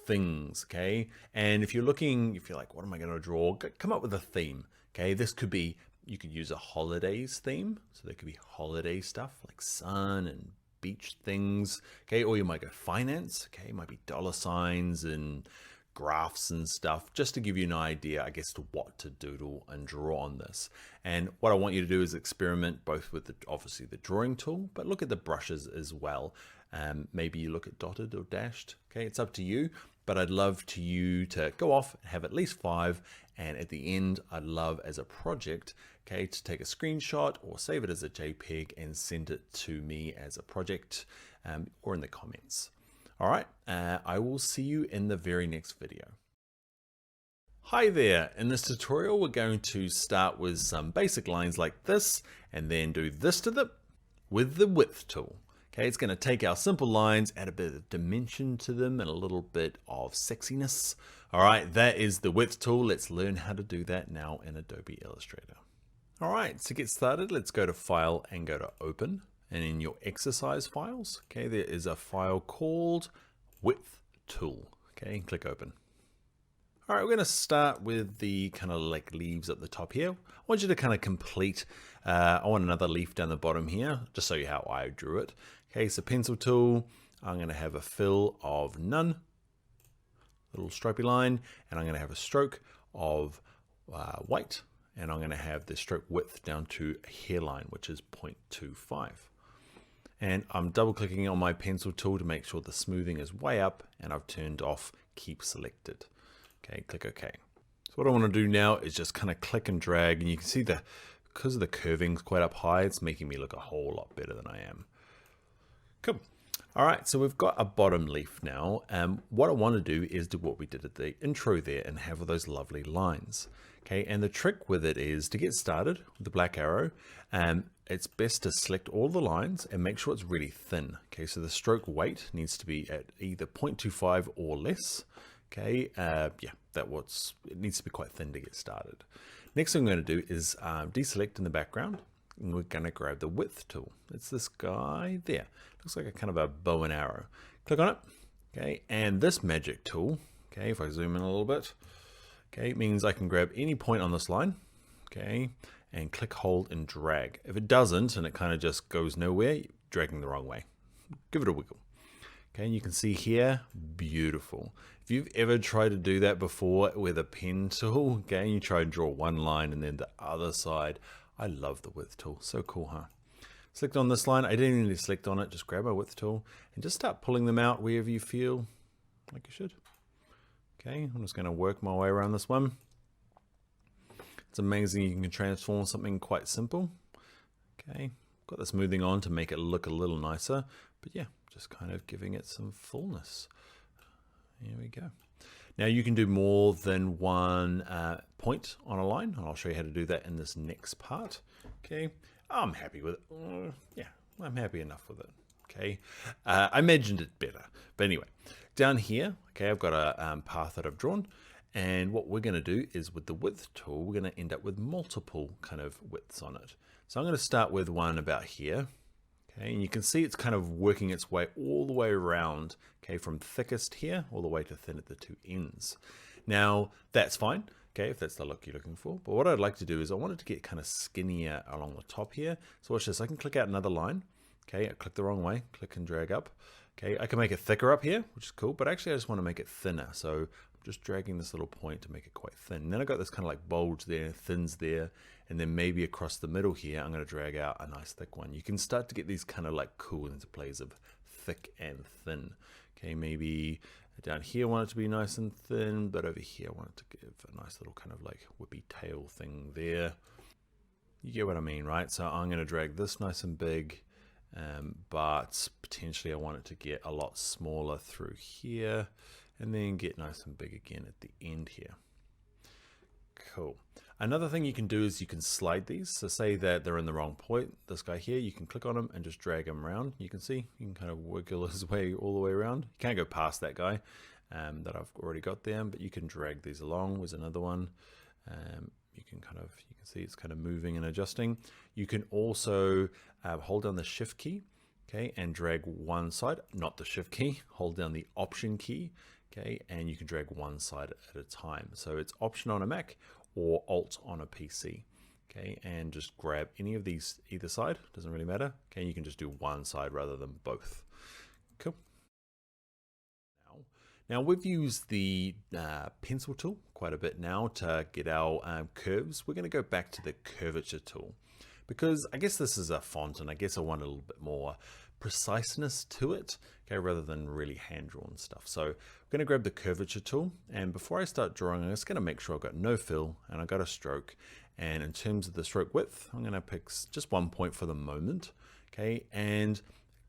things. Okay, and if you're looking, if you're like, what am I going to draw? Come up with a theme. Okay, this could be, you could use a holidays theme. So there could be holiday stuff like sun and beach things. Okay, or you might go finance. Okay, it might be dollar signs and graphs and stuff, just to give you an idea, I guess, to what to doodle and draw on this. And what I want you to do is experiment both with obviously the drawing tool, but look at the brushes as well. Maybe you look at dotted or dashed. Okay, it's up to you, but I'd love you to go off and have at least 5. And at the end, I'd love as a project, okay, to take a screenshot or save it as a JPEG and send it to me as a project or in the comments. All right, I will see you in the very next video. Hi there, in this tutorial, we're going to start with some basic lines like this, and then do this to them with the width tool. Okay, it's gonna take our simple lines, add a bit of dimension to them and a little bit of sexiness. All right, that is the width tool. Let's learn how to do that now in Adobe Illustrator. All right, to get started, let's go to File and go to Open. And in your exercise files, okay, there is a file called Width Tool. Okay, click Open. All right, we're going to start with the kind of like leaves at the top here. I want you to kind of complete, I want another leaf down the bottom here, just show you how I drew it. Okay, so pencil tool, I'm going to have a fill of none, little stripy line, and I'm going to have a stroke of white, and I'm going to have the stroke width down to a hairline, which is 0.25. And I'm double clicking on my pencil tool to make sure the smoothing is way up, and I've turned off keep selected. Okay, click OK. So what I want to do now is just kind of click and drag, and you can see because of the curving's quite up high, it's making me look a whole lot better than I am. Cool. All right, so we've got a bottom leaf now. What I want to do is do what we did at the intro there and have those lovely lines. Okay, and the trick with it is to get started with the black arrow. It's best to select all the lines and make sure it's really thin. Okay, so the stroke weight needs to be at either 0.25 or less. Okay, yeah, it needs to be quite thin to get started. Next thing I'm going to do is deselect in the background, and we're going to grab the width tool. It's this guy there. Looks like a kind of a bow and arrow. Click on it. Okay, and this magic tool, okay, if I zoom in a little bit, okay, it means I can grab any point on this line, okay, and click, hold, and drag. If it doesn't, and it kind of just goes nowhere, you're dragging the wrong way. Give it a wiggle. Okay, and you can see here, beautiful. If you've ever tried to do that before with a pen tool, okay, you try and draw one line and then the other side. I love the width tool, so cool, huh? Select on this line, I didn't need to select on it, just grab my width tool and just start pulling them out wherever you feel like you should. Okay, I'm just gonna work my way around this one. It's amazing you can transform something quite simple. Okay, got the smoothing on to make it look a little nicer, but yeah, just kind of giving it some fullness. Here we go. Now you can do more than one point on a line, and I'll show you how to do that in this next part. Okay, I'm happy with it. Yeah, I'm happy enough with it. Okay, I imagined it better, but anyway, down here, okay, I've got a path that I've drawn. And what we're going to do is with the width tool, we're going to end up with multiple kind of widths on it. So I'm going to start with one about here. Okay, and you can see it's kind of working its way all the way around, okay, from thickest here all the way to thin at the two ends. Now, that's fine, okay, if that's the look you're looking for. But what I'd like to do is I want it to get kind of skinnier along the top here. So watch this, I can click out another line. Okay, I click the wrong way, click and drag up. Okay, I can make it thicker up here, which is cool, but actually I just want to make it thinner. So I'm just dragging this little point to make it quite thin. And then I got this kind of like bulge there, thins there, and then maybe across the middle here, I'm going to drag out a nice thick one. You can start to get these kind of like cool interplays of thick and thin. Okay, maybe down here I want it to be nice and thin, but over here I want it to give a nice little kind of like whippy tail thing there. You get what I mean, right? So I'm going to drag this nice and big, but potentially I want it to get a lot smaller through here and then get nice and big again at the end here. Cool. Another thing you can do is you can slide these. So say that they're in the wrong point, this guy here, you can click on him and just drag him around. You can see, you can kind of wiggle his way all the way around. You can't go past that guy that I've already got there, but you can drag these along. There's another one. You can see it's kind of moving and adjusting. You can also hold down the shift key, okay, and drag one side, not the shift key, hold down the option key, okay, and you can drag one side at a time. So it's option on a Mac or alt on a PC, okay, and just grab any of these either side, doesn't really matter, okay, you can just do one side rather than both. Cool. Now we've used the pencil tool quite a bit now to get our curves. We're going to go back to the curvature tool because I guess this is a font and I guess I want a little bit more preciseness to it, okay, rather than really hand-drawn stuff. So I'm going to grab the curvature tool, and before I start drawing, I'm just going to make sure I've got no fill and I've got a stroke. And in terms of the stroke width, I'm going to pick just 1 point for the moment, okay, and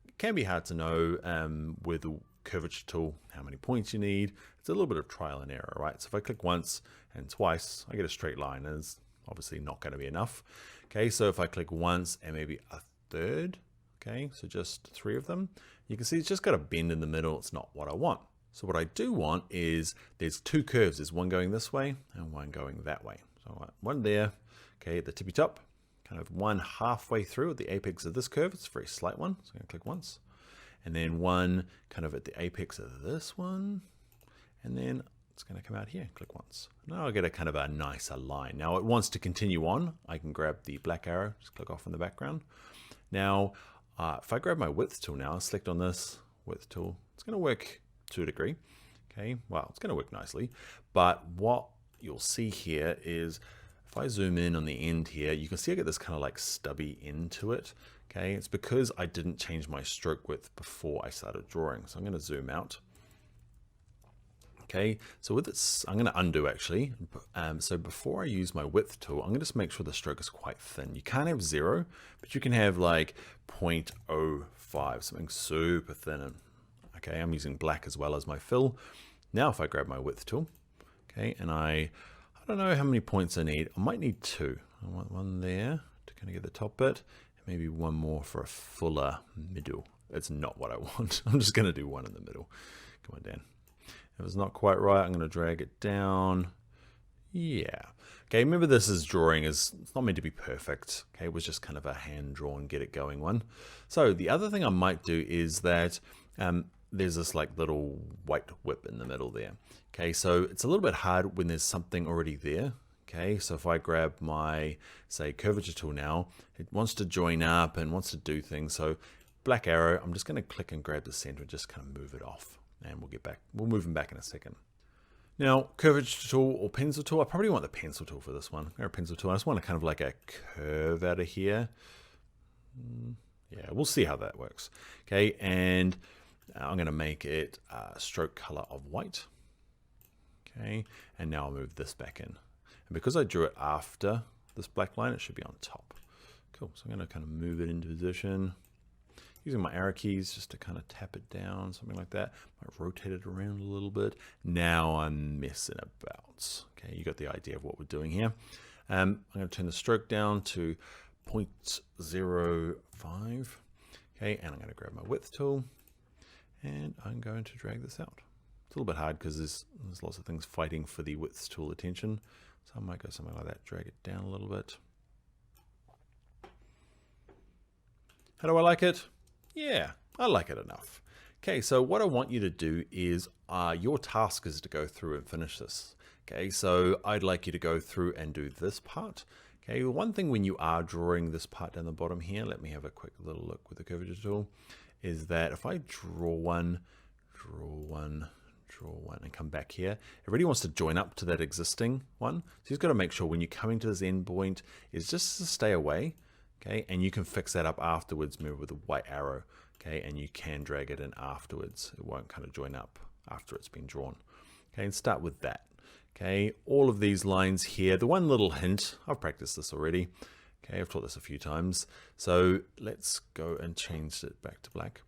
it can be hard to know with the curvature tool how many points you need. It's a little bit of trial and error, right? So if I click once and twice, I get a straight line, and it's obviously not going to be enough. Okay, so if I click once and maybe a third, okay, so just 3 of them, you can see it's just got a bend in the middle. It's not what I want. So what I do want is there's 2 curves. There's one going this way and one going that way. So I want one there, okay, at the tippy top, kind of one halfway through at the apex of this curve. It's a very slight one, so I'm going to click once. And then one kind of at the apex of this one, and then it's going to come out here, click once. Now I'll get a kind of a nicer line. Now it wants to continue on. I can grab the black arrow, just click off in the background. Now, if I grab my width tool now, select on this width tool, it's going to work to a degree. Okay, well, it's going to work nicely. But what you'll see here is if I zoom in on the end here, you can see I get this kind of like stubby end to it. Okay, it's because I didn't change my stroke width before I started drawing. So I'm going to zoom out. Okay, so with this, I'm going to undo actually. So before I use my width tool, I'm going to just make sure the stroke is quite thin. You can't have 0, but you can have like 0.05, something super thin. Okay, I'm using black as well as my fill. Now if I grab my width tool, okay, and I don't know how many points I need. I might need 2. I want one there to kind of get the top bit. Maybe one more for a fuller middle. It's not what I want. I'm just going to do one in the middle. Come on, Dan. If it's not quite right, I'm going to drag it down. Yeah. Okay, remember this is drawing. It's not meant to be perfect. Okay, it was just kind of a hand-drawn, get it going one. So the other thing I might do is that there's this like little white whip in the middle there. Okay, so it's a little bit hard when there's something already there. Okay, so if I grab my, say, curvature tool now, it wants to join up and wants to do things. So black arrow, I'm just going to click and grab the center and just kind of move it off. And we'll get back. We'll move them back in a second. Now, curvature tool or pencil tool, I probably want the pencil tool for this one. Or a pencil tool. I just want to kind of like a curve out of here. Yeah, we'll see how that works. Okay, and I'm going to make it a stroke color of white. Okay, and now I'll move this back in. And because I drew it after this black line, it should be on top. Cool, so I'm going to kind of move it into position. Using my arrow keys just to kind of tap it down, something like that. Might rotate it around a little bit. Now I'm messing about. Okay, you got the idea of what we're doing here. I'm going to turn the stroke down to 0.05. Okay, and I'm going to grab my width tool and I'm going to drag this out. It's a little bit hard because there's lots of things fighting for the width tool attention. So I might go something like that, drag it down a little bit. How do I like it? Yeah, I like it enough. Okay, so what I want you to do is your task is to go through and finish this. Okay, so I'd like you to go through and do this part. Okay, one thing when you are drawing this part down the bottom here, let me have a quick little look with the curvature tool, is that if I draw one, and come back here, it really wants to join up to that existing one. So you've got to make sure when you're coming to this end point is just to stay away. Okay, and you can fix that up afterwards, maybe with a white arrow. Okay, and you can drag it in afterwards. It won't kind of join up after it's been drawn. Okay, and start with that. Okay, all of these lines here, the one little hint, I've practiced this already. Okay, I've taught this a few times. So let's go and change it back to black.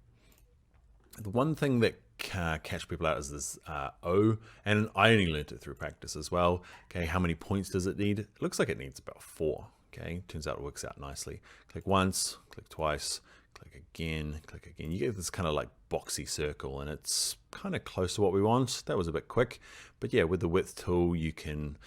The one thing that can catch people out is this O, and I only learned it through practice as well. Okay, how many points does it need? It looks like it needs about 4. Okay, turns out it works out nicely. Click once, click twice, click again, click again. You get this kind of like boxy circle, and it's kind of close to what we want. That was a bit quick, but yeah, with the width tool, you can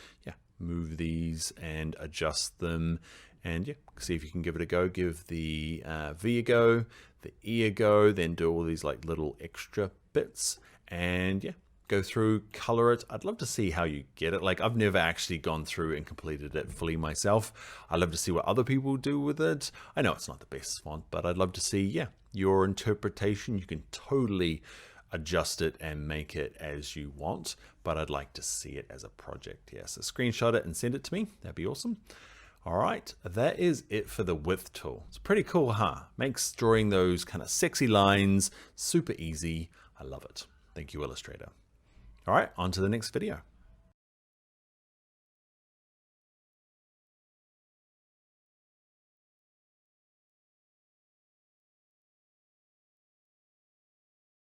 move these and adjust them, and see if you can give it a go. Give the V a go, the E a go, then do all these like little extra bits, and go through, color it. I'd love to see how you get it. Like, I've never actually gone through and completed it fully myself. I'd love to see what other people do with it. I know it's not the best font, but I'd love to see, your interpretation. You can totally adjust it and make it as you want, but I'd like to see it as a project. So screenshot it and send it to me. That'd be awesome. All right, that is it for the width tool. It's pretty cool, huh? Makes drawing those kind of sexy lines super easy. I love it. Thank you, Illustrator. All right, on to the next video.